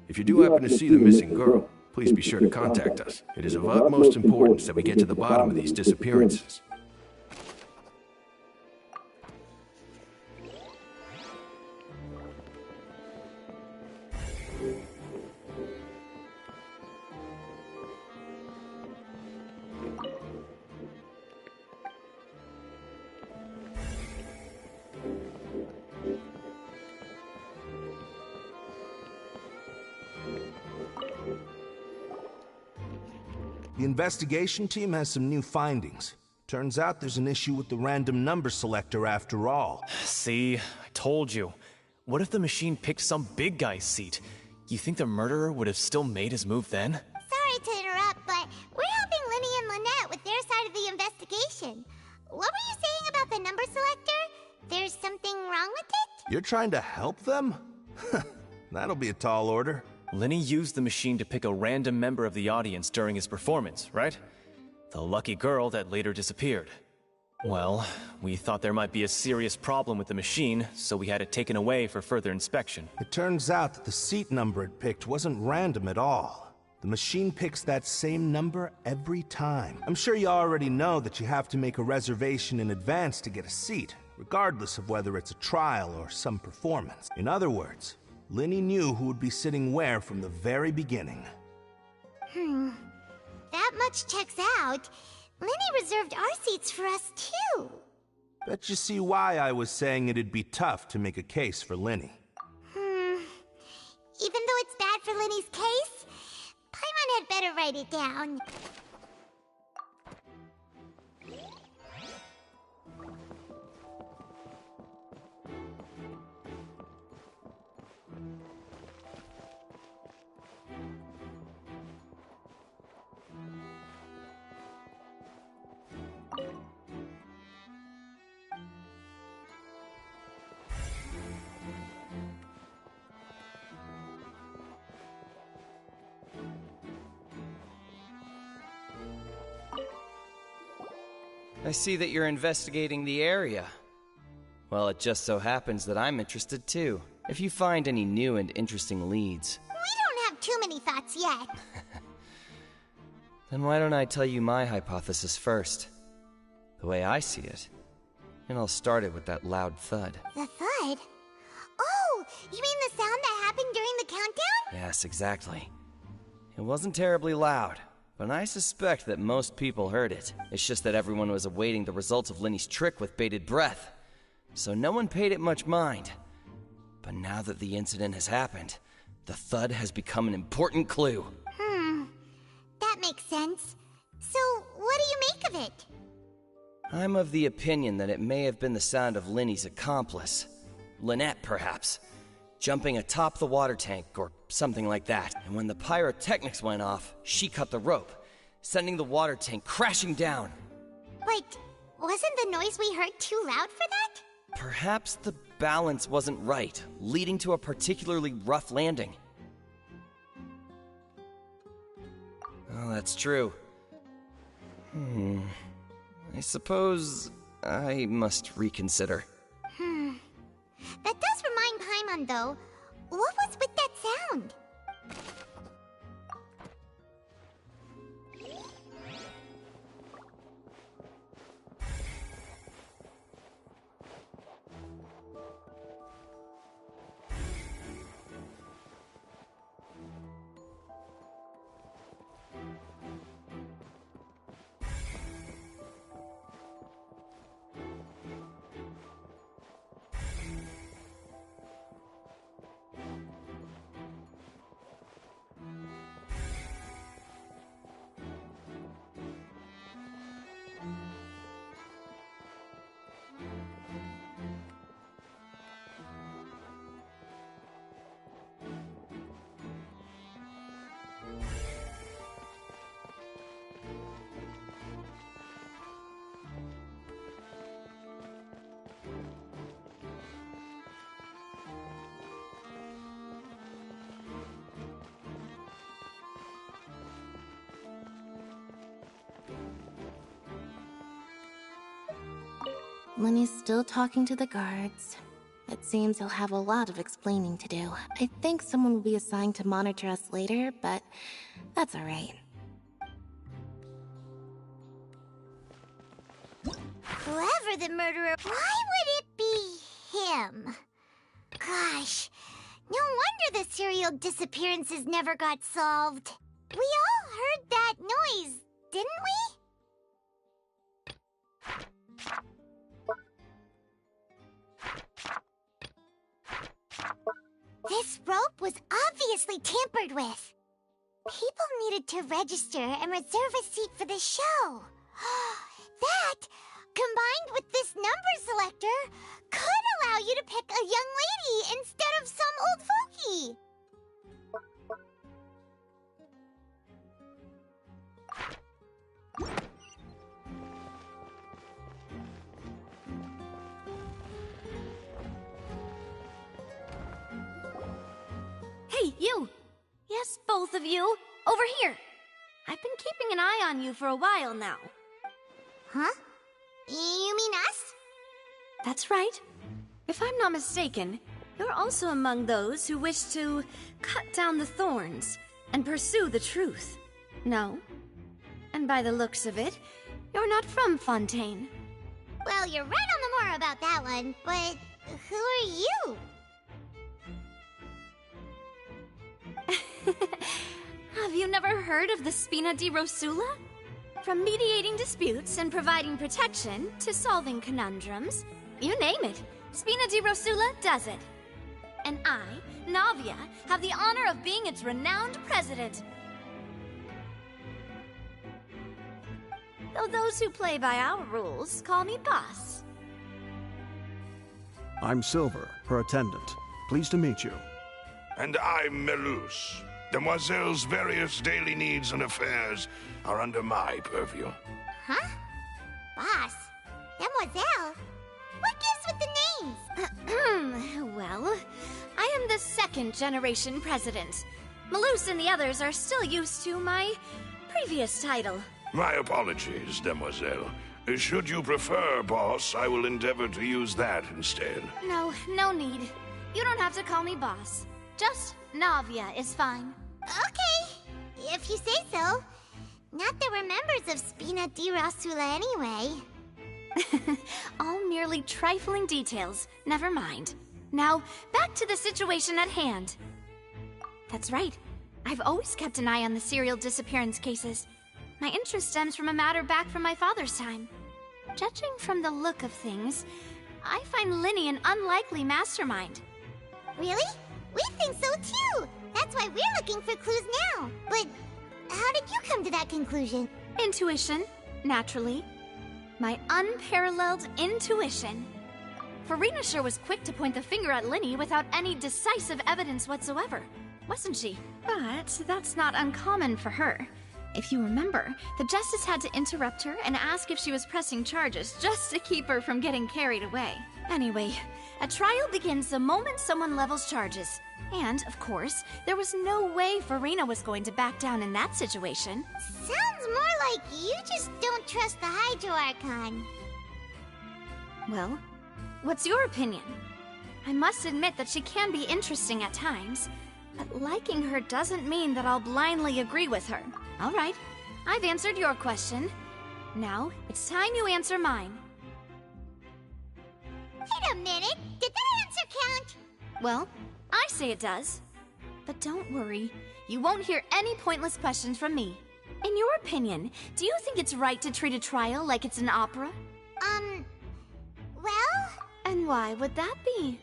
Speaker 22: If you do happen to see the missing girl, please be sure to contact us. It is of utmost importance that we get to the bottom of these disappearances.
Speaker 17: The investigation team has some new findings. Turns out there's an issue with the random number selector after all.
Speaker 7: See, I told you. What if the machine picked some big guy's seat? You think the murderer would have still made his move then?
Speaker 5: Sorry to interrupt, but we're helping Linny and Lynette with their side of the investigation. What were you saying about the number selector? There's something wrong with it?
Speaker 17: You're trying to help them? That'll be a tall order.
Speaker 7: Lenny used the machine to pick a random member of the audience during his performance, right? The lucky girl that later disappeared. Well, we thought there might be a serious problem with the machine, so we had it taken away for further inspection.
Speaker 17: It turns out that the seat number it picked wasn't random at all. The machine picks that same number every time. I'm sure you already know that you have to make a reservation in advance to get a seat, regardless of whether it's a trial or some performance. In other words, Linny knew who would be sitting where from the very beginning.
Speaker 5: That much checks out. Linny reserved our seats for us, too.
Speaker 17: Bet you see why I was saying it'd be tough to make a case for Linny.
Speaker 5: Even though it's bad for Linny's case, Paimon had better write it down.
Speaker 13: I see that you're investigating the area. Well, it just so happens that I'm interested too. If you find any new and interesting leads.
Speaker 5: We don't have too many thoughts yet.
Speaker 13: Then why don't I tell you my hypothesis first? The way I see it. And I'll start it with that loud thud.
Speaker 5: The thud? Oh, you mean the sound that happened during the countdown?
Speaker 13: Yes, exactly. It wasn't terribly loud, but I suspect that most people heard it. It's just that everyone was awaiting the results of Linny's trick with bated breath, so no one paid it much mind. But now that the incident has happened, the thud has become an important clue.
Speaker 5: That makes sense. So, what do you make of it?
Speaker 13: I'm of the opinion that it may have been the sound of Linny's accomplice. Lynette, perhaps. Jumping atop the water tank, or something like that. And when the pyrotechnics went off, she cut the rope, sending the water tank crashing down.
Speaker 5: But wasn't the noise we heard too loud for that?
Speaker 13: Perhaps the balance wasn't right, leading to a particularly rough landing. Oh, that's true. I suppose I must reconsider.
Speaker 5: That does remind Paimon, though. What was with that sound?
Speaker 8: Lenny's still talking to the guards. It seems he'll have a lot of explaining to do. I think someone will be assigned to monitor us later, but that's alright.
Speaker 5: Whoever the murderer, why would it be him? Gosh, no wonder the serial disappearances never got solved. We all heard that noise, didn't we? This rope was obviously tampered with. People needed to register and reserve a seat for the show. That, combined with this number selector, could allow you to pick a young lady instead of some old fogey.
Speaker 11: Hey, you! Yes, both of you! Over here! I've been keeping an eye on you for a while now.
Speaker 5: Huh? You mean us?
Speaker 11: That's right. If I'm not mistaken, you're also among those who wish to cut down the thorns and pursue the truth. No? And by the looks of it, you're not from Fontaine.
Speaker 5: Well, you're right on the more about that one, but who are you?
Speaker 11: Have you never heard of the Spina di Rosula? From mediating disputes and providing protection to solving conundrums, you name it, Spina di Rosula does it. And I, Navia, have the honor of being its renowned president. Though those who play by our rules call me boss.
Speaker 18: I'm Silver, her attendant. Pleased to meet you.
Speaker 17: And I'm Melus. Demoiselle's various daily needs and affairs are under my purview.
Speaker 5: Huh? Boss? Demoiselle? What gives with the names?
Speaker 11: Well, I am the second generation president. Melus and the others are still used to my previous title.
Speaker 17: My apologies, Demoiselle. Should you prefer, boss, I will endeavor to use that instead.
Speaker 11: No need. You don't have to call me boss. Just Navia is fine.
Speaker 5: Okay, if you say so. Not that we're members of Spina di Rosula anyway.
Speaker 11: All merely trifling details. Never mind. Now, back to the situation at hand. That's right. I've always kept an eye on the serial disappearance cases. My interest stems from a matter back from my father's time. Judging from the look of things, I find Linny an unlikely mastermind.
Speaker 5: Really? We think so too! That's why we're looking for clues now. But how did you come to that conclusion?
Speaker 11: Intuition, naturally. My unparalleled intuition. Farina sure was quick to point the finger at Linny without any decisive evidence whatsoever, wasn't she? But that's not uncommon for her. If you remember, the Justice had to interrupt her and ask if she was pressing charges just to keep her from getting carried away. Anyway, a trial begins the moment someone levels charges. And, of course, there was no way Farina was going to back down in that situation.
Speaker 5: Sounds more like you just don't trust the Hydro Archon.
Speaker 11: Well, what's your opinion? I must admit that she can be interesting at times, but liking her doesn't mean that I'll blindly agree with her. All right, I've answered your question. Now, it's time you answer mine.
Speaker 5: Wait a minute, did that answer count?
Speaker 11: Well, I say it does. But don't worry, you won't hear any pointless questions from me. In your opinion, do you think it's right to treat a trial like it's an opera?
Speaker 5: Well?
Speaker 11: And why would that be?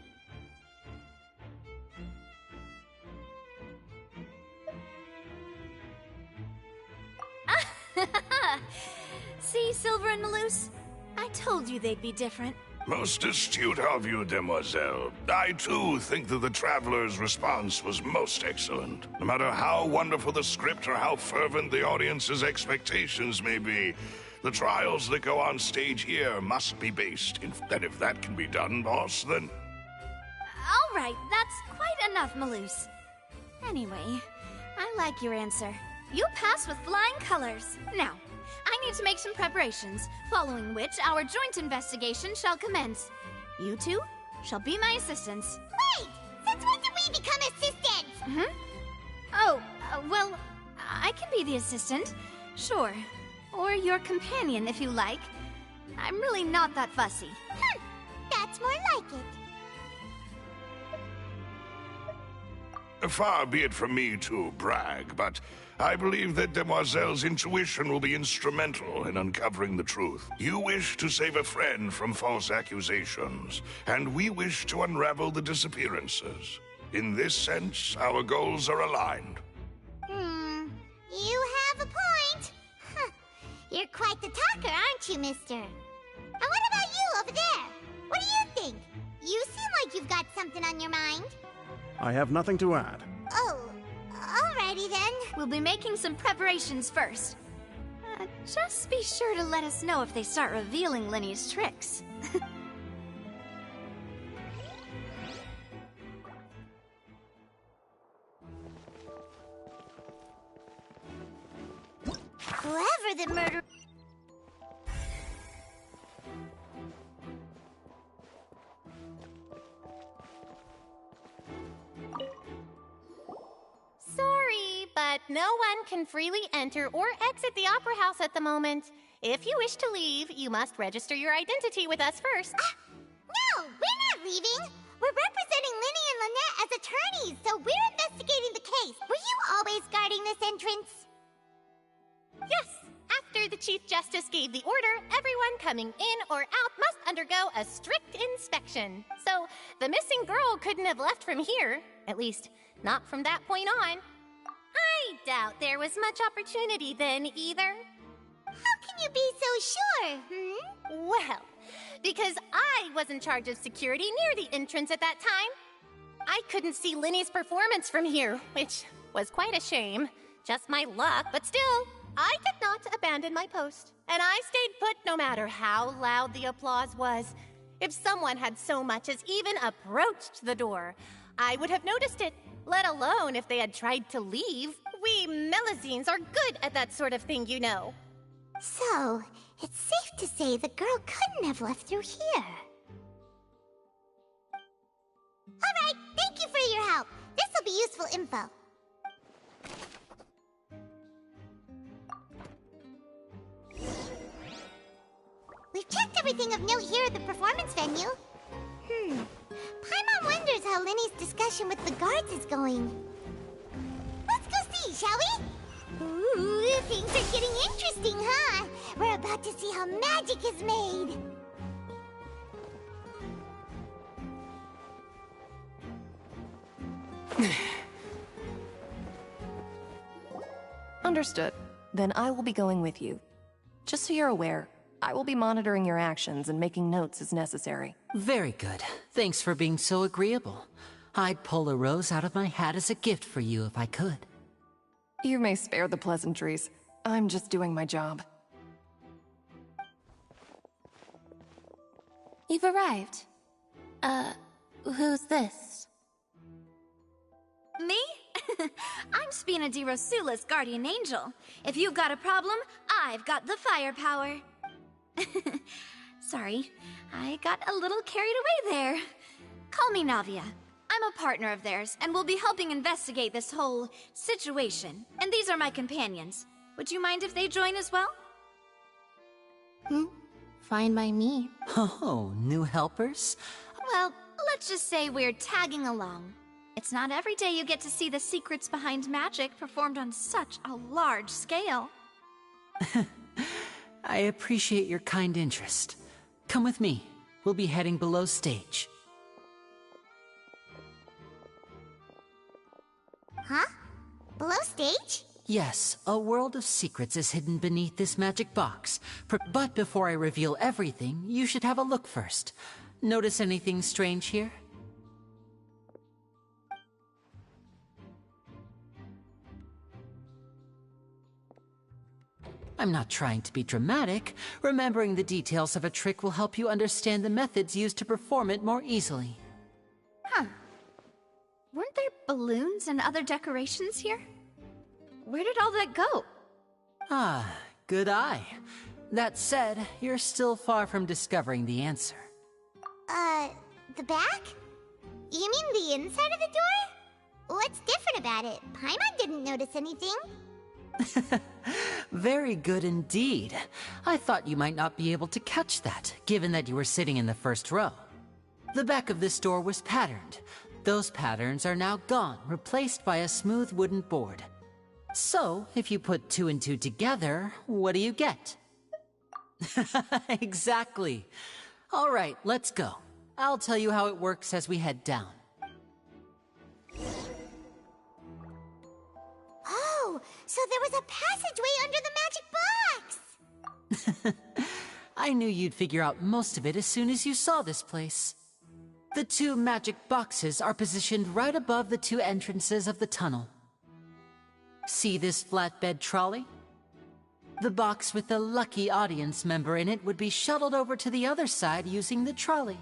Speaker 11: See, Silver and Melus? I told you they'd be different.
Speaker 17: Most astute of you, Demoiselle. I, too, think that the Traveler's response was most excellent. No matter how wonderful the script or how fervent the audience's expectations may be, the trials that go on stage here must be based. And if that can be done, boss, then...
Speaker 11: All right, that's quite enough, Melus. Anyway, I like your answer. You pass with flying colors. Now, I need to make some preparations, following which our joint investigation shall commence. You two shall be my assistants.
Speaker 5: Wait! Since when did we become assistants?
Speaker 11: Oh, well, I can be the assistant. Sure. Or your companion, if you like. I'm really not that fussy.
Speaker 5: That's more like it.
Speaker 3: Far be it from me to brag, but I believe that Demoiselle's intuition will be instrumental in uncovering the truth. You wish to save a friend from false accusations, and we wish to unravel the disappearances. In this sense, our goals are aligned.
Speaker 5: You have a point. You're quite the talker, aren't you, mister? And what about you over there? What do you think? You seem like you've got something on your mind.
Speaker 18: I have nothing to add.
Speaker 5: Oh, alrighty then.
Speaker 11: We'll be making some preparations first. Just be sure to let us know if they start revealing Lenny's tricks.
Speaker 5: Whoever the murderer...
Speaker 15: Sorry, but no one can freely enter or exit the Opera House at the moment. If you wish to leave, you must register your identity with us first.
Speaker 5: No, we're not leaving. We're representing Linny and Lynette as attorneys, so we're investigating the case. Were you always guarding this entrance?
Speaker 15: Yes. After the Chief Justice gave the order, everyone coming in or out must undergo a strict inspection. So, the missing girl couldn't have left from here. At least, not from that point on. I doubt there was much opportunity then, either.
Speaker 5: How can you be so sure,
Speaker 15: Well, because I was in charge of security near the entrance at that time. I couldn't see Linny's performance from here, which was quite a shame. Just my luck, but still, I did not abandon my post. And I stayed put no matter how loud the applause was. If someone had so much as even approached the door, I would have noticed it, let alone if they had tried to leave. We Melusines are good at that sort of thing, you know.
Speaker 5: So, it's safe to say the girl couldn't have left through here. Alright, thank you for your help. This'll be useful info. We've checked everything of note here at the performance venue. Paimon wonders how Linny's discussion with the guards is going. Let's go see, shall we? Ooh, things are getting interesting, huh? We're about to see how magic is made.
Speaker 23: Understood. Then I will be going with you. Just so you're aware, I will be monitoring your actions and making notes as necessary.
Speaker 9: Very good. Thanks for being so agreeable. I'd pull a rose out of my hat as a gift for you if I could.
Speaker 23: You may spare the pleasantries. I'm just doing my job.
Speaker 8: You've arrived. Who's this?
Speaker 11: Me? I'm Spina di Rosula's guardian angel. If you've got a problem, I've got the firepower. Sorry, I got a little carried away there. Call me Navia. I'm a partner of theirs, and will be helping investigate this whole situation. And these are my companions. Would you mind if they join as well?
Speaker 8: Fine by me.
Speaker 9: Oh, new helpers?
Speaker 11: Well, let's just say we're tagging along. It's not every day you get to see the secrets behind magic performed on such a large scale.
Speaker 9: I appreciate your kind interest. Come with me. We'll be heading below stage.
Speaker 5: Huh? Below stage?
Speaker 9: Yes, a world of secrets is hidden beneath this magic box. But before I reveal everything, you should have a look first. Notice anything strange here? I'm not trying to be dramatic. Remembering the details of a trick will help you understand the methods used to perform it more easily.
Speaker 11: Huh. Weren't there balloons and other decorations here? Where did all that go?
Speaker 9: Ah, good eye. That said, you're still far from discovering the answer.
Speaker 5: The back? You mean the inside of the door? What's different about it? Paimon didn't notice anything.
Speaker 9: Very good indeed. I thought you might not be able to catch that, given that you were sitting in the first row. The back of this door was patterned. Those patterns are now gone, replaced by a smooth wooden board. So, if you put 2 and 2 together, what do you get? Exactly. All right, let's go. I'll tell you how it works as we head down.
Speaker 5: Oh, so there was a passageway under the magic box!
Speaker 9: I knew you'd figure out most of it as soon as you saw this place. The 2 magic boxes are positioned right above the 2 entrances of the tunnel. See this flatbed trolley? The box with the lucky audience member in it would be shuttled over to the other side using the trolley.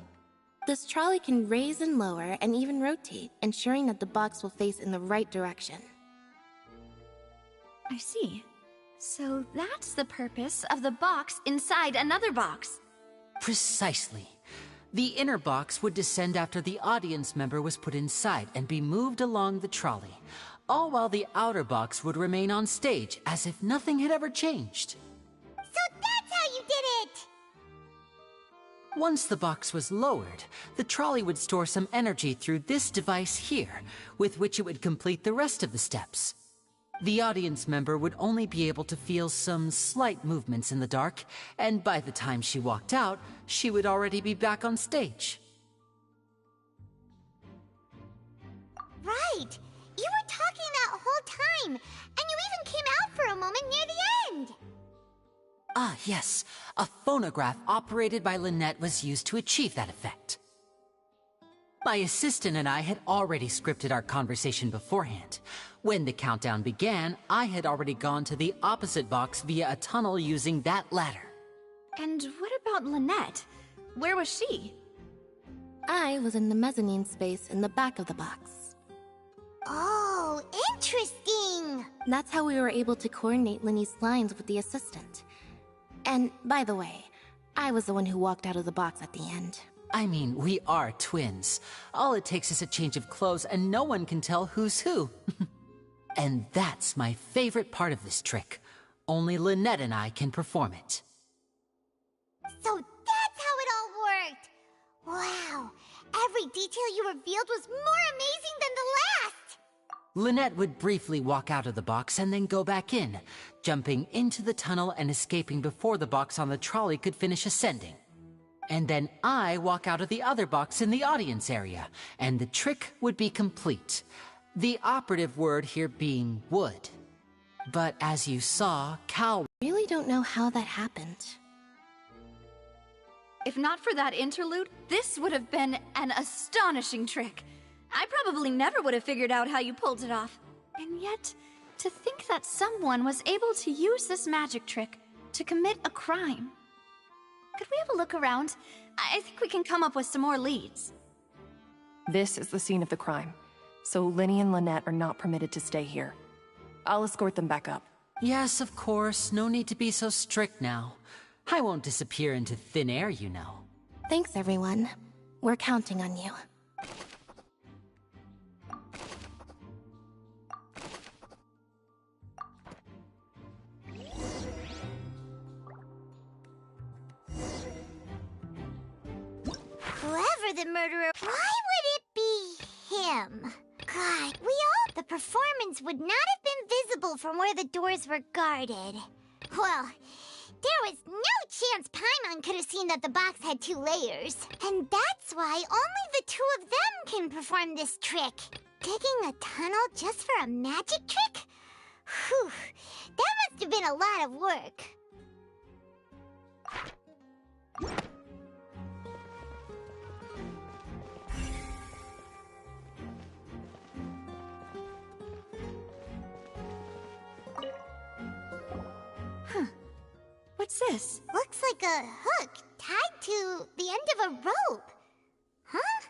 Speaker 8: This trolley can raise and lower and even rotate, ensuring that the box will face in the right direction.
Speaker 11: I see. So that's the purpose of the box inside another box.
Speaker 9: Precisely. The inner box would descend after the audience member was put inside and be moved along the trolley, all while the outer box would remain on stage as if nothing had ever changed.
Speaker 5: So that's how you did it!
Speaker 9: Once the box was lowered, the trolley would store some energy through this device here, with which it would complete the rest of the steps. The audience member would only be able to feel some slight movements in the dark, and by the time she walked out, she would already be back on stage.
Speaker 5: Right! You were talking that whole time, and you even came out for a moment near the end!
Speaker 9: Ah, yes. A phonograph operated by Lynette was used to achieve that effect. My assistant and I had already scripted our conversation beforehand. When the countdown began, I had already gone to the opposite box via a tunnel using that ladder.
Speaker 11: And what about Lynette? Where was she?
Speaker 8: I was in the mezzanine space in the back of the box.
Speaker 5: Oh, interesting!
Speaker 8: That's how we were able to coordinate Linny's lines with the assistant. And, by the way, I was the one who walked out of the box at the end.
Speaker 9: I mean, we are twins. All it takes is a change of clothes and no one can tell who's who. And that's my favorite part of this trick. Only Lynette and I can perform it.
Speaker 5: So that's how it all worked! Wow! Every detail you revealed was more amazing than the last!
Speaker 9: Lynette would briefly walk out of the box and then go back in, jumping into the tunnel and escaping before the box on the trolley could finish ascending. And then I walk out of the other box in the audience area, and the trick would be complete. The operative word here being would. But as you saw, Cal...
Speaker 8: Really don't know how that happened.
Speaker 11: If not for that interlude, this would have been an astonishing trick. I probably never would have figured out how you pulled it off. And yet, to think that someone was able to use this magic trick to commit a crime. Could we have a look around? I think we can come up with some more leads.
Speaker 23: This is the scene of the crime, so Linny and Lynette are not permitted to stay here. I'll escort them back up.
Speaker 9: Yes, of course. No need to be so strict now. I won't disappear into thin air, you know.
Speaker 8: Thanks, everyone. We're counting on you.
Speaker 5: Whoever the murderer... Why would it be him? God, the performance would not have been visible from where the doors were guarded. Well, there was no chance Paimon could have seen that the box had 2 layers. And that's why only the 2 of them can perform this trick. Digging a tunnel just for a magic trick? Whew, that must have been a lot of work.
Speaker 11: What's this?
Speaker 5: Looks like a hook tied to the end of a rope. Huh?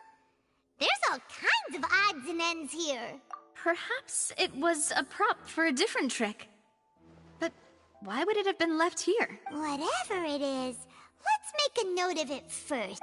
Speaker 5: There's all kinds of odds and ends here.
Speaker 11: Perhaps it was a prop for a different trick. But why would it have been left here?
Speaker 5: Whatever it is, let's make a note of it first.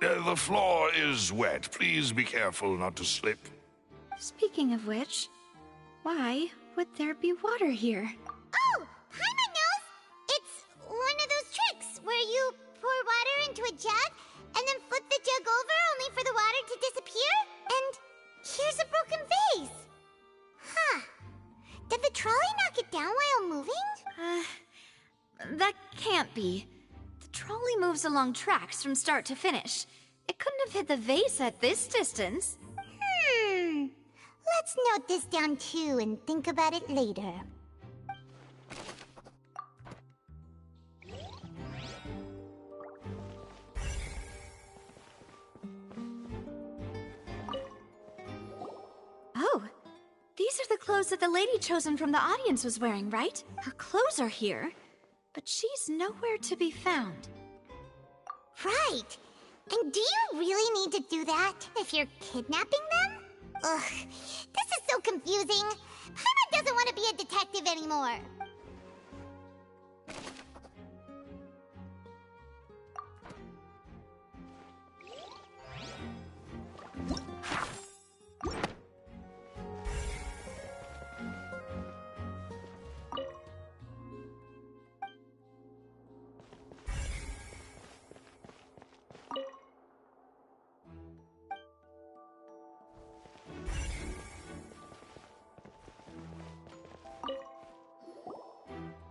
Speaker 3: The floor is wet. Please be careful not to slip.
Speaker 11: Speaking of which, why would there be water here?
Speaker 5: Oh, Paimon knows! It's one of those tricks where you pour water into a jug and then flip the jug over only for the water to disappear. And here's a broken vase. Huh. Did the trolley knock it down while moving?
Speaker 11: That can't be. The trolley moves along tracks from start to finish. It couldn't have hit the vase at this distance.
Speaker 5: Let's note this down too and think about it later.
Speaker 11: Oh, these are the clothes that the lady chosen from the audience was wearing, right? Her clothes are here, but she's nowhere to be found.
Speaker 5: Right. And do you really need to do that if you're kidnapping them? Ugh, this is so confusing. Paimon doesn't want to be a detective anymore.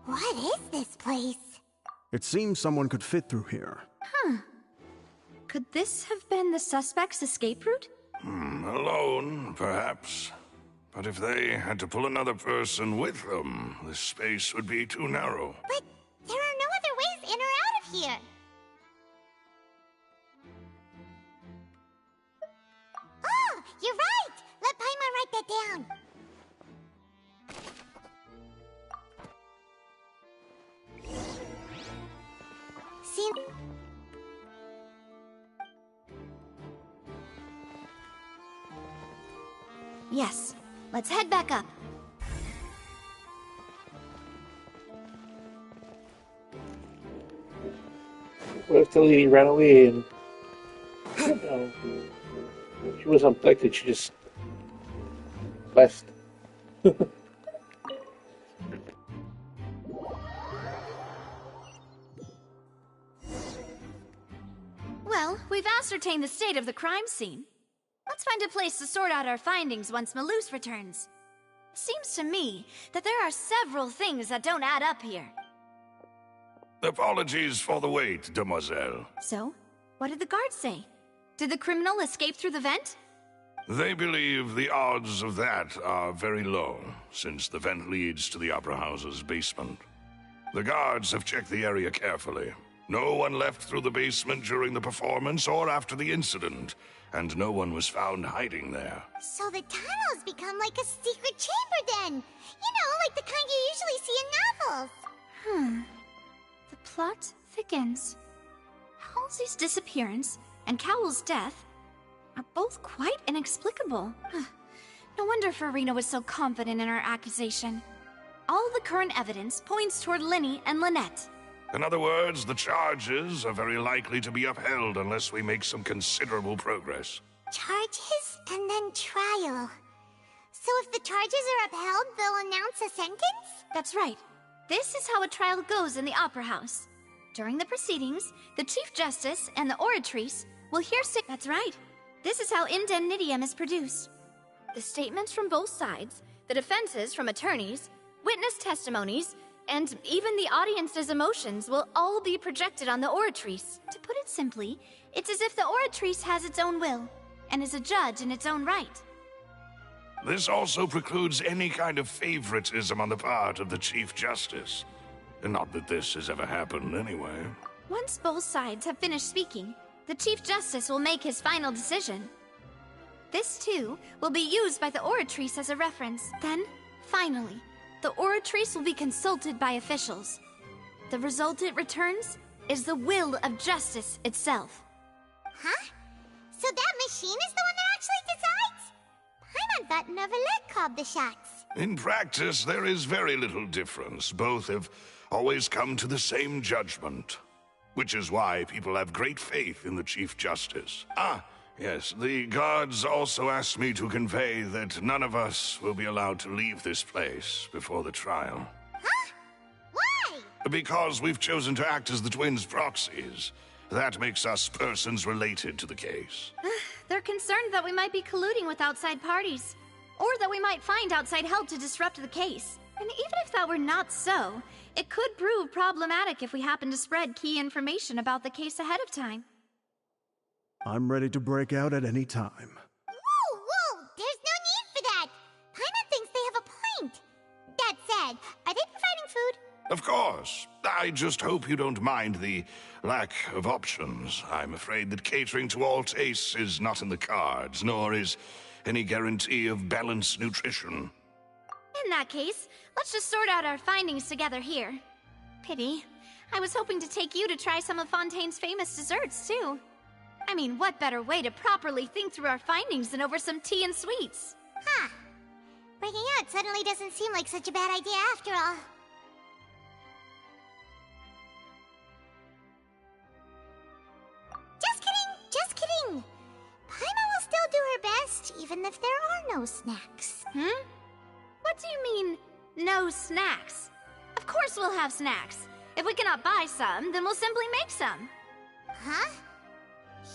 Speaker 5: What is this place?
Speaker 18: It seems someone could fit through here.
Speaker 11: Huh. Could this have been the suspect's escape route?
Speaker 3: Alone, perhaps. But if they had to pull another person with them, the space would be too narrow.
Speaker 5: But there are no other ways in or out of here. Oh, you're right! Let Paimon write that down. See?
Speaker 11: Yes. Let's head back up.
Speaker 1: What if the lady ran away and she was abducted, she just left?
Speaker 11: Well, we've ascertained the state of the crime scene. Let's find a place to sort out our findings once Malus returns. It seems to me that there are several things that don't add up here.
Speaker 3: Apologies for the wait, demoiselle.
Speaker 11: So, what did the guards say? Did the criminal escape through the vent?
Speaker 3: They believe the odds of that are very low, since the vent leads to the Opera House's basement. The guards have checked the area carefully. No one left through the basement during the performance or after the incident, and no one was found hiding there.
Speaker 5: So the tunnels become like a secret chamber then! You know, like the kind you usually see in novels!
Speaker 11: The plot thickens. Halsey's disappearance and Cowell's death are both quite inexplicable. No wonder Farina was so confident in her accusation. All the current evidence points toward Linny and Lynette.
Speaker 3: In other words, the charges are very likely to be upheld unless we make some considerable progress.
Speaker 5: Charges and then trial. So if the charges are upheld, they'll announce a sentence?
Speaker 11: That's right. This is how a trial goes in the Opera House. During the proceedings, the Chief Justice and the Oratrice will hear That's right. This is how indemnitium is produced. The statements from both sides, the defenses from attorneys, witness testimonies, and even the audience's emotions will all be projected on the Oratrice. To put it simply, it's as if the Oratrice has its own will, and is a judge in its own right.
Speaker 3: This also precludes any kind of favoritism on the part of the Chief Justice. Not that this has ever happened anyway.
Speaker 11: Once both sides have finished speaking, the Chief Justice will make his final decision. This, too, will be used by the Oratrice as a reference. Then, finally, the Oratrice will be consulted by officials. The result it returns is the will of justice itself.
Speaker 5: Huh? So that machine is the one that actually decides? Paimon thought Noirceur called the shots.
Speaker 3: In practice, there is very little difference. Both have always come to the same judgment. Which is why people have great faith in the Chief Justice. Ah, yes, the guards also asked me to convey that none of us will be allowed to leave this place before the trial.
Speaker 5: Huh? Why?
Speaker 3: Because we've chosen to act as the twins' proxies. That makes us persons related to the case.
Speaker 11: They're concerned that we might be colluding with outside parties, or that we might find outside help to disrupt the case. And even if that were not so, it could prove problematic if we happen to spread key information about the case ahead of time.
Speaker 18: I'm ready to break out at any time.
Speaker 5: Whoa! There's no need for that! Paimon thinks they have a point. That said, are they providing food?
Speaker 3: Of course. I just hope you don't mind the lack of options. I'm afraid that catering to all tastes is not in the cards, nor is any guarantee of balanced nutrition.
Speaker 11: In that case, let's just sort out our findings together here. Pity. I was hoping to take you to try some of Fontaine's famous desserts, too. I mean, what better way to properly think through our findings than over some tea and sweets?
Speaker 5: Huh. Breaking out suddenly doesn't seem like such a bad idea after all. Just kidding! Paimon will still do her best, even if there are no snacks.
Speaker 11: What do you mean, no snacks? Of course we'll have snacks. If we cannot buy some, then we'll simply make some.
Speaker 5: Huh?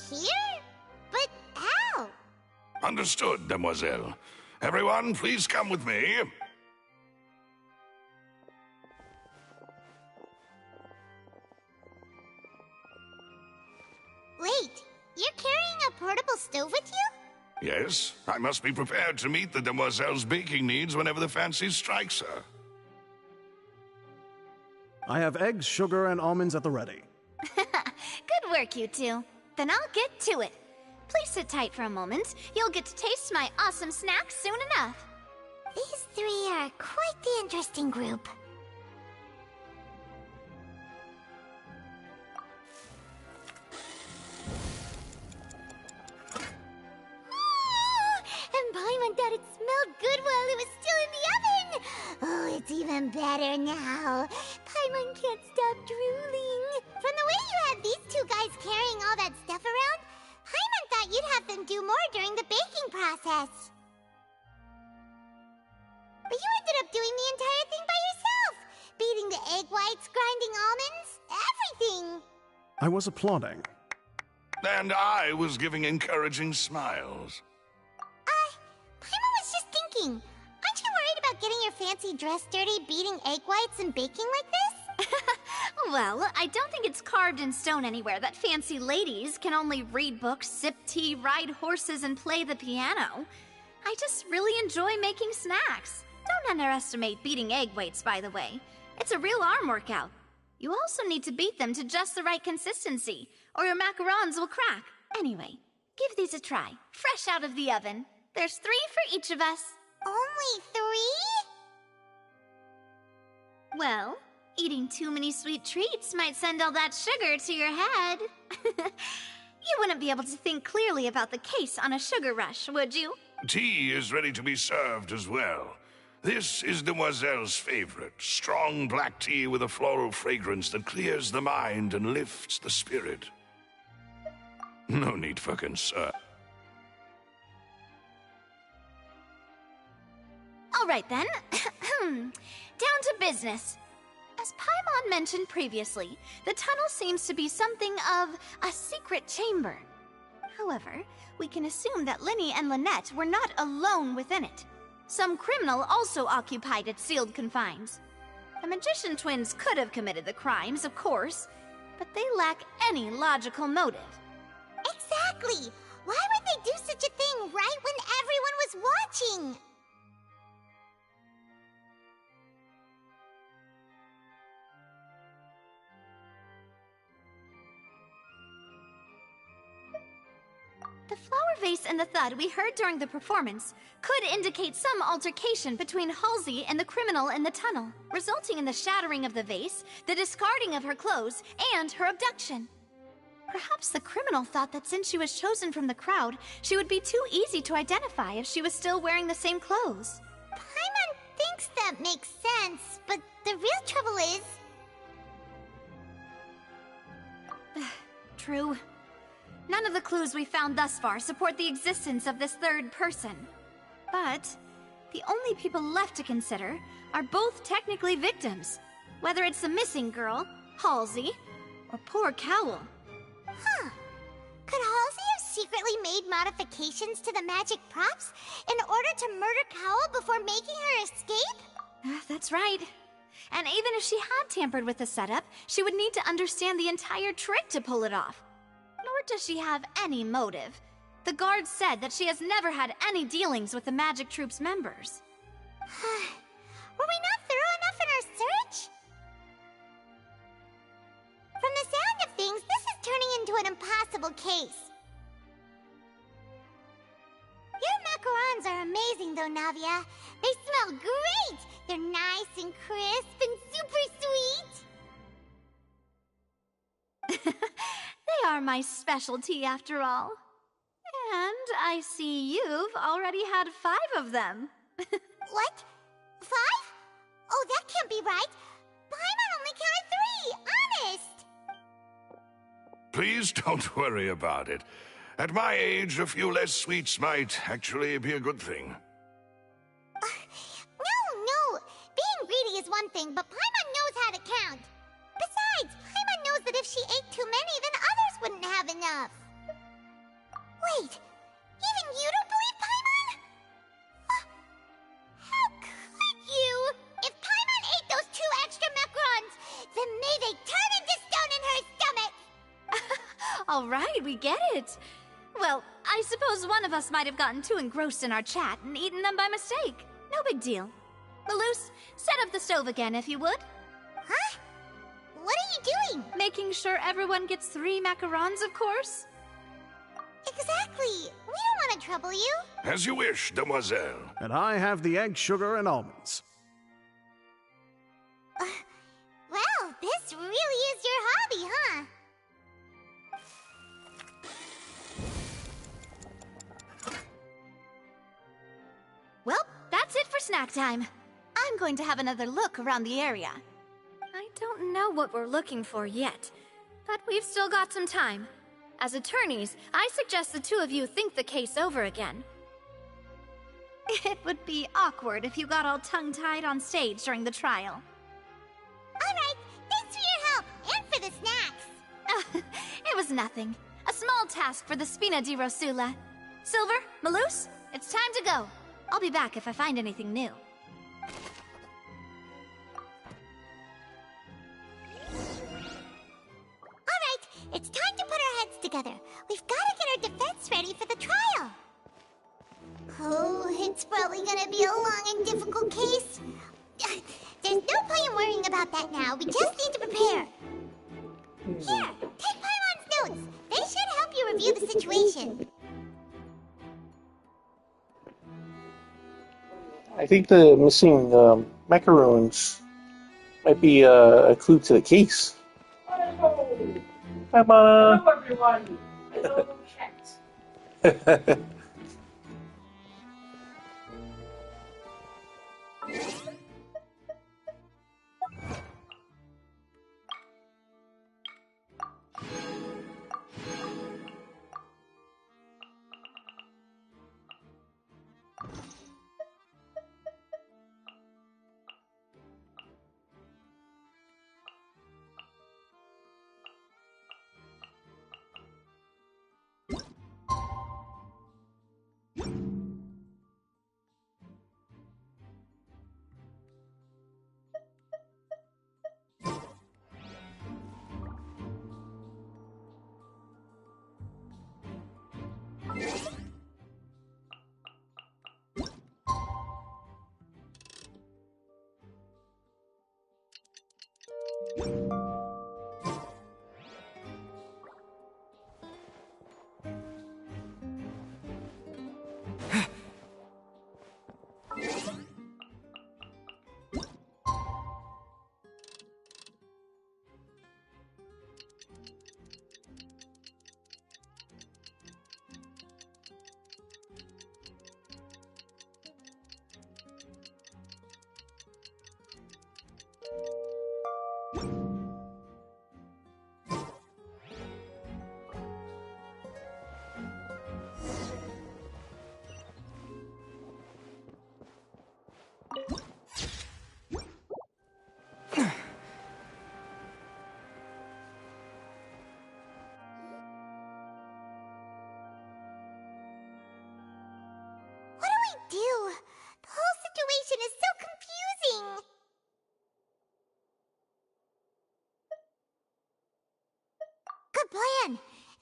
Speaker 5: Here? But how?
Speaker 3: Understood, Demoiselle. Everyone, please come with me.
Speaker 5: Wait, you're carrying a portable stove with you?
Speaker 3: Yes, I must be prepared to meet the Demoiselle's baking needs whenever the fancy strikes her.
Speaker 18: I have eggs, sugar, and almonds at the ready.
Speaker 11: Good work, you two. Then I'll get to it. Please sit tight for a moment. You'll get to taste my awesome snacks soon enough.
Speaker 5: These three are quite the interesting group. And Paimon thought it smelled good while it was still in the oven! Oh, it's even better now. Paimon can't stop drooling. From the way you had these two guys carrying all that stuff around, Paimon thought you'd have them do more during the baking process. But you ended up doing the entire thing by yourself! Beating the egg whites, grinding almonds, everything!
Speaker 18: I was applauding.
Speaker 3: And I was giving encouraging smiles.
Speaker 5: Paimon was just thinking, aren't you worried about getting your fancy dress dirty beating egg whites and baking like this?
Speaker 11: Well, I don't think it's carved in stone anywhere that fancy ladies can only read books, sip tea, ride horses, and play the piano. I just really enjoy making snacks. Don't underestimate beating egg whites, by the way. It's a real arm workout. You also need to beat them to just the right consistency, or your macarons will crack. Anyway, give these a try, fresh out of the oven. There's 3 for each of us.
Speaker 5: Only 3?
Speaker 11: Well, eating too many sweet treats might send all that sugar to your head. You wouldn't be able to think clearly about the case on a sugar rush, would you?
Speaker 3: Tea is ready to be served as well. This is Demoiselle's favorite, strong black tea with a floral fragrance that clears the mind and lifts the spirit. No need for concern.
Speaker 11: All right then. Down to business. As Paimon mentioned previously, the tunnel seems to be something of a secret chamber. However, we can assume that Linny and Lynette were not alone within it. Some criminal also occupied its sealed confines. The magician twins could have committed the crimes, of course, but they lack any logical motive.
Speaker 5: Exactly! Why would they do such a thing right when everyone was watching?
Speaker 11: vase and the thud we heard during the performance could indicate some altercation between Halsey and the criminal in the tunnel, resulting in the shattering of the vase, the discarding of her clothes, and her abduction. Perhaps the criminal thought that since she was chosen from the crowd, she would be too easy to identify if she was still wearing the same clothes.
Speaker 5: Paimon thinks that makes sense, but the real trouble is...
Speaker 11: True. None of the clues we found thus far support the existence of this third person. But the only people left to consider are both technically victims, whether it's the missing girl, Halsey, or poor Cowl.
Speaker 5: Huh. Could Halsey have secretly made modifications to the magic props in order to murder Cowl before making her escape?
Speaker 11: That's right. And even if she had tampered with the setup, she would need to understand the entire trick to pull it off. Nor does she have any motive. The guard said that she has never had any dealings with the Magic Troop's members.
Speaker 5: Were we not thorough enough in our search? From the sound of things, this is turning into an impossible case. Your macarons are amazing though, Navia. They smell great! They're nice and crisp and super sweet!
Speaker 11: They are my specialty after all. And I see you've already had 5 of them.
Speaker 5: What? 5? Oh, that can't be right. Paimon only counted 3, honest!
Speaker 3: Please don't worry about it. At my age, a few less sweets might actually be a good thing.
Speaker 5: No. Being greedy is one thing, but Paimon knows how to count. Besides, Paimon knows that if she ate too many, then others wouldn't have enough. Wait, even you don't believe Paimon? How could you? If Paimon ate those 2 extra macarons, then may they turn into stone in her stomach!
Speaker 11: All right, we get it. Well, I suppose one of us might have gotten too engrossed in our chat and eaten them by mistake. No big deal. Maloose, set up the stove again if you would.
Speaker 5: Huh? What are you doing?
Speaker 11: Making sure everyone gets 3 macarons, of course.
Speaker 5: Exactly. We don't want to trouble you.
Speaker 3: As you wish, demoiselle.
Speaker 18: And I have the egg, sugar, and almonds.
Speaker 5: Well, this really is your hobby, huh?
Speaker 11: Well, that's it for snack time. I'm going to have another look around the area. I don't know what we're looking for yet, but we've still got some time. As attorneys, I suggest the 2 of you think the case over again. It would be awkward if you got all tongue-tied on stage during the trial.
Speaker 5: Alright, thanks for your help, and for the snacks.
Speaker 11: It was nothing. A small task for the Spina di Rosula. Silver, Maloose, it's time to go. I'll be back if I find anything new.
Speaker 5: Alright, it's time to put our heads together. We've got to get our defense ready for the trial. Oh, it's probably gonna be a long and difficult case. There's no point in worrying about that now. We just need to prepare. Here, take Paimon's notes. They should help you review the situation.
Speaker 1: I think the missing macaroons might be a clue to the case. Hi, Mama.
Speaker 4: Hello, everyone. Hello, chat.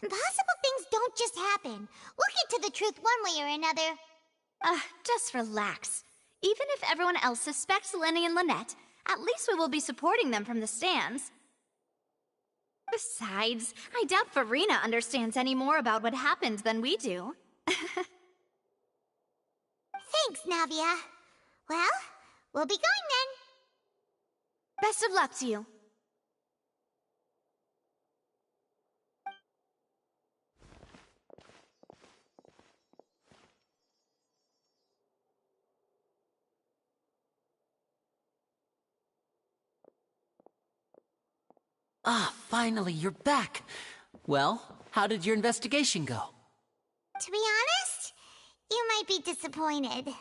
Speaker 5: Impossible things don't just happen. We'll get to the truth one way or another.
Speaker 11: Just relax. Even if everyone else suspects Lenny and Lynette, at least we will be supporting them from the stands. Besides, I doubt Farina understands any more about what happened than we do.
Speaker 5: Thanks, Navia. Well, we'll be going then.
Speaker 11: Best of luck to you.
Speaker 9: Ah, finally, you're back. Well, how did your investigation go?
Speaker 5: To be honest, you might be disappointed.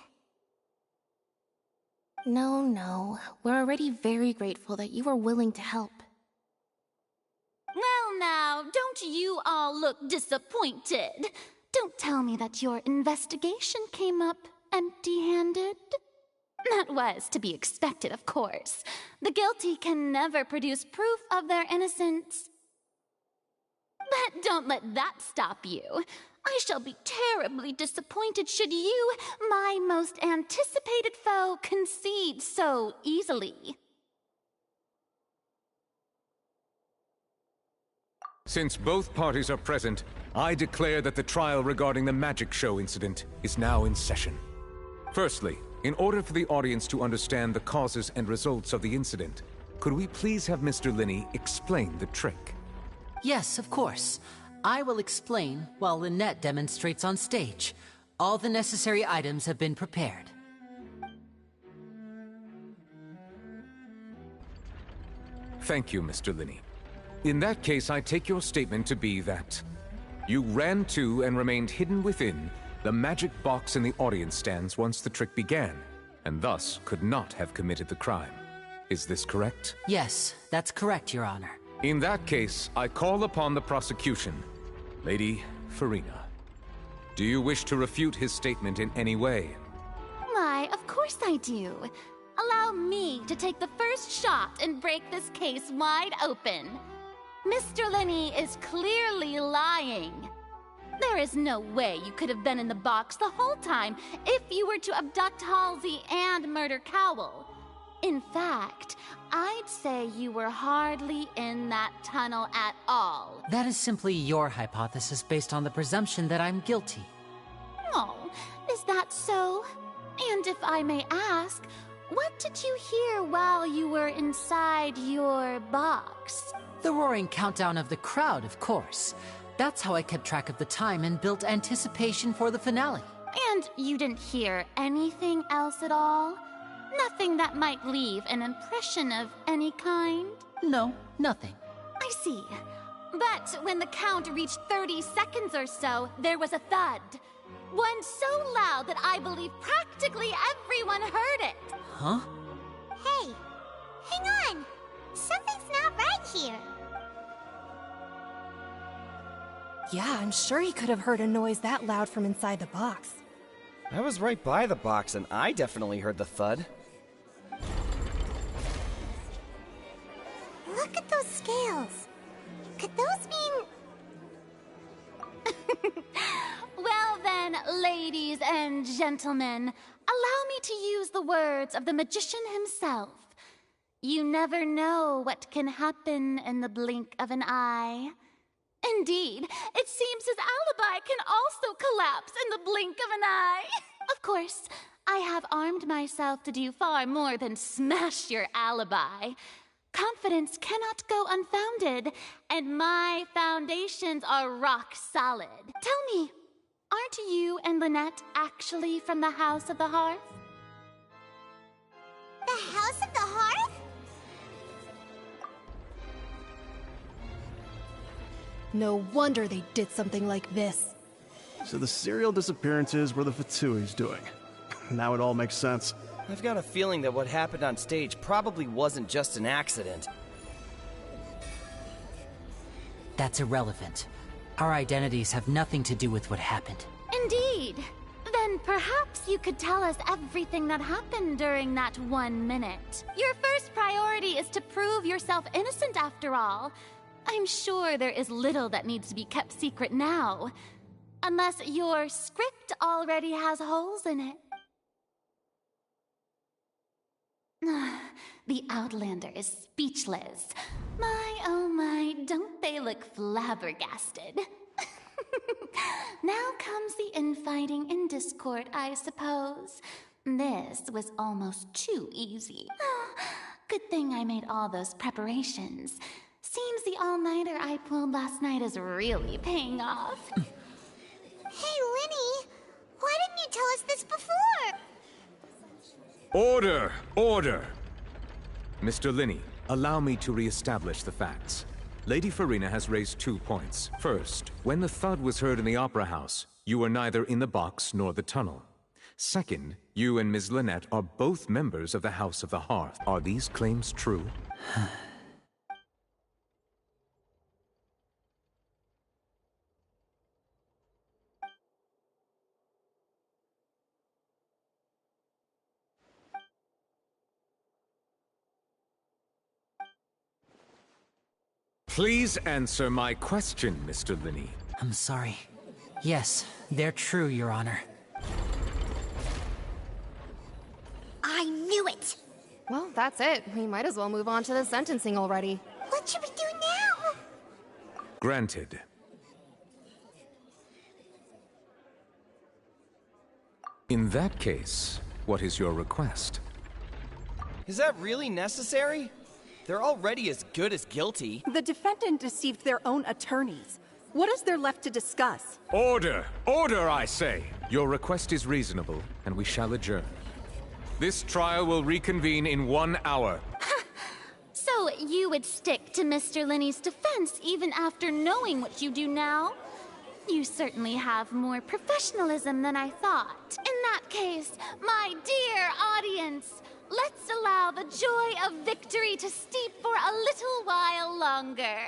Speaker 8: No. We're already very grateful that you were willing to help.
Speaker 10: Well now, don't you all look disappointed? Don't tell me that your investigation came up empty-handed. That was to be expected, of course. The guilty can never produce proof of their innocence. But don't let that stop you. I shall be terribly disappointed should you, my most anticipated foe, concede so easily.
Speaker 2: Since both parties are present, I declare that the trial regarding the magic show incident is now in session. Firstly, in order for the audience to understand the causes and results of the incident, could we please have Mr. Linney explain the trick?
Speaker 9: Yes, of course. I will explain while Lynette demonstrates on stage. All the necessary items have been prepared.
Speaker 2: Thank you, Mr. Linney. In that case, I take your statement to be that you ran to and remained hidden within the magic box in the audience stands once the trick began, and thus could not have committed the crime. Is this correct?
Speaker 9: Yes, that's correct, Your Honor.
Speaker 2: In that case, I call upon the prosecution. Lady Farina, do you wish to refute his statement in any way?
Speaker 10: Why, of course I do. Allow me to take the first shot and break this case wide open. Mr. Linney is clearly lying. There is no way you could have been in the box the whole time if you were to abduct Halsey and murder Cowell. In fact, I'd say you were hardly in that tunnel at all.
Speaker 9: That is simply your hypothesis based on the presumption that I'm guilty.
Speaker 10: Oh, is that so? And if I may ask, what did you hear while you were inside your box?
Speaker 9: The roaring countdown of the crowd, of course. That's how I kept track of the time and built anticipation for the finale.
Speaker 10: And you didn't hear anything else at all? Nothing that might leave an impression of any kind?
Speaker 9: No, nothing.
Speaker 10: I see. But when the count reached 30 seconds or so, there was a thud. One so loud that I believe practically everyone heard it.
Speaker 9: Huh?
Speaker 5: Hey, hang on. Something's not right here.
Speaker 23: Yeah, I'm sure he could have heard a noise that loud from inside the box.
Speaker 13: I was right by the box, and I definitely heard the thud.
Speaker 5: Look at those scales. Could those mean...
Speaker 10: Well then, ladies and gentlemen, allow me to use the words of the magician himself. You never know what can happen in the blink of an eye. Indeed, it seems his alibi can also collapse in the blink of an eye. Of course, I have armed myself to do far more than smash your alibi. Confidence cannot go unfounded, and my foundations are rock solid. Tell me, aren't you and Lynette actually from the House of the Hearth?
Speaker 5: The House of the Hearth?
Speaker 23: No wonder they did something like this.
Speaker 18: So the serial disappearances were the Fatui's doing. Now it all makes sense.
Speaker 13: I've got a feeling that what happened on stage probably wasn't just an accident.
Speaker 9: That's irrelevant. Our identities have nothing to do with what happened.
Speaker 10: Indeed. Then perhaps you could tell us everything that happened during that 1 minute. Your first priority is to prove yourself innocent after all. I'm sure there is little that needs to be kept secret now. Unless your script already has holes in it. The Outlander is speechless. My, oh my, don't they look flabbergasted? Now comes the infighting and discord, I suppose. This was almost too easy. Good thing I made all those preparations. Seems the all-nighter I pulled last night is really paying off.
Speaker 5: Hey, Linny! Why didn't you tell us this before?
Speaker 2: Order! Order! Mr. Linney, allow me to re-establish the facts. Lady Farina has raised 2 points. First, when the thud was heard in the Opera House, you were neither in the box nor the tunnel. Second, you and Ms. Lynette are both members of the House of the Hearth. Are these claims true? Please answer my question, Mr. Linney.
Speaker 9: I'm sorry. Yes, they're true, Your Honor.
Speaker 5: I knew it!
Speaker 16: Well, that's it. We might as well move on to the sentencing already.
Speaker 5: What should we do now?
Speaker 2: Granted. In that case, what is your request?
Speaker 13: Is that really necessary? They're already as good as guilty.
Speaker 19: The defendant deceived their own attorneys. What is there left to discuss?
Speaker 2: Order! Order, I say! Your request is reasonable, and we shall adjourn. This trial will reconvene in 1 hour.
Speaker 10: So you would stick to Mr. Linney's defense even after knowing what you do now? You certainly have more professionalism than I thought. In that case, my dear audience, let's allow the joy of victory to steep for a little while longer.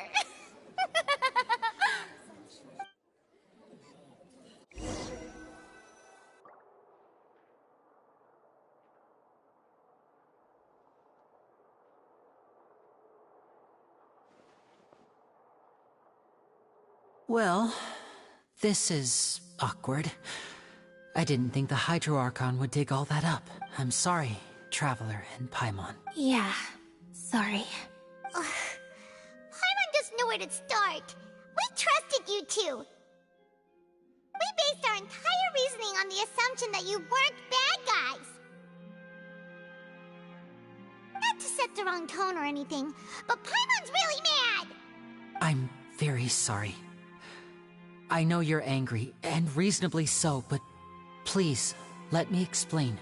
Speaker 9: Well, this is awkward. I didn't think the Hydro-Archon would dig all that up. I'm sorry, Traveler and Paimon.
Speaker 14: Yeah, sorry.
Speaker 5: Paimon doesn't know where to start. We trusted you two. We based our entire reasoning on the assumption that you weren't bad guys. Not to set the wrong tone or anything, but Paimon's really mad!
Speaker 9: I'm very sorry. I know you're angry, and reasonably so, but please, let me explain.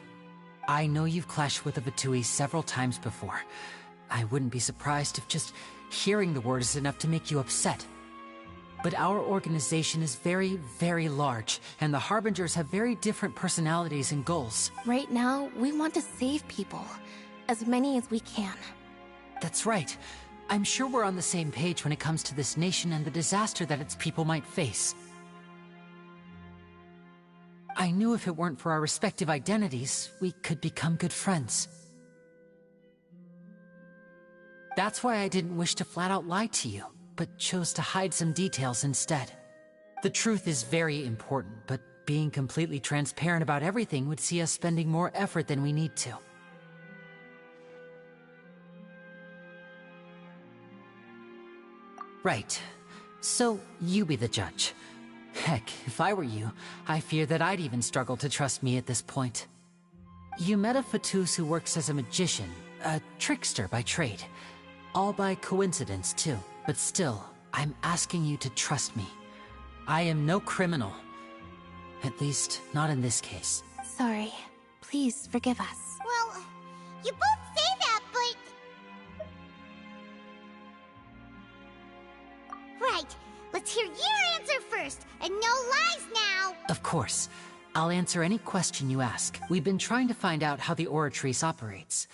Speaker 9: I know you've clashed with the Vatui several times before. I wouldn't be surprised if just hearing the word is enough to make you upset. But our organization is very, very large, and the Harbingers have very different personalities and goals.
Speaker 8: Right now, we want to save people. As many as we can.
Speaker 9: That's right. I'm sure we're on the same page when it comes to this nation and the disaster that its people might face. I knew if it weren't for our respective identities, we could become good friends. That's why I didn't wish to flat out lie to you, but chose to hide some details instead. The truth is very important, but being completely transparent about everything would see us spending more effort than we need to. Right. So, you be the judge. Heck, if I were you, I fear that I'd even struggle to trust me at this point. You met a Fatus who works as a magician, a trickster by trade. All by coincidence, too. But still, I'm asking you to trust me. I am no criminal. At least, not in this case.
Speaker 8: Sorry. Please forgive us.
Speaker 5: Well, you both say that, but... Right. Let's hear your answer first, and no lies now!
Speaker 9: Of course. I'll answer any question you ask. We've been trying to find out how the Oratrice operates.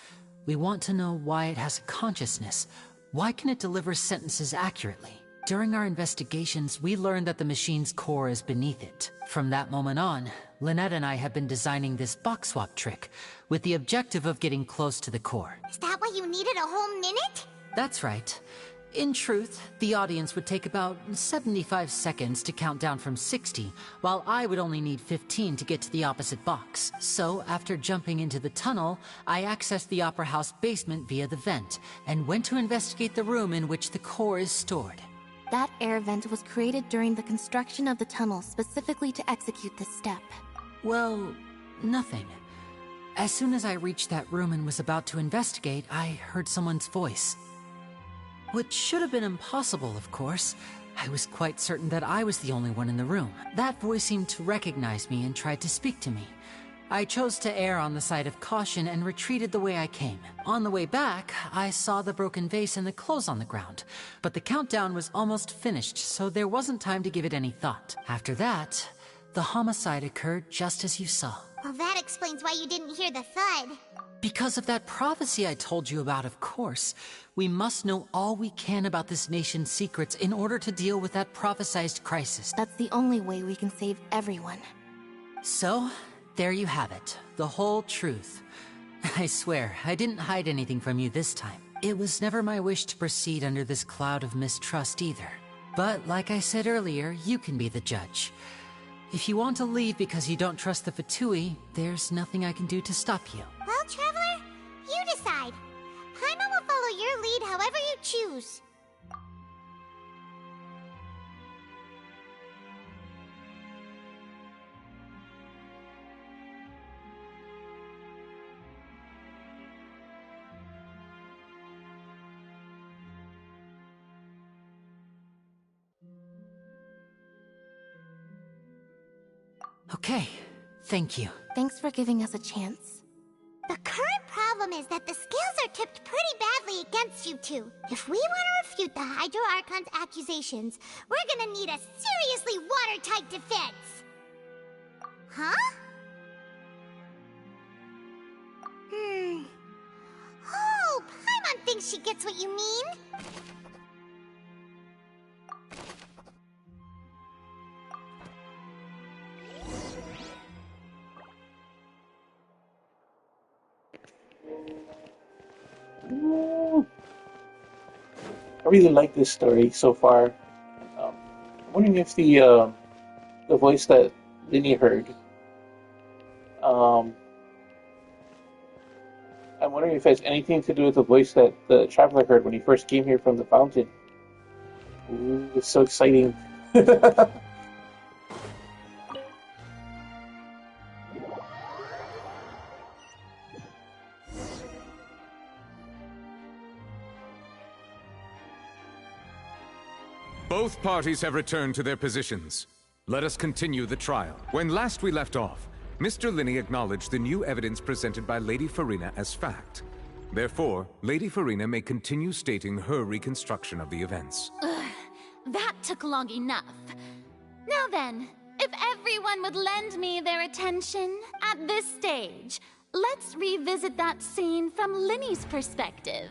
Speaker 9: We want to know why it has a consciousness. Why can it deliver sentences accurately? During our investigations, we learned that the machine's core is beneath it. From that moment on, Lynette and I have been designing this box swap trick, with the objective of getting close to the core.
Speaker 5: Is that why you needed a whole minute?
Speaker 9: That's right. In truth, the audience would take about 75 seconds to count down from 60, while I would only need 15 to get to the opposite box. So, after jumping into the tunnel, I accessed the Opera House basement via the vent, and went to investigate the room in which the core is stored.
Speaker 8: That air vent was created during the construction of the tunnel specifically to execute this step.
Speaker 9: Well, nothing. As soon as I reached that room and was about to investigate, I heard someone's voice. Which should have been impossible, of course. I was quite certain that I was the only one in the room. That voice seemed to recognize me and tried to speak to me. I chose to err on the side of caution and retreated the way I came. On the way back, I saw the broken vase and the clothes on the ground, but the countdown was almost finished, so there wasn't time to give it any thought. After that, the homicide occurred just as you saw.
Speaker 5: Well, that explains why you didn't hear the thud.
Speaker 9: Because of that prophecy I told you about, of course. We must know all we can about this nation's secrets in order to deal with that prophesized crisis.
Speaker 8: That's the only way we can save everyone.
Speaker 9: So, there you have it. The whole truth. I swear, I didn't hide anything from you this time. It was never my wish to proceed under this cloud of mistrust either. But, like I said earlier, you can be the judge. If you want to leave because you don't trust the Fatui, there's nothing I can do to stop you.
Speaker 5: Well, Traveler, you decide. Paimon will follow your lead however you choose.
Speaker 9: Okay, thank you.
Speaker 8: Thanks for giving us a chance.
Speaker 5: The current problem is that the scales are tipped pretty badly against you two. If we want to refute the Hydro Archon's accusations, we're gonna need a seriously watertight defense. Huh? Oh, Paimon thinks she gets what you mean.
Speaker 1: I really like this story so far. I'm wondering if the voice that Linny heard, I'm wondering if it has anything to do with the voice that the Traveler heard when he first came here from the fountain. Ooh, it's so exciting.
Speaker 2: Both parties have returned to their positions. Let us continue the trial. When last we left off, Mr. Linney acknowledged the new evidence presented by Lady Farina as fact. Therefore, Lady Farina may continue stating her reconstruction of the events.
Speaker 10: Ugh, that took long enough. Now then, if everyone would lend me their attention at this stage, let's revisit that scene from Linney's perspective.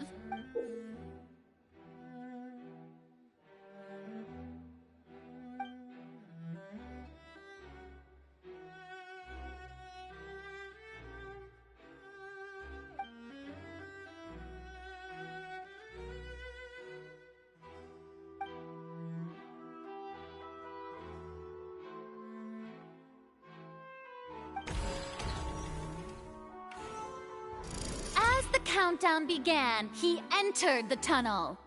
Speaker 10: Countdown began, he entered the tunnel.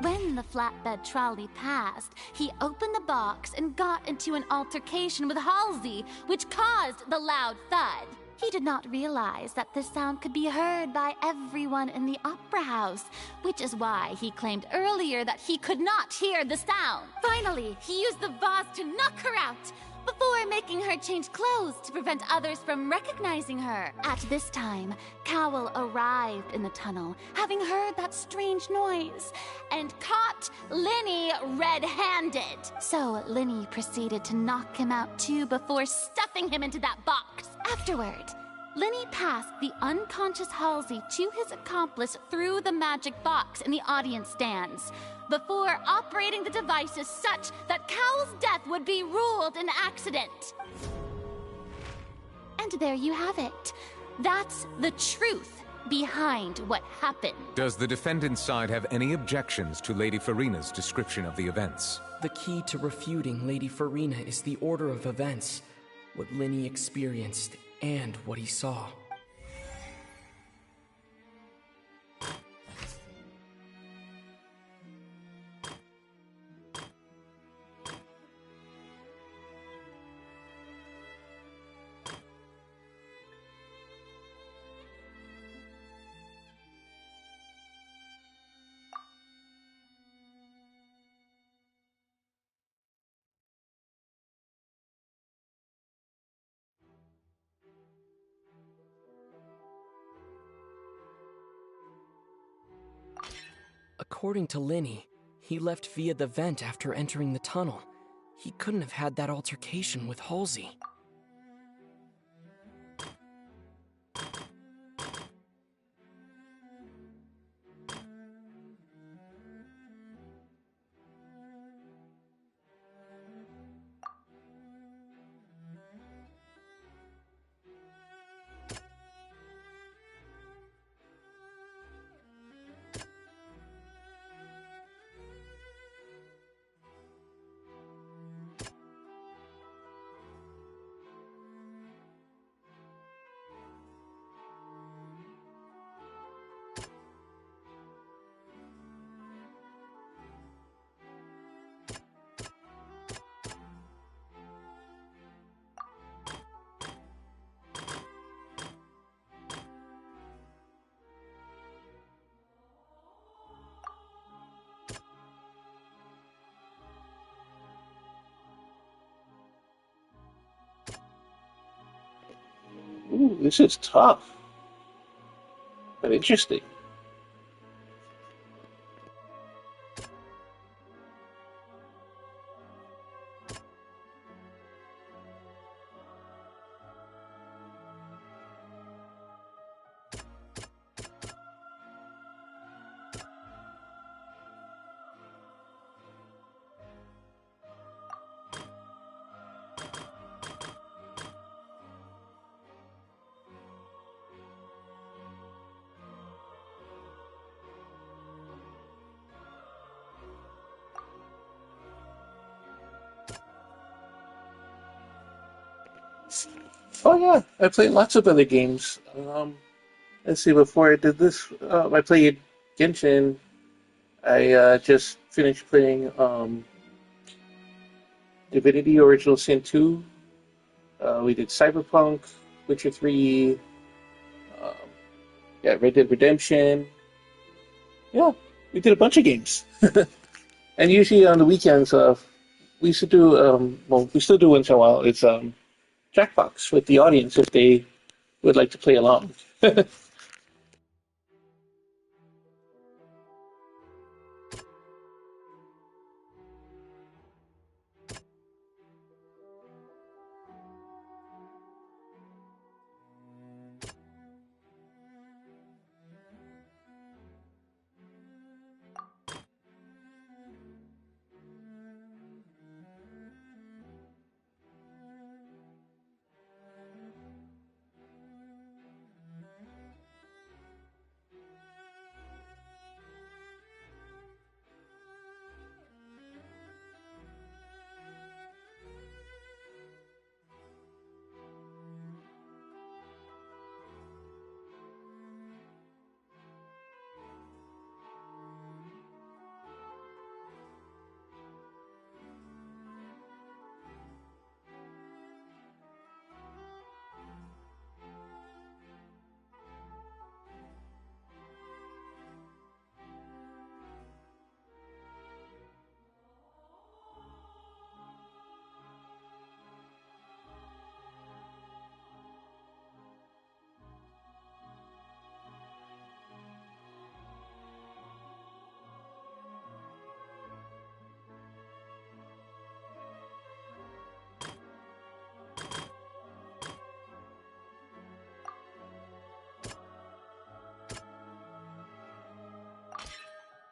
Speaker 10: When the flatbed trolley passed, he opened the box and got into an altercation with Halsey, which caused the loud thud. He did not realize that this sound could be heard by everyone in the opera house, which is why he claimed earlier that he could not hear the sound. Finally, he used the vase to knock her out, before making her change clothes to prevent others from recognizing her. At this time, Cowell arrived in the tunnel, having heard that strange noise, and caught Linny red-handed. So Linny proceeded to knock him out too before stuffing him into that box. Afterward, Linny passed the unconscious Halsey to his accomplice through the magic box in the audience stands, before operating the devices such that Cowell's death would be ruled an accident. And there you have it. That's the truth. behind what happened.
Speaker 2: Does the defendant's side have any objections to Lady Farina's description of the events?
Speaker 12: The key to refuting Lady Farina is the order of events, what Linny experienced, and what he saw. According to Linny, he left via the vent after entering the tunnel. He couldn't have had that altercation with Halsey.
Speaker 1: Ooh, this is tough, but interesting. Oh yeah, I played lots of other games. Let's see, before I did this, I played Genshin. I just finished playing Divinity Original Sin 2. We did Cyberpunk, Witcher 3, um, yeah, Red Dead Redemption. Yeah, we did a bunch of games. And usually on the weekends, we used to do, well, we still do once in a while, it's Jackbox with the audience if they would like to play along.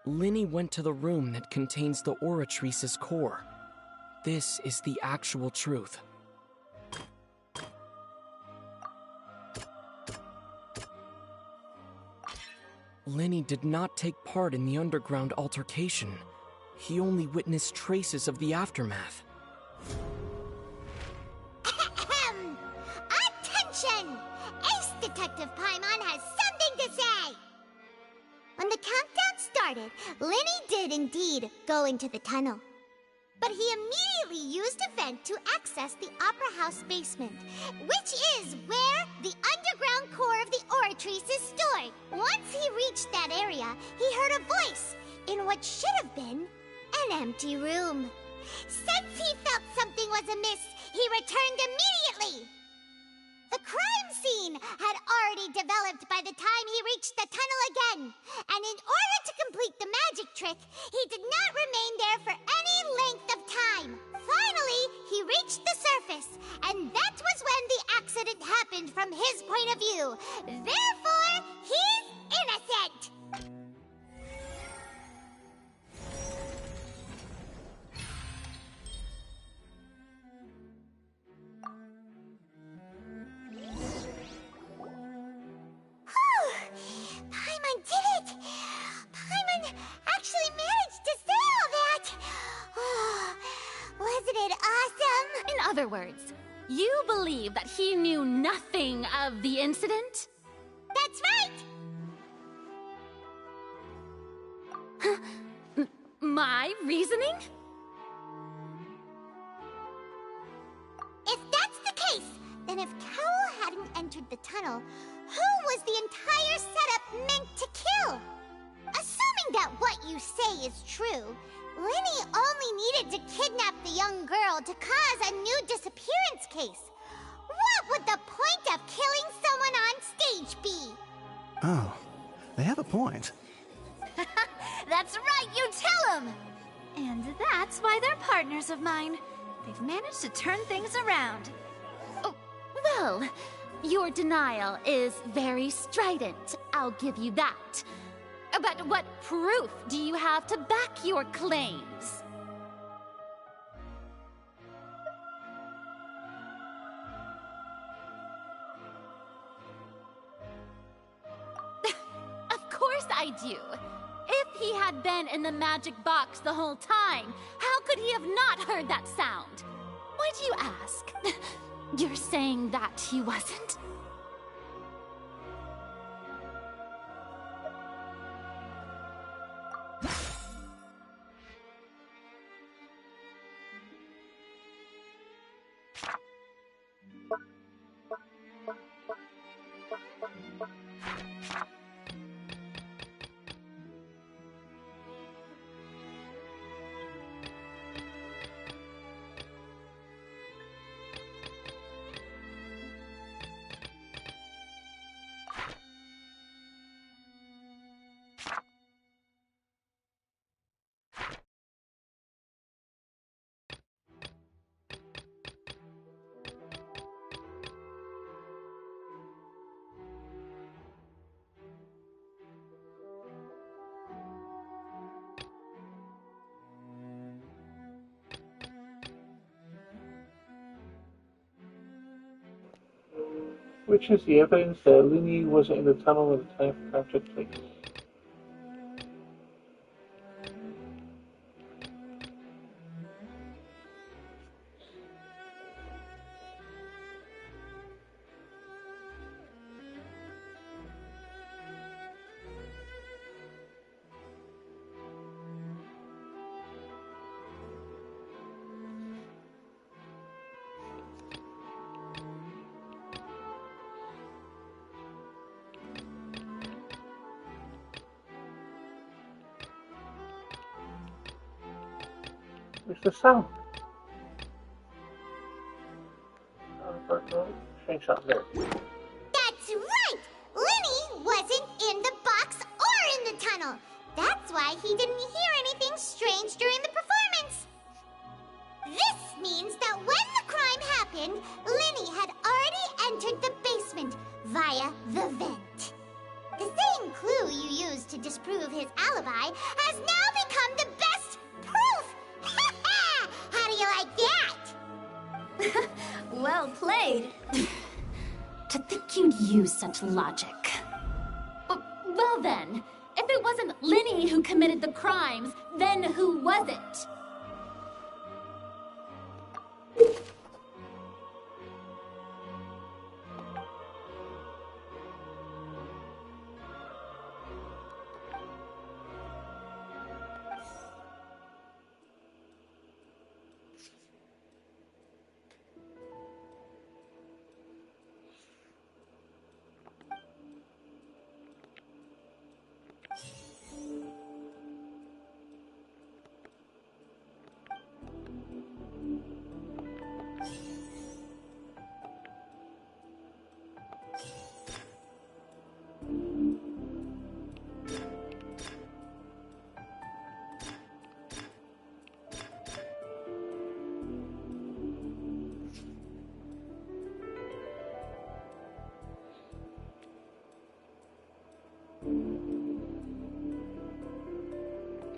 Speaker 12: Linny went to the room that contains the Oratrice's core. This is the actual truth. Lenny did not take part in the underground altercation. He only witnessed traces of the aftermath.
Speaker 5: Attention! Ace Detective Paimon has something to say! When the countdown started, Lenny did indeed go into the tunnel. But he immediately used a vent to access the Opera House basement, which is where the underground core of the Oratrice is stored. Once he reached that area, he heard a voice in what should have been an empty room. Since he felt something was amiss, he returned immediately. The crime scene had already developed by the time he reached the tunnel again, and in order to complete the magic trick, he did not remain there for any length of time. Finally, he reached the surface, and that was when the accident happened from his point of view. Therefore, he's innocent! Paimon did it! Paimon actually managed to say all that! Oh, wasn't it awesome?
Speaker 10: In other words, you believe that he knew nothing of the incident?
Speaker 5: That's right!
Speaker 10: My reasoning?
Speaker 5: If that's the case, then if Cowell hadn't entered the tunnel, who was the entire setup meant to kill? Assuming that what you say is true, Lenny only needed to kidnap the young girl to cause a new disappearance case. What would the point of killing someone on stage be?
Speaker 18: Oh, they have a point.
Speaker 11: That's right, you tell him! And that's why they're partners of mine. They've managed to turn things around.
Speaker 10: Oh, well, your denial is very strident, I'll give you that. But what proof do you have to back your claims? Of course I do. If he had been in the magic box the whole time, how could he have not heard that sound? Why do you ask? You're saying that he wasn't?
Speaker 1: Which is the evidence that Lenny wasn't in the tunnel at the time the crime took place. Where's the sound? Strange sound there.
Speaker 5: That's right! Lenny wasn't in the box or in the tunnel. That's why he didn't hear anything strange during the performance. This means that when the crime happened, Lenny had already entered the basement via the vent. The same clue you used to disprove his alibi has now become the best proof! How do you like that?
Speaker 11: Well played.
Speaker 10: To think you'd use such logic. Well then, If it wasn't Linny who committed the crimes, then who was it?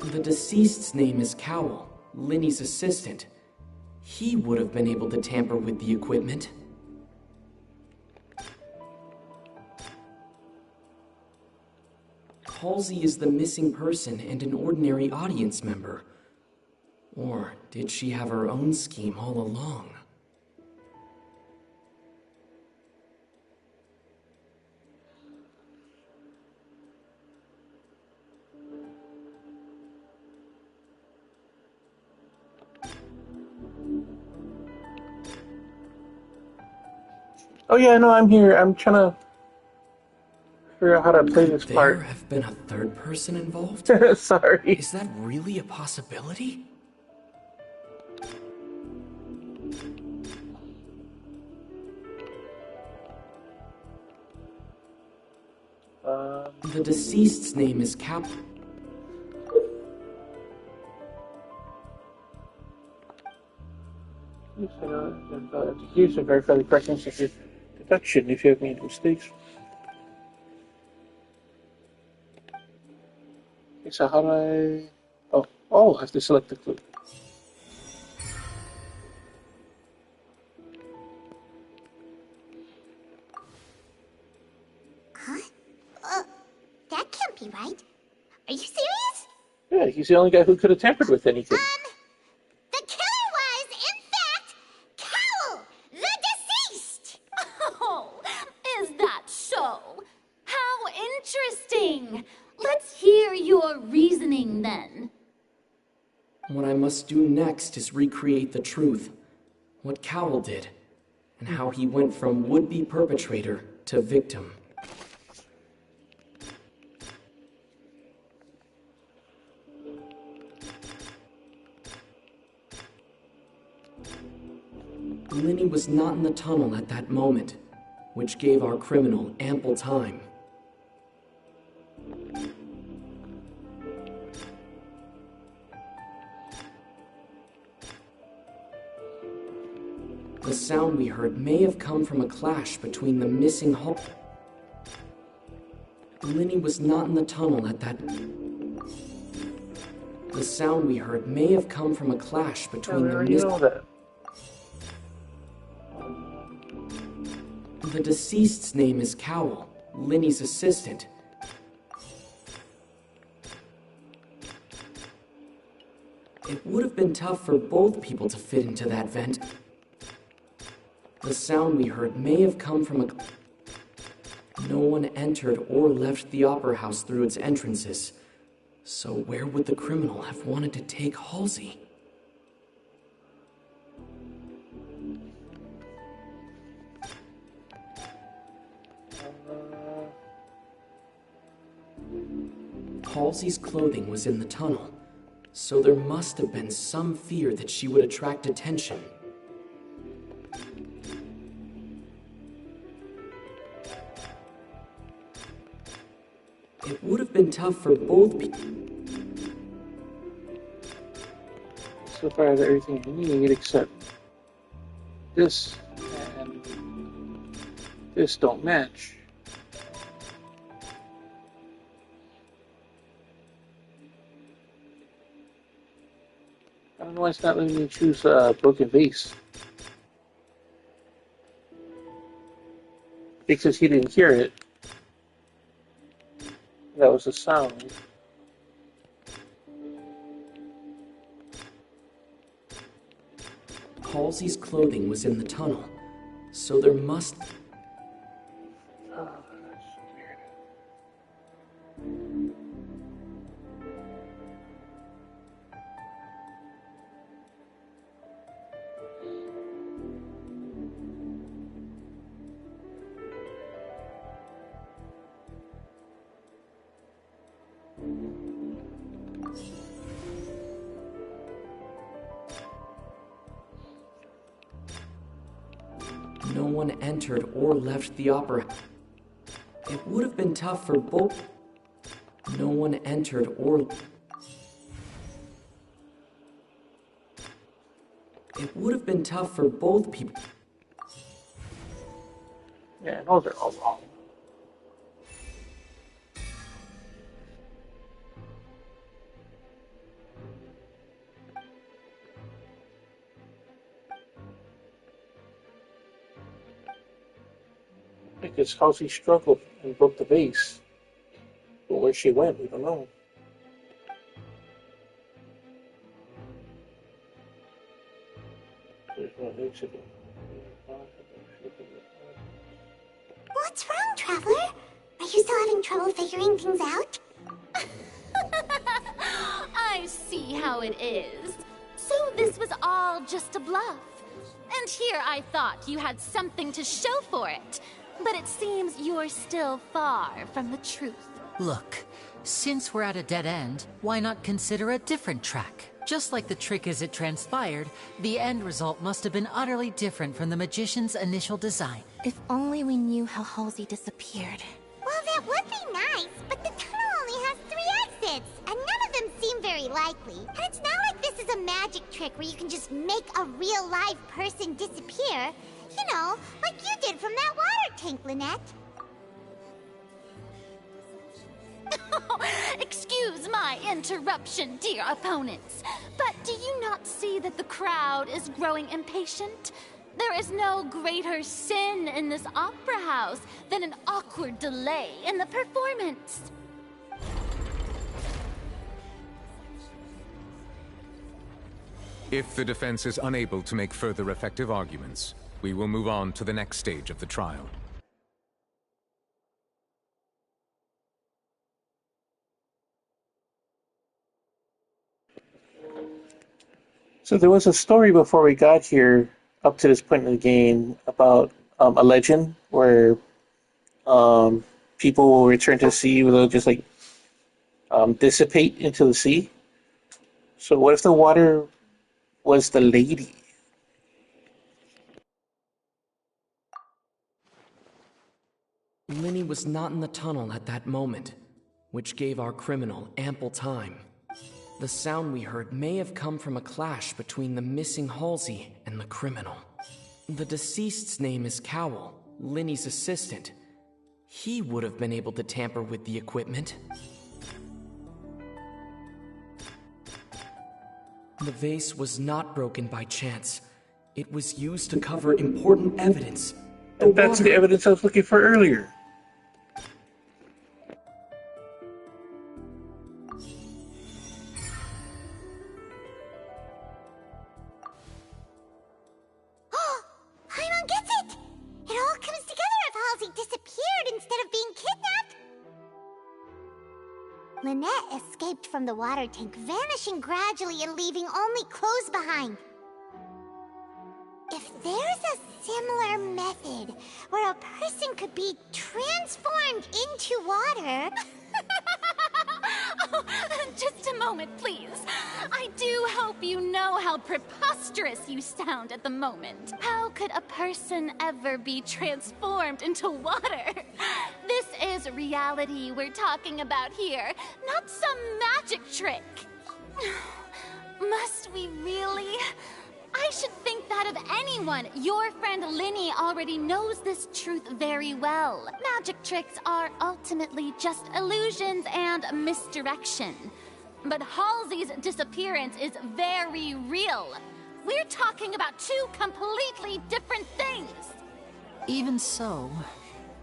Speaker 12: The deceased's name is Cowell, Linny's assistant. He would have been able to tamper with the equipment. Halsey is the missing person and an ordinary audience member. Or did she have her own scheme all along?
Speaker 1: Oh yeah, no, I'm here. I'm trying to figure out how to play this part.
Speaker 12: There have been a third person involved?
Speaker 1: Sorry.
Speaker 12: Is that really a possibility? The deceased's name is Cap.
Speaker 1: Use a verify the correctness of your deduction if you have made mistakes. Okay, so how do I... Oh, I have to select the clue.
Speaker 5: Huh? That can't be right. Are you serious?
Speaker 1: Yeah, he's the only guy who could have tampered with anything.
Speaker 5: The killer was, in fact, Cowell, the deceased!
Speaker 10: Oh, is that so? How interesting! Let's hear your reasoning then.
Speaker 12: What I must do next is recreate the truth. What Cowell did, and how he went from would-be perpetrator to victim. Linny was not in the tunnel at that moment, which gave our criminal ample time. The sound we heard may have come from a clash between the missing hull. Linny was not in the tunnel at that... The sound we heard may have come from a clash between the missing... The deceased's name is Cowell, Linny's assistant. It would have been tough for both people to fit into that vent. The sound we heard may have come from a... No one entered or left the opera house through its entrances. So where would the criminal have wanted to take Halsey? Halsey's clothing was in the tunnel, so there must have been some fear that she would attract attention. It would have been tough for both people.
Speaker 1: So far, I have everything I need except this and this don't match. I don't know why it's not letting me choose a broken vase. Because he didn't hear it. That was the sound.
Speaker 12: Halsey's clothing was in the tunnel, so there must...
Speaker 1: Oh, that's weird.
Speaker 12: No one entered or left the opera. It would have been tough for both... No one entered or... It would have been tough for both people.
Speaker 1: Yeah, those are all wrong. Because Halsey struggled and broke the vase. But where she went, we don't know. There's no exit.
Speaker 5: What's wrong, Traveler? Are you still having trouble figuring things out?
Speaker 10: I see how it is. So this was all just a bluff. And here I thought you had something to show for it. But it seems you're still far from the truth.
Speaker 9: Look, since we're at a dead end, why not consider a different track? Just like the trick as it transpired, the end result must have been utterly different from the magician's initial design.
Speaker 8: If only we knew how Halsey disappeared.
Speaker 5: Well, that would be nice, but the tunnel only has 3 exits, and none of them seem very likely. And it's not like this is a magic trick where you can just make a real live person disappear. You know, like you did from that water tank, Lynette.
Speaker 10: Excuse my interruption, dear opponents, but do you not see that the crowd is growing impatient? There is no greater sin in this opera house than an awkward delay in the performance.
Speaker 2: If the defense is unable to make further effective arguments, we will move on to the next stage of the trial.
Speaker 1: So there was a story before we got here, up to this point in the game, about a legend where people will return to the sea, they'll just like dissipate into the sea. So what if the water was the lady?
Speaker 12: Linny was not in the tunnel at that moment, which gave our criminal ample time. The sound we heard may have come from a clash between the missing Halsey and the criminal. The deceased's name is Cowell, Linny's assistant. He would have been able to tamper with the equipment. The vase was not broken by chance. It was used to cover important evidence.
Speaker 1: And that's the evidence I was looking for earlier.
Speaker 5: Paimon gets it! It all comes together if Halsey disappeared instead of being kidnapped. Lynette escaped from the water tank, vanishing gradually and leaving only clothes behind. If there's a similar method where a person could be transformed into water...
Speaker 10: Oh, just a moment, please. I do hope you know how preposterous you sound at the moment. How could a person ever be transformed into water? This is reality we're talking about here, not some magic trick. Must we really? I should think that of anyone. Your friend Linny already knows this truth very well. Magic tricks are ultimately just illusions and misdirection. But Halsey's disappearance is very real. We're talking about 2 completely different things.
Speaker 9: Even so,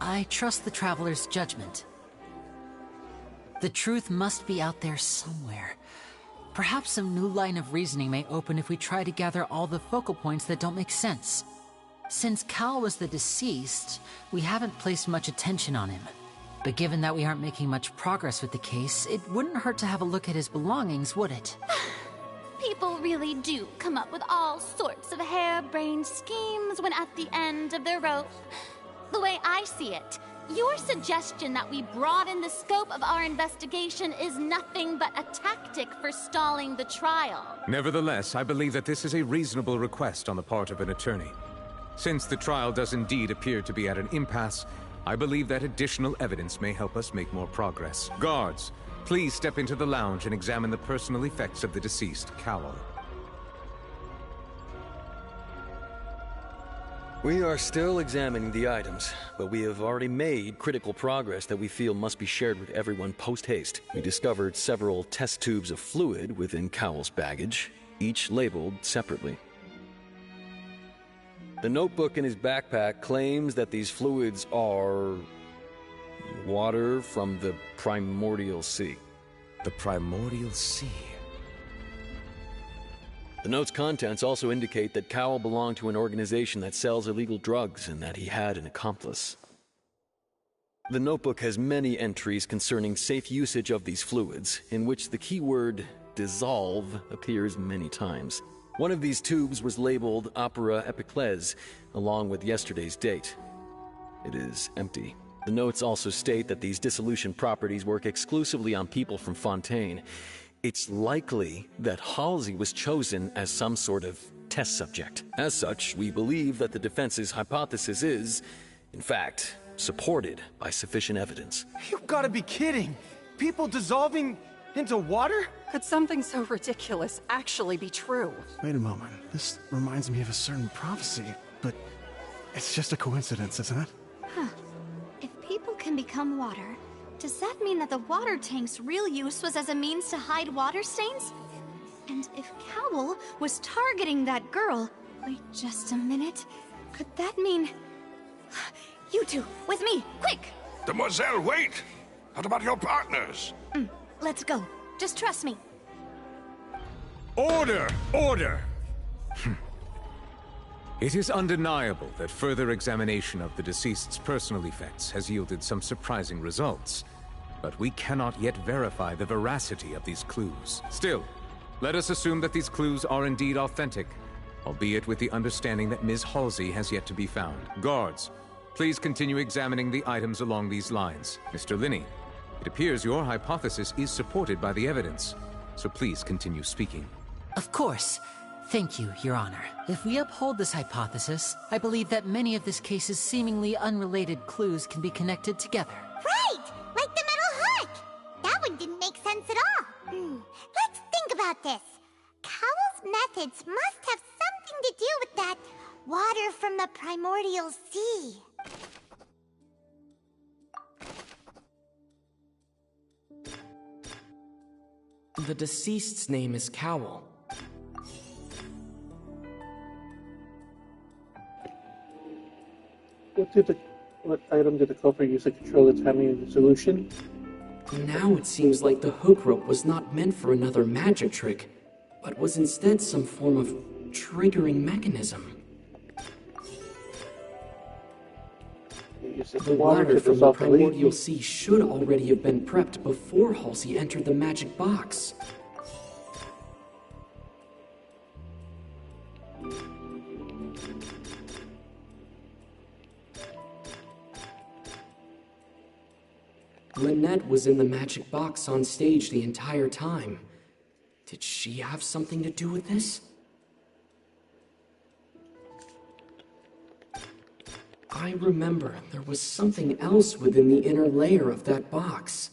Speaker 9: I trust the Traveler's judgment. The truth must be out there somewhere. Perhaps some new line of reasoning may open if we try to gather all the focal points that don't make sense. Since Cal was the deceased, we haven't placed much attention on him. But given that we aren't making much progress with the case, it wouldn't hurt to have a look at his belongings, would it?
Speaker 10: People really do come up with all sorts of harebrained schemes when at the end of their rope. The way I see it, your suggestion that we broaden the scope of our investigation is nothing but a tactic for stalling the trial.
Speaker 2: Nevertheless, I believe that this is a reasonable request on the part of an attorney. Since the trial does indeed appear to be at an impasse, I believe that additional evidence may help us make more progress. Guards, please step into the lounge and examine the personal effects of the deceased, Cowell.
Speaker 6: We are still examining the items, but we have already made critical progress that we feel must be shared with everyone post-haste. We discovered several test tubes of fluid within Cowell's baggage, each labeled separately. The notebook in his backpack claims that these fluids are water from the primordial sea.
Speaker 2: The primordial sea?
Speaker 6: The note's contents also indicate that Cowell belonged to an organization that sells illegal drugs and that he had an accomplice. The notebook has many entries concerning safe usage of these fluids, in which the keyword dissolve appears many times. One of these tubes was labeled Opera Epiclese, along with yesterday's date. It is empty. The notes also state that these dissolution properties work exclusively on people from Fontaine. It's likely that Halsey was chosen as some sort of test subject. As such, we believe that the defense's hypothesis is, in fact, supported by sufficient evidence.
Speaker 20: You've got to be kidding! People dissolving into water?
Speaker 19: Could something so ridiculous actually be true?
Speaker 18: Wait a moment. This reminds me of a certain prophecy, but it's just a coincidence, isn't it?
Speaker 11: Huh. If people can become water, does that mean that the water tank's real use was as a means to hide water stains? And if Cowell was targeting that girl... Wait just a minute. Could that mean... You two, with me, quick!
Speaker 3: Demoiselle, wait! What about your partners?
Speaker 11: Let's go. Just trust me.
Speaker 2: Order! Order! It is undeniable that further examination of the deceased's personal effects has yielded some surprising results, but we cannot yet verify the veracity of these clues. Still, let us assume that these clues are indeed authentic, albeit with the understanding that Ms. Halsey has yet to be found. Guards, please continue examining the items along these lines. Mr. Linney, it appears your hypothesis is supported by the evidence, so please continue speaking.
Speaker 9: Of course. Thank you, Your Honor. If we uphold this hypothesis, I believe that many of this case's seemingly unrelated clues can be connected together.
Speaker 5: Right! Like the metal heart! That one didn't make sense at all. Let's think about this. Cowell's methods must have something to do with that water from the primordial sea.
Speaker 12: The deceased's name is Cowell.
Speaker 1: What item did the culprit use to control the timing of the solution?
Speaker 12: Now it seems like the hook rope was not meant for another magic trick, but was instead some form of triggering mechanism. The water from the primordial sea should already have been prepped before Halsey entered the magic box. Lynette was in the magic box on stage the entire time. Did she have something to do with this? I remember there was something else within the inner layer of that box.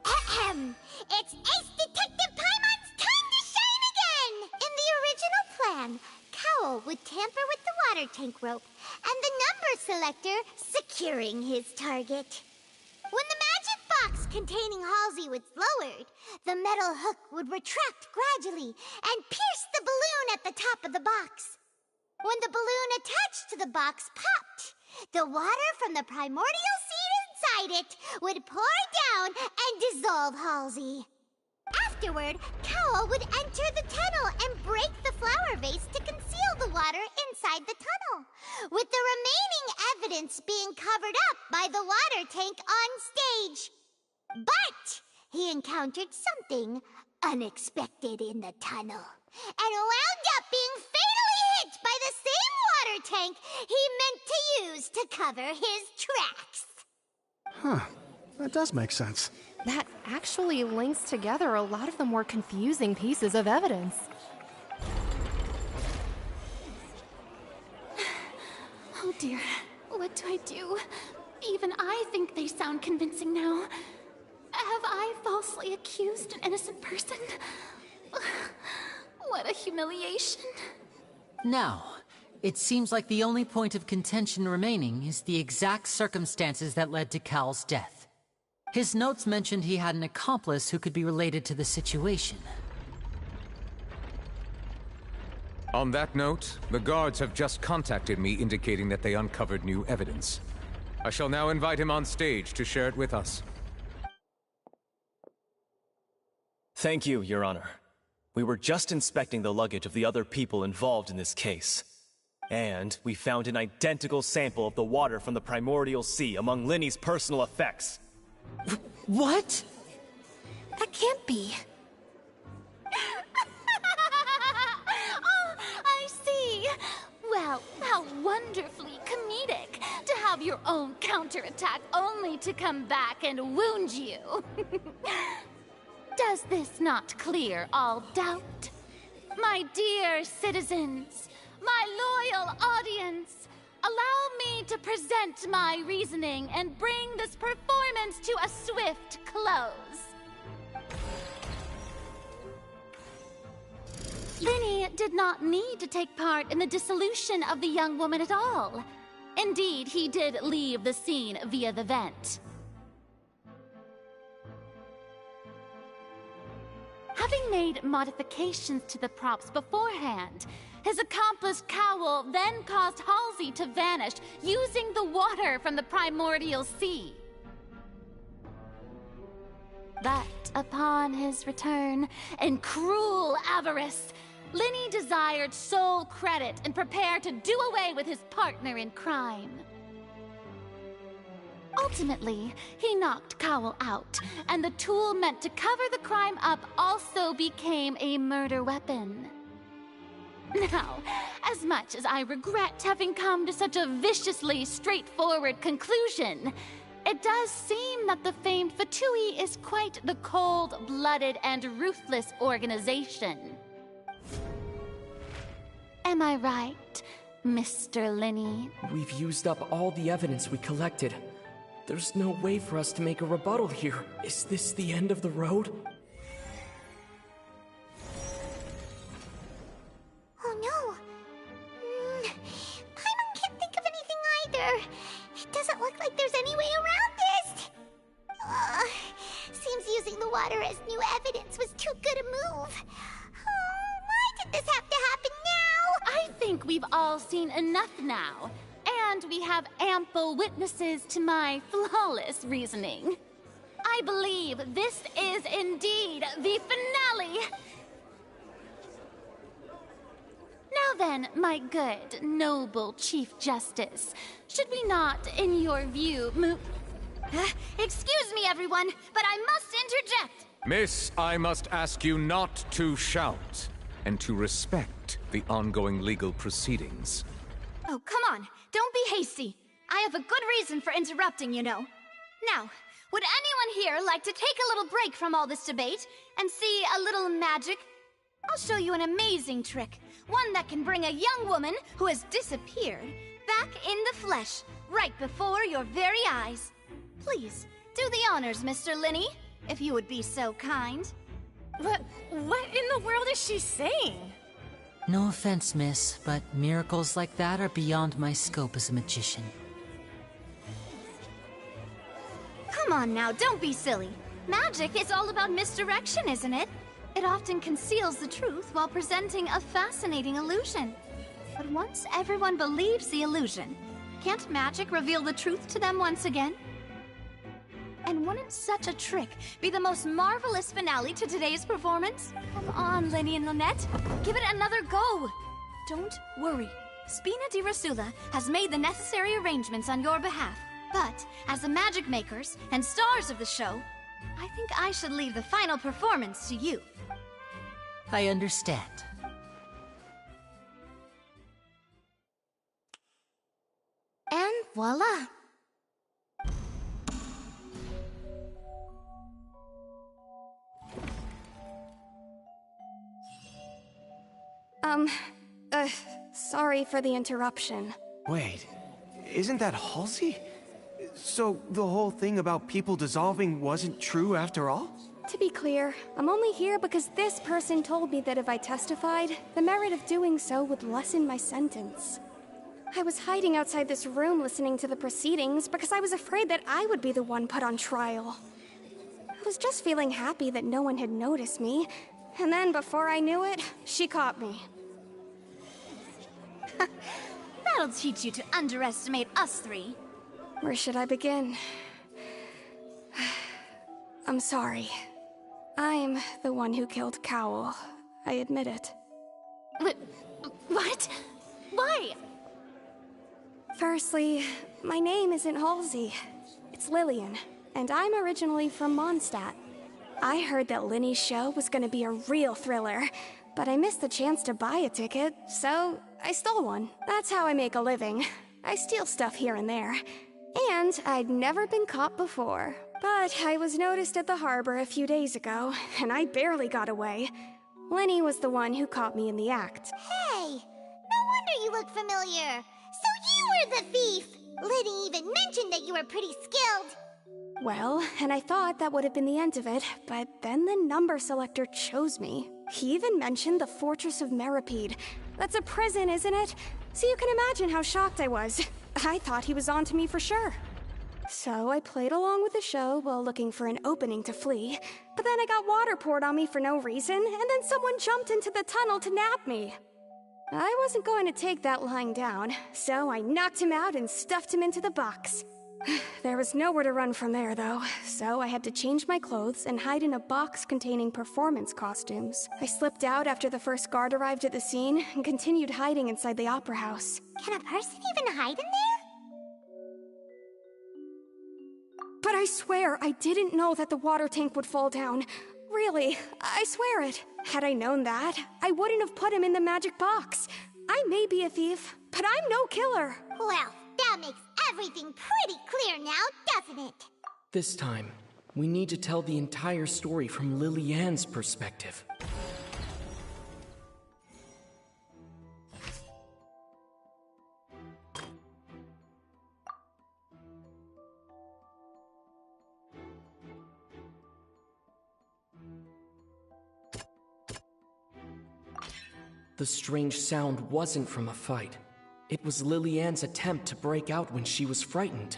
Speaker 5: Ahem! It's Ace Detective Paimon's time to shine again! In the original plan, Cowell would tamper with the water tank rope and the number selector securing his target. When the magic box containing Halsey was lowered, the metal hook would retract gradually and pierce the balloon at the top of the box. When the balloon attached to the box popped, the water from the primordial seed inside it would pour down and dissolve Halsey. Afterward, Cowl would enter the tunnel and break the flower vase to conceal the water inside the tunnel, with the remaining evidence being covered up by the water tank on stage. But he encountered something unexpected in the tunnel and wound up being fatally hit by the same water tank he meant to use to cover his tracks.
Speaker 18: Huh. That does make sense.
Speaker 16: That actually links together a lot of the more confusing pieces of evidence.
Speaker 10: Oh dear, what do I do? Even I think they sound convincing now. Have I falsely accused an innocent person? What a humiliation.
Speaker 9: Now, it seems like the only point of contention remaining is the exact circumstances that led to Cal's death. His notes mentioned he had an accomplice who could be related to the situation.
Speaker 2: On that note, the guards have just contacted me indicating that they uncovered new evidence. I shall now invite him on stage to share it with us.
Speaker 7: Thank you, Your Honor. We were just inspecting the luggage of the other people involved in this case. And we found an identical sample of the water from the primordial sea among Linny's personal effects.
Speaker 9: What?
Speaker 16: That can't be.
Speaker 10: Oh, I see. Well, how wonderfully comedic to have your own counterattack only to come back and wound you. Does this not clear all doubt? My dear citizens, my loyal audience, allow me to present my reasoning and bring this performance to a swift close. Linny did not need to take part in the dissolution of the young woman at all. Indeed, he did leave the scene via the vent. Having made modifications to the props beforehand, his accomplice Cowl then caused Halsey to vanish using the water from the primordial sea. But upon his return, in cruel avarice, Linny desired sole credit and prepared to do away with his partner in crime. Ultimately, he knocked Cowl out, and the tool meant to cover the crime up also became a murder weapon. Now, as much as I regret having come to such a viciously straightforward conclusion, it does seem that the famed Fatui is quite the cold-blooded and ruthless organization. Am I right, Mr. Linny?
Speaker 12: We've used up all the evidence we collected. There's no way for us to make a rebuttal here. Is this the end of the road?
Speaker 5: Oh no. Paimon can't think of anything either. It doesn't look like there's any way around this. Seems using the water as new evidence was too good a move. Why did this have to happen now?
Speaker 10: I think we've all seen enough now. And we have ample witnesses to my flawless reasoning. I believe this is indeed the finale. Now then, my good, noble Chief Justice, should we not, in your view, move...
Speaker 11: Excuse me, everyone, but I must interject.
Speaker 2: Miss, I must ask you not to shout, and to respect the ongoing legal proceedings.
Speaker 11: Oh, come on. Don't be hasty. I have a good reason for interrupting, you know. Now, would anyone here like to take a little break from all this debate and see a little magic? I'll show you an amazing trick. One that can bring a young woman who has disappeared back in the flesh, right before your very eyes. Please, do the honors, Mr. Linny, if you would be so kind.
Speaker 10: What in the world is she saying?
Speaker 9: No offense, miss, but miracles like that are beyond my scope as a magician.
Speaker 11: Come Come on now, don't be silly. Magic is all about misdirection, isn't it? It often conceals the truth while presenting a fascinating illusion. But once everyone believes the illusion, can't magic reveal the truth to them once again? And wouldn't such a trick be the most marvelous finale to today's performance? Come on, Lenny and Lynette. Give it another go. Don't worry. Spina di Rasula has made the necessary arrangements on your behalf. But, as the magic makers and stars of the show, I think I should leave the final performance to you.
Speaker 9: I understand.
Speaker 14: And voila.
Speaker 16: Sorry for the interruption.
Speaker 20: Wait, isn't that Halsey? So the whole thing about people dissolving wasn't true after all?
Speaker 16: To be clear, I'm only here because this person told me that if I testified, the merit of doing so would lessen my sentence. I was hiding outside this room listening to the proceedings because I was afraid that I would be the one put on trial. I was just feeling happy that no one had noticed me, and then before I knew it, she caught me.
Speaker 11: That'll teach you to underestimate us three.
Speaker 16: Where should I begin? I'm sorry. I'm the one who killed Cowl. I admit it.
Speaker 11: What? Why?
Speaker 16: Firstly, my name isn't Halsey. It's Lillian, and I'm originally from Mondstadt. I heard that Linny's show was gonna be a real thriller, but I missed the chance to buy a ticket, so I stole one. That's how I make a living. I steal stuff here and there. And I'd never been caught before. But I was noticed at the harbor a few days ago, and I barely got away. Lenny was the one who caught me in the act.
Speaker 5: Hey, no wonder you look familiar. So you were the thief. Liddy even mentioned that you were pretty skilled.
Speaker 16: Well, and I thought that would have been the end of it, but then the number selector chose me. He even mentioned the Fortress of Meripede. That's a prison, isn't it? So you can imagine how shocked I was. I thought he was on to me for sure. So I played along with the show while looking for an opening to flee, but then I got water poured on me for no reason, and then someone jumped into the tunnel to nab me. I wasn't going to take that lying down, so I knocked him out and stuffed him into the box. There was nowhere to run from there, though, so I had to change my clothes and hide in a box containing performance costumes. I slipped out after the first guard arrived at the scene and continued hiding inside the opera house.
Speaker 5: Can a person even hide in there?
Speaker 16: But I swear, I didn't know that the water tank would fall down. Really, I swear it. Had I known that, I wouldn't have put him in the magic box. I may be a thief, but I'm no killer.
Speaker 5: Well, that makes everything pretty clear now, doesn't it?
Speaker 12: This time, we need to tell the entire story from Lily-Ann's perspective. The strange sound wasn't from a fight. It was Lily-Ann's attempt to break out when she was frightened.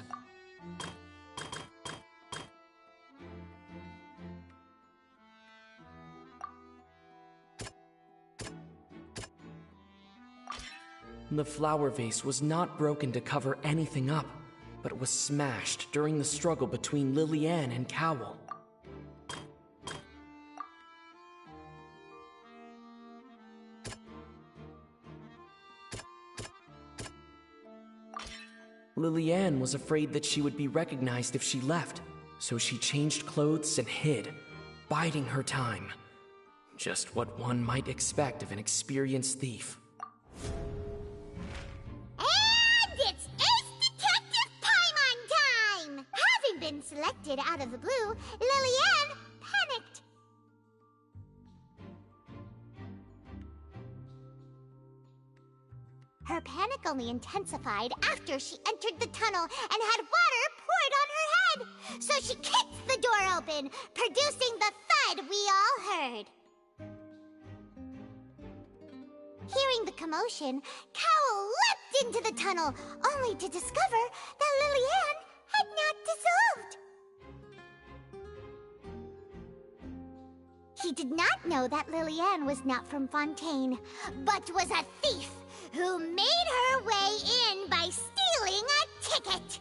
Speaker 12: The flower vase was not broken to cover anything up, but was smashed during the struggle between Lily-Ann and Cowl. Lily-Ann was afraid that she would be recognized if she left, so she changed clothes and hid, biding her time. Just what one might expect of an experienced thief.
Speaker 5: And it's Ace Detective Paimon time! Having been selected out of the blue, Lily-Ann panicked. Her panic only intensified after she entered the tunnel and had water poured on her head. So she kicked the door open, producing the thud we all heard. Hearing the commotion, Cowl leapt into the tunnel, only to discover that Lily-Ann had not dissolved. He did not know that Lillian was not from Fontaine, but was a thief who made her way in by stealing a ticket.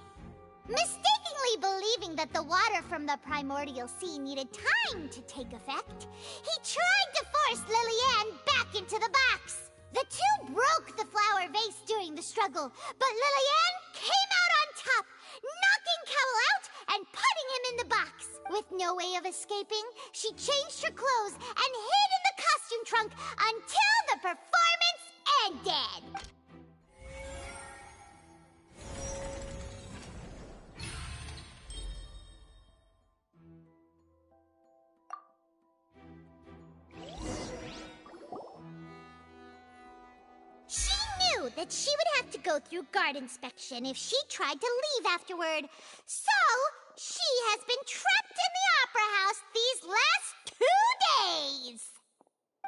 Speaker 5: Mistakenly believing that the water from the primordial sea needed time to take effect, he tried to force Lillian back into the box. The two broke the flower vase during the struggle, but Lillian came out on top, knocking Cowell out and putting him in the box. With no way of escaping, she changed her clothes and hid in the costume trunk until the performance ended. She knew that she would have to go through guard inspection if she tried to leave afterward. So, she has been trapped in the Opera House these last 2 days.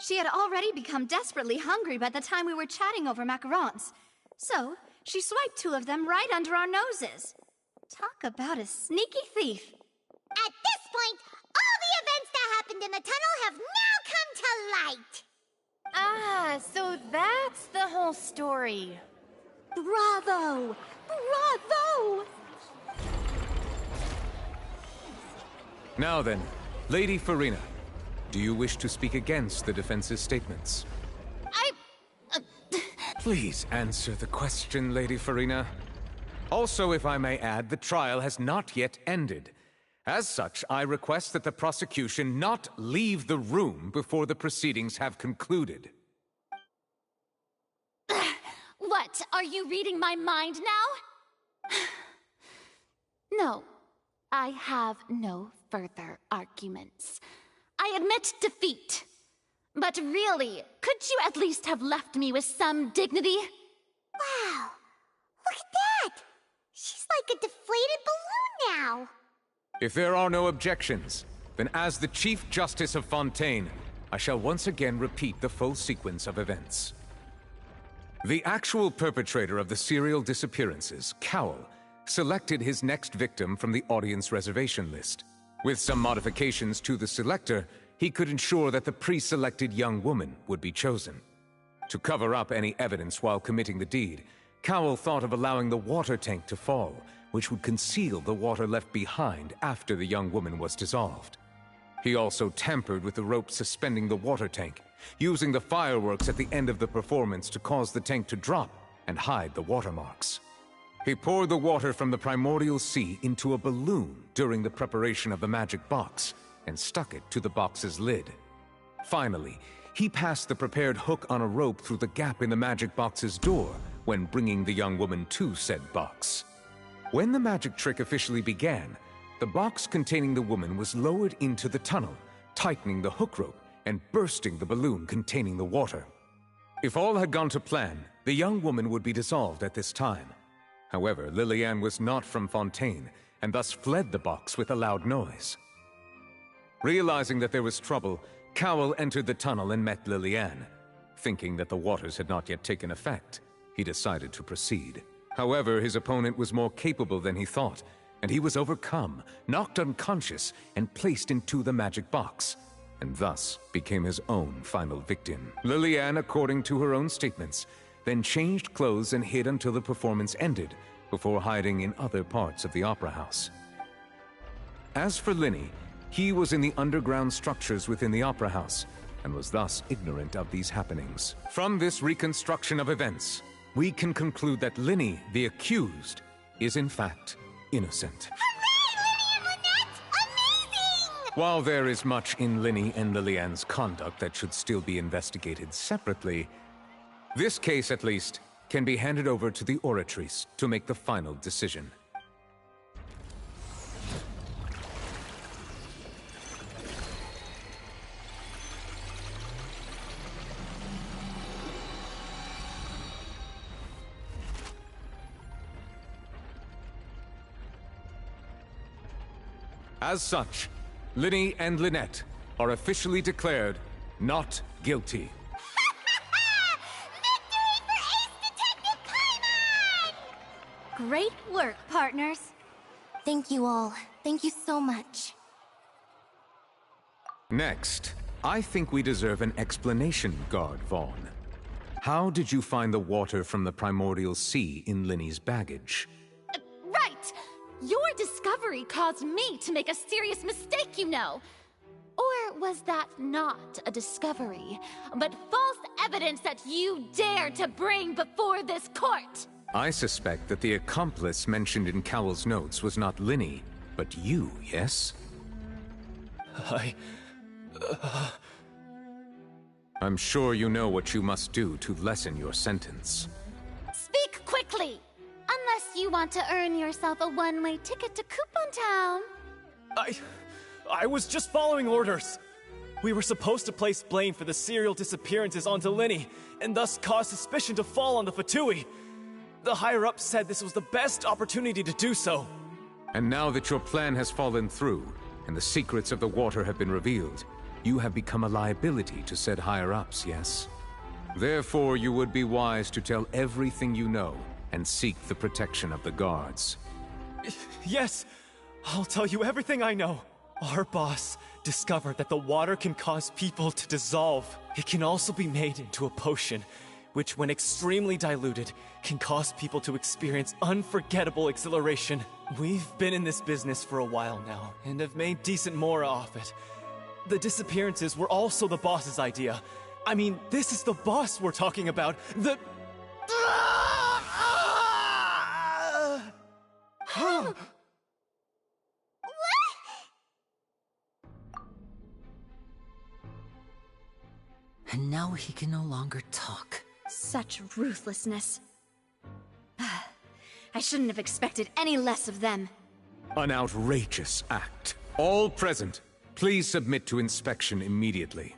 Speaker 11: She had already become desperately hungry by the time we were chatting over macarons. So, she swiped 2 of them right under our noses. Talk about a sneaky thief.
Speaker 5: At this point, all the events that happened in the tunnel have now come to light.
Speaker 10: Ah, so that's the whole story.
Speaker 16: Bravo! Bravo!
Speaker 2: Now then, Lady Farina, do you wish to speak against the defense's statements? Please answer the question, Lady Farina. Also, if I may add, the trial has not yet ended. As such, I request that the prosecution not leave the room before the proceedings have concluded.
Speaker 10: What? Are you reading my mind now? No, I have no further arguments. I admit defeat. But really, could you at least have left me with some dignity?
Speaker 5: Wow, look at that! She's like a deflated balloon now.
Speaker 2: If there are no objections, then as the Chief Justice of Fontaine, I shall once again repeat the full sequence of events. The actual perpetrator of the serial disappearances, Cowell, selected his next victim from the audience reservation list. With some modifications to the selector, he could ensure that the pre-selected young woman would be chosen. To cover up any evidence while committing the deed, Cowell thought of allowing the water tank to fall, which would conceal the water left behind after the young woman was dissolved. He also tampered with the rope suspending the water tank, using the fireworks at the end of the performance to cause the tank to drop and hide the watermarks. He poured the water from the primordial sea into a balloon during the preparation of the magic box and stuck it to the box's lid. Finally, he passed the prepared hook on a rope through the gap in the magic box's door when bringing the young woman to said box. When the magic trick officially began, the box containing the woman was lowered into the tunnel, tightening the hook rope and bursting the balloon containing the water. If all had gone to plan, the young woman would be dissolved at this time. However, Lillian was not from Fontaine, and thus fled the box with a loud noise. Realizing that there was trouble, Cowell entered the tunnel and met Lillian. Thinking that the waters had not yet taken effect, he decided to proceed. However, his opponent was more capable than he thought, and he was overcome, knocked unconscious, and placed into the magic box, and thus became his own final victim. Lillian, according to her own statements, then changed clothes and hid until the performance ended, before hiding in other parts of the opera house. As for Linny, he was in the underground structures within the opera house, and was thus ignorant of these happenings. From this reconstruction of events, we can conclude that Linny, the accused, is in fact innocent. While there is much in Linny and Lillian's conduct that should still be investigated separately, this case, at least, can be handed over to the Oratrice to make the final decision. As such, Linny and Lynette are officially declared not guilty.
Speaker 11: Great work, partners.
Speaker 8: Thank you all. Thank you so much.
Speaker 2: Next, I think we deserve an explanation, Guard Vaughn. How did you find the water from the primordial sea in Linny's baggage?
Speaker 10: Right! Your discovery caused me to make a serious mistake, you know. Or was that not a discovery, but false evidence that you dared to bring before this court?
Speaker 2: I suspect that the accomplice mentioned in Cowell's notes was not Linny, but you, yes? I'm sure you know what you must do to lessen your sentence.
Speaker 10: Speak quickly! Unless you want to earn yourself a one-way ticket to Coupon Town.
Speaker 7: I was just following orders. We were supposed to place blame for the serial disappearances onto Linny, and thus cause suspicion to fall on the Fatui. The higher-ups said this was the best opportunity to do so.
Speaker 2: And now that your plan has fallen through, and the secrets of the water have been revealed, you have become a liability to said higher-ups, yes? Therefore, you would be wise to tell everything you know, and seek the protection of the guards.
Speaker 7: Yes, I'll tell you everything I know. Our boss discovered that the water can cause people to dissolve. It can also be made into a potion, which when extremely diluted, can cause people to experience unforgettable exhilaration. We've been in this business for a while now, and have made decent more off it. The disappearances were also the boss's idea. I mean, this is the boss we're talking about. The...
Speaker 9: And now he can no longer talk.
Speaker 11: Such ruthlessness. I shouldn't have expected any less of them.
Speaker 2: An outrageous act. All present, please submit to inspection immediately.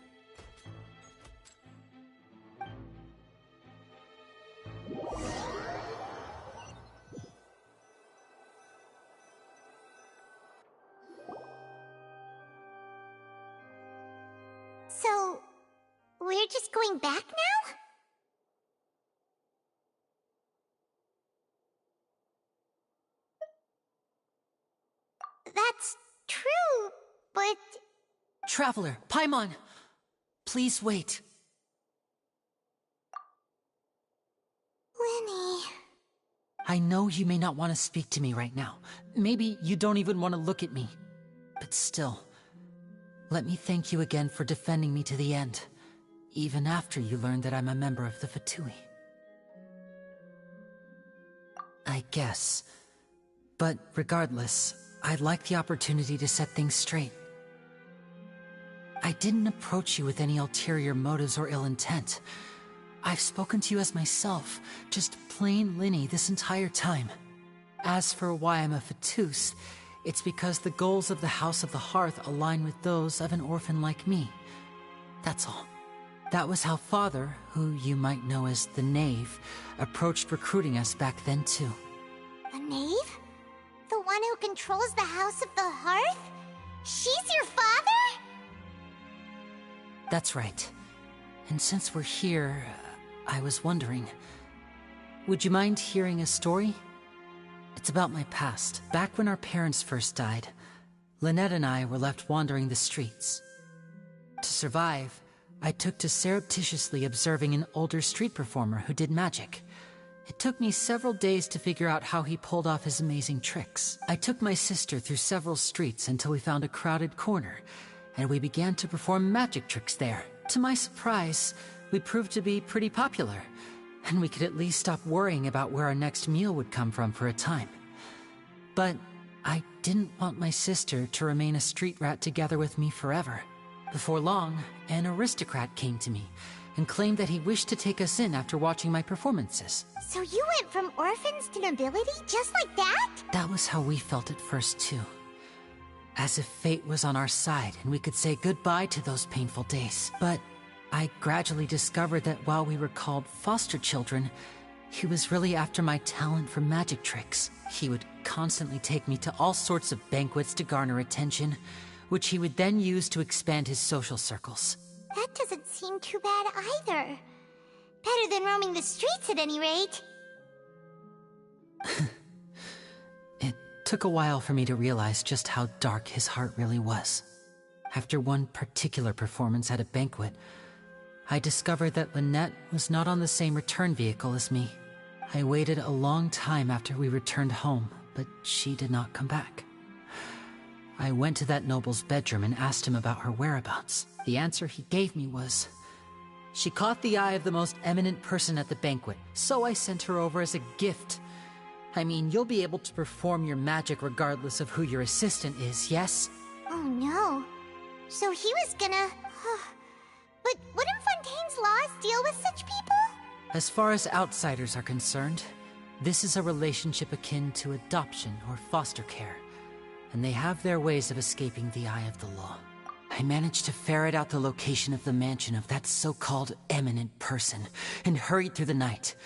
Speaker 5: So, we're just going back now? That's true, but...
Speaker 9: Traveler, Paimon! Please wait.
Speaker 5: Linny...
Speaker 9: I know you may not want to speak to me right now. Maybe you don't even want to look at me. But still, let me thank you again for defending me to the end, even after you learned that I'm a member of the Fatui. I guess. But regardless, I'd like the opportunity to set things straight. I didn't approach you with any ulterior motives or ill intent. I've spoken to you as myself, just plain Linny this entire time. As for why I'm a Fatus, it's because the goals of the House of the Hearth align with those of an orphan like me. That's all. That was how Father, who you might know as the Knave, approached recruiting us back then too.
Speaker 5: The Knave? The one who controls the House of the Hearth? She's your father?
Speaker 9: That's right. And since we're here, I was wondering, would you mind hearing a story? It's about my past. Back when our parents first died, Lynette and I were left wandering the streets. To survive, I took to surreptitiously observing an older street performer who did magic. It took me several days to figure out how he pulled off his amazing tricks. I took my sister through several streets until we found a crowded corner, and we began to perform magic tricks there. To my surprise, we proved to be pretty popular, and we could at least stop worrying about where our next meal would come from for a time. But I didn't want my sister to remain a street rat together with me forever. Before long, an aristocrat came to me and claimed that he wished to take us in after watching my performances.
Speaker 5: So you went from orphans to nobility just like that?
Speaker 9: That was how we felt at first too. As if fate was on our side and we could say goodbye to those painful days. But I gradually discovered that while we were called foster children, he was really after my talent for magic tricks. He would constantly take me to all sorts of banquets to garner attention, which he would then use to expand his social circles.
Speaker 5: That doesn't seem too bad either. Better than roaming the streets at any rate.
Speaker 9: It took a while for me to realize just how dark his heart really was. After one particular performance at a banquet, I discovered that Lynette was not on the same return vehicle as me. I waited a long time after we returned home, but she did not come back. I went to that noble's bedroom and asked him about her whereabouts. The answer he gave me was, she caught the eye of the most eminent person at the banquet, so I sent her over as a gift. I mean, you'll be able to perform your magic regardless of who your assistant is, yes?
Speaker 5: Oh no. So he was gonna... But wouldn't Fontaine's laws deal with such people?
Speaker 9: As far as outsiders are concerned, this is a relationship akin to adoption or foster care, and they have their ways of escaping the eye of the law. I managed to ferret out the location of the mansion of that so-called eminent person, and hurried through the night.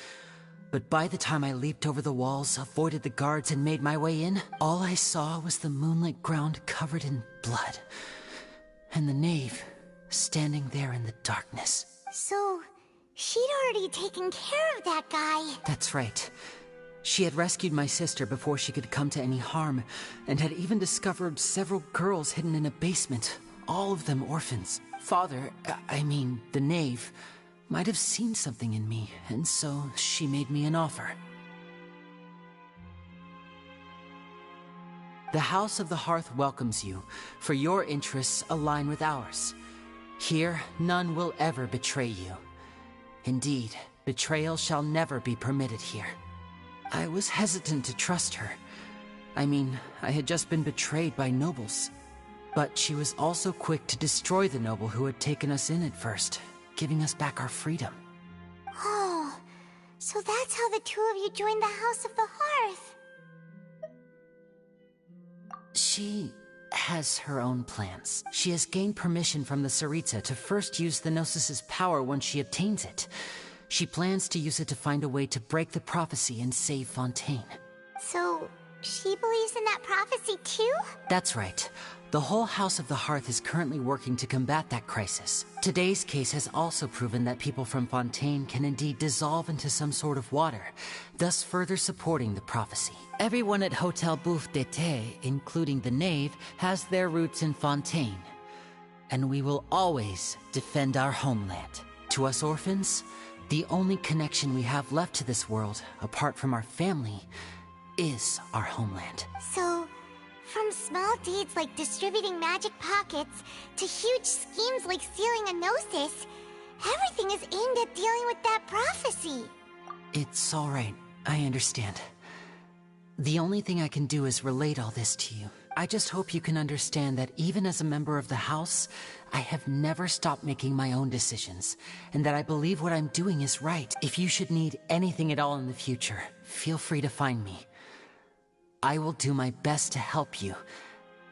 Speaker 9: But by the time I leaped over the walls, avoided the guards, and made my way in, all I saw was the moonlit ground covered in blood, and the knave standing there in the darkness.
Speaker 5: So, she'd already taken care of that guy.
Speaker 9: That's right. She had rescued my sister before she could come to any harm, and had even discovered several girls hidden in a basement, all of them orphans. Father, the knave, might have seen something in me, and so she made me an offer. The House of the Hearth welcomes you, for your interests align with ours. Here, none will ever betray you. Indeed, betrayal shall never be permitted here. I was hesitant to trust her. I had just been betrayed by nobles. But she was also quick to destroy the noble who had taken us in at first, giving us back our freedom.
Speaker 5: Oh, so that's how the two of you joined the House of the Hearth.
Speaker 9: She has her own plans. She has gained permission from the Tsaritsa to first use the Gnosis' power once she obtains it. She plans to use it to find a way to break the prophecy and save Fontaine.
Speaker 5: So, she believes in that prophecy too?
Speaker 9: That's right. The whole House of the Hearth is currently working to combat that crisis. Today's case has also proven that people from Fontaine can indeed dissolve into some sort of water, thus further supporting the prophecy. Everyone at Hotel Bouffe d'été, including the knave, has their roots in Fontaine. And we will always defend our homeland. To us orphans, the only connection we have left to this world, apart from our family, is our homeland.
Speaker 5: So, from small deeds like distributing magic pockets to huge schemes like stealing a Gnosis, everything is aimed at dealing with that prophecy.
Speaker 9: It's all right. I understand. The only thing I can do is relate all this to you. I just hope you can understand that even as a member of the House, I have never stopped making my own decisions, and that I believe what I'm doing is right. If you should need anything at all in the future, feel free to find me. I will do my best to help you,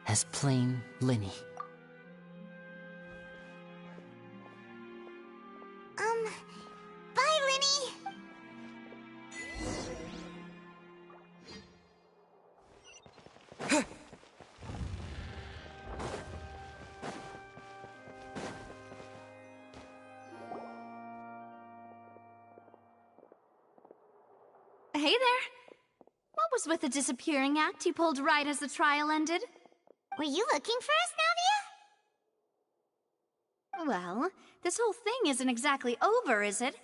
Speaker 9: as plain Linny.
Speaker 5: Bye, Linny!
Speaker 11: Hey there. What was with the disappearing act you pulled right as the trial ended?
Speaker 5: Were you looking for us, Navia?
Speaker 11: Well, this whole thing isn't exactly over, is it?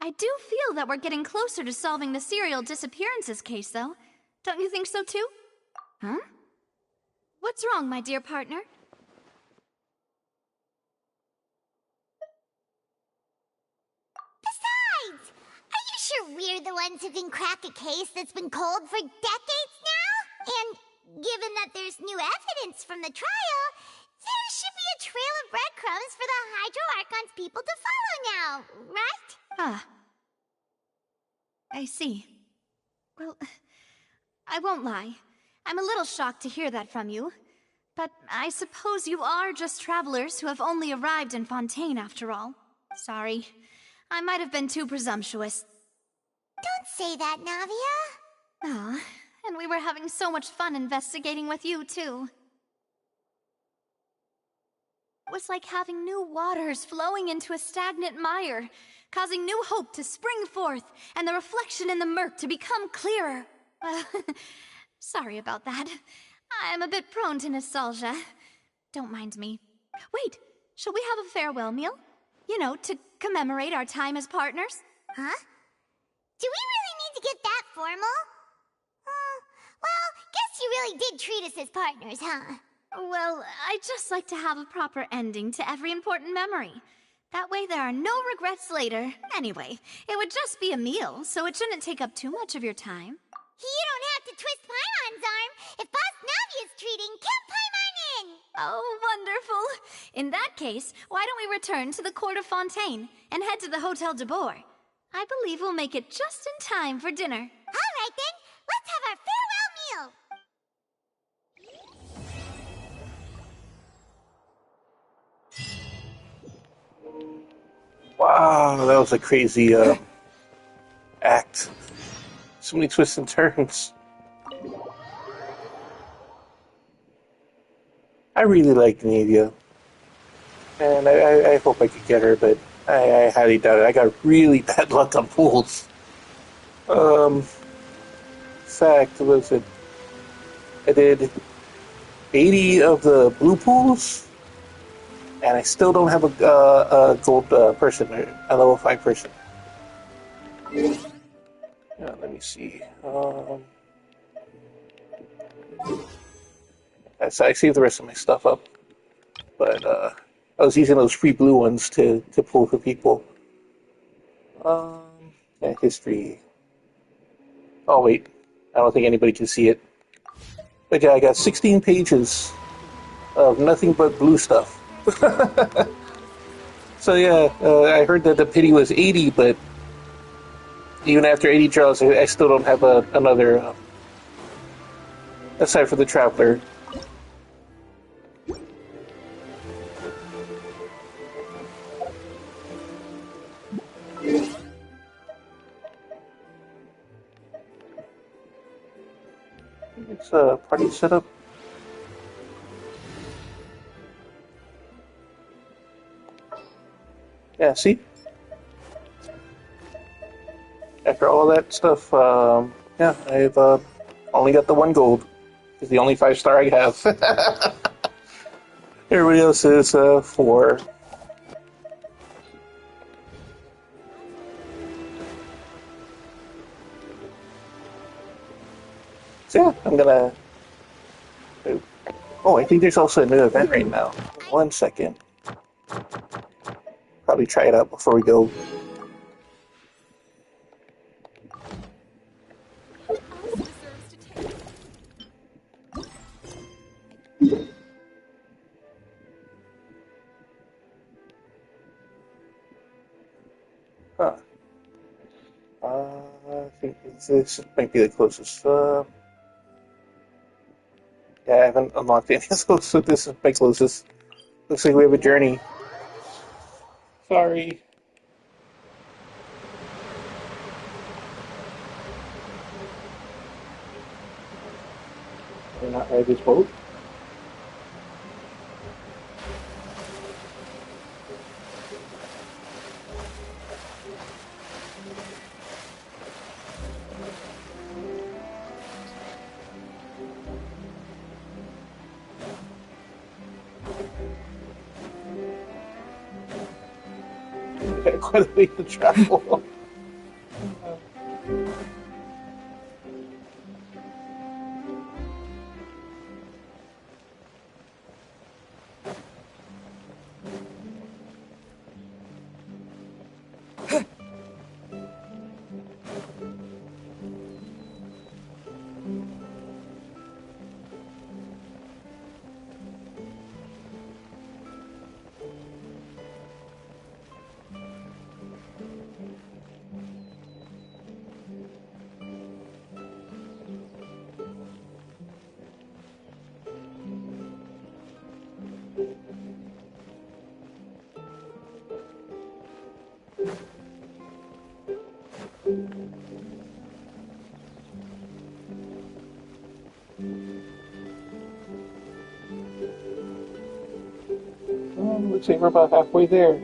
Speaker 11: I do feel that we're getting closer to solving the serial disappearances case, though. Don't you think so, too? Huh? What's wrong, my dear partner?
Speaker 5: Besides, are you sure we're the ones who can crack a case that's been cold for decades now? And given that there's new evidence from the trial, there should be a trail of breadcrumbs for the Hydro Archon's people to follow now, right?
Speaker 11: Ah. I see. Well, I won't lie. I'm a little shocked to hear that from you. But I suppose you are just travelers who have only arrived in Fontaine after all. Sorry. I might have been too presumptuous.
Speaker 5: Don't say that, Navia.
Speaker 11: Ah, and we were having so much fun investigating with you, too. It was like having new waters flowing into a stagnant mire, causing new hope to spring forth, and the reflection in the murk to become clearer. Sorry about that. I'm a bit prone to nostalgia. Don't mind me. Wait, shall we have a farewell meal? You know, to commemorate our time as partners?
Speaker 5: Huh? Do we really need to get that formal? Well, guess you really did treat us as partners, huh?
Speaker 11: Well, I'd just like to have a proper ending to every important memory. That way there are no regrets later. Anyway, it would just be a meal, so it shouldn't take up too much of your time.
Speaker 5: You don't have to twist Paimon's arm. If Boss Navi is treating, count Paimon in!
Speaker 11: Oh, wonderful. In that case, why don't we return to the court of Fontaine and head to the Hotel de Boer? I believe we'll make it just in time for dinner.
Speaker 5: All right then, let's have our farewell meal.
Speaker 1: Wow, that was a crazy act. So many twists and turns. I really like Nadia. And I hope I could get her, but I highly doubt it. I got really bad luck on pools. Fact, was it? I did 80 of the blue pools, and I still don't have a gold person, a level 5 person. Let me see. So I saved the rest of my stuff up, but I was using those free blue ones to pull for people. History. Oh wait, I don't think anybody can see it. But yeah, I got 16 pages of nothing but blue stuff. So yeah, I heard that the pity was 80, but even after 80 draws, I still don't have another, aside from the Traveler. It's a party setup. Yeah, see? After all that stuff, yeah, I've only got the 1 gold. It's the only 5-star I have. Everybody else is 4. So yeah, I'm gonna... Oh, I think there's also a new event right now. 1 second. Probably try it out before we go. Huh. I think this might be the closest. Yeah, I haven't unlocked any of those, so this is my closest. Looks like we have a journey. Sorry. Can I not ride this boat? Quite a way to travel. Looks like we're about halfway there.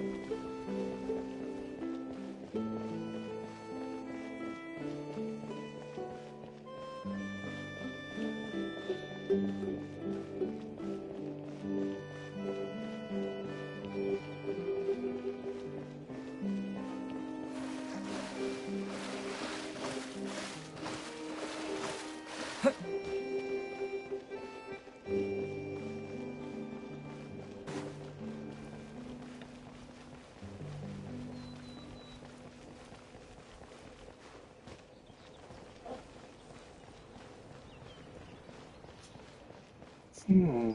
Speaker 1: Hmm.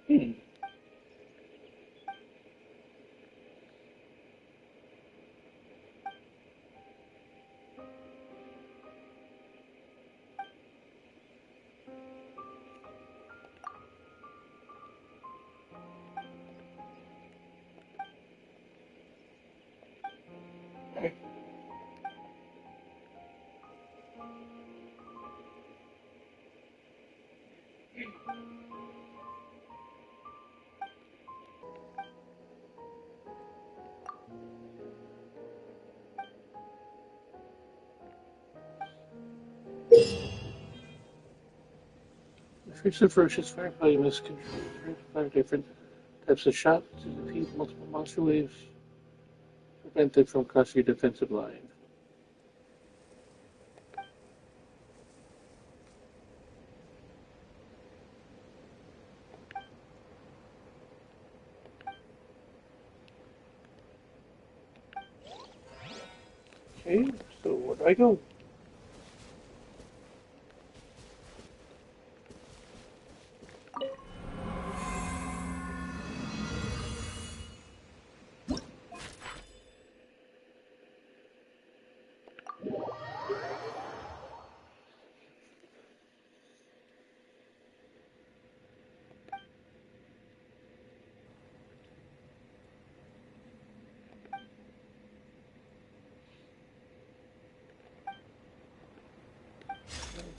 Speaker 1: Hmm. Fix the ferocious firefighting must control 5 different types of shot to defeat multiple monster waves. Prevent them from crossing your defensive line. Okay, so where do I go?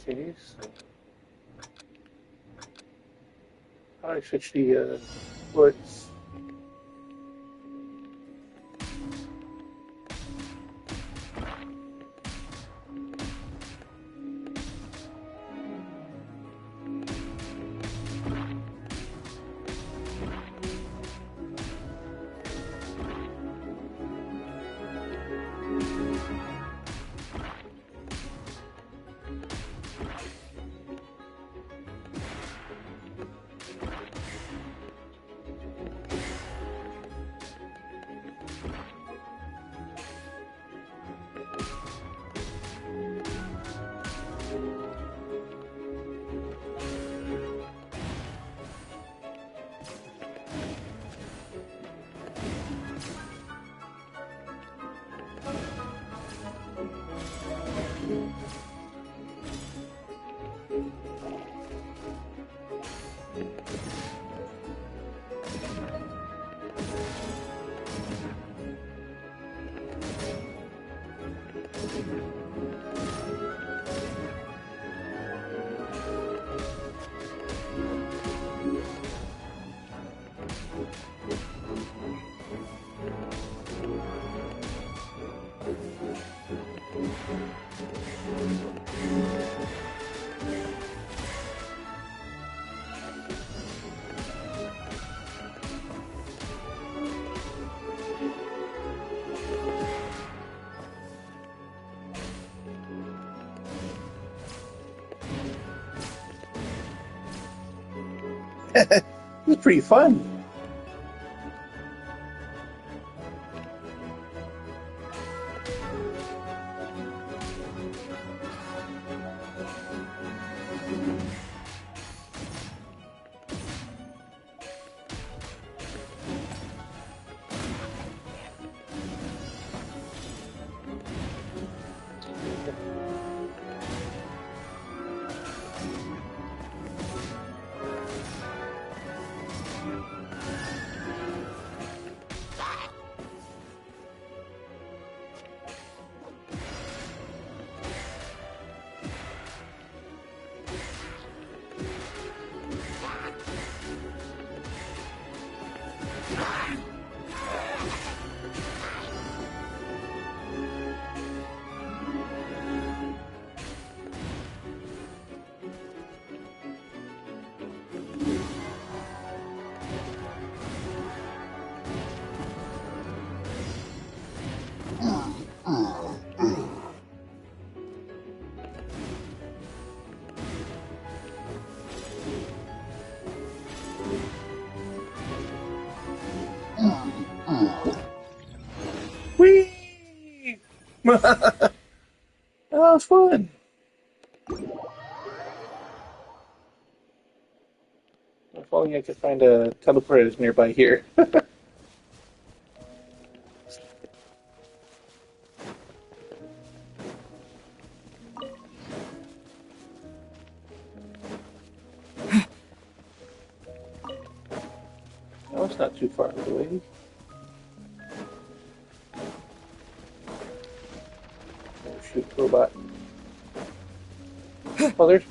Speaker 1: Okay, so how do I switch the bullets? It was pretty fun. Whee! That was fun. If only I could find a teleporter nearby here. No, it's not too far away. Oh, shoot, robot. Oh, there's...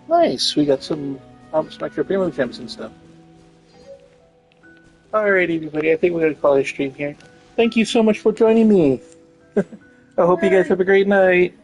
Speaker 1: Nice, we got some extra premium gems and stuff. Alright, everybody, I think we're going to call this stream here. Thank you so much for joining me. I hope you guys have a great night.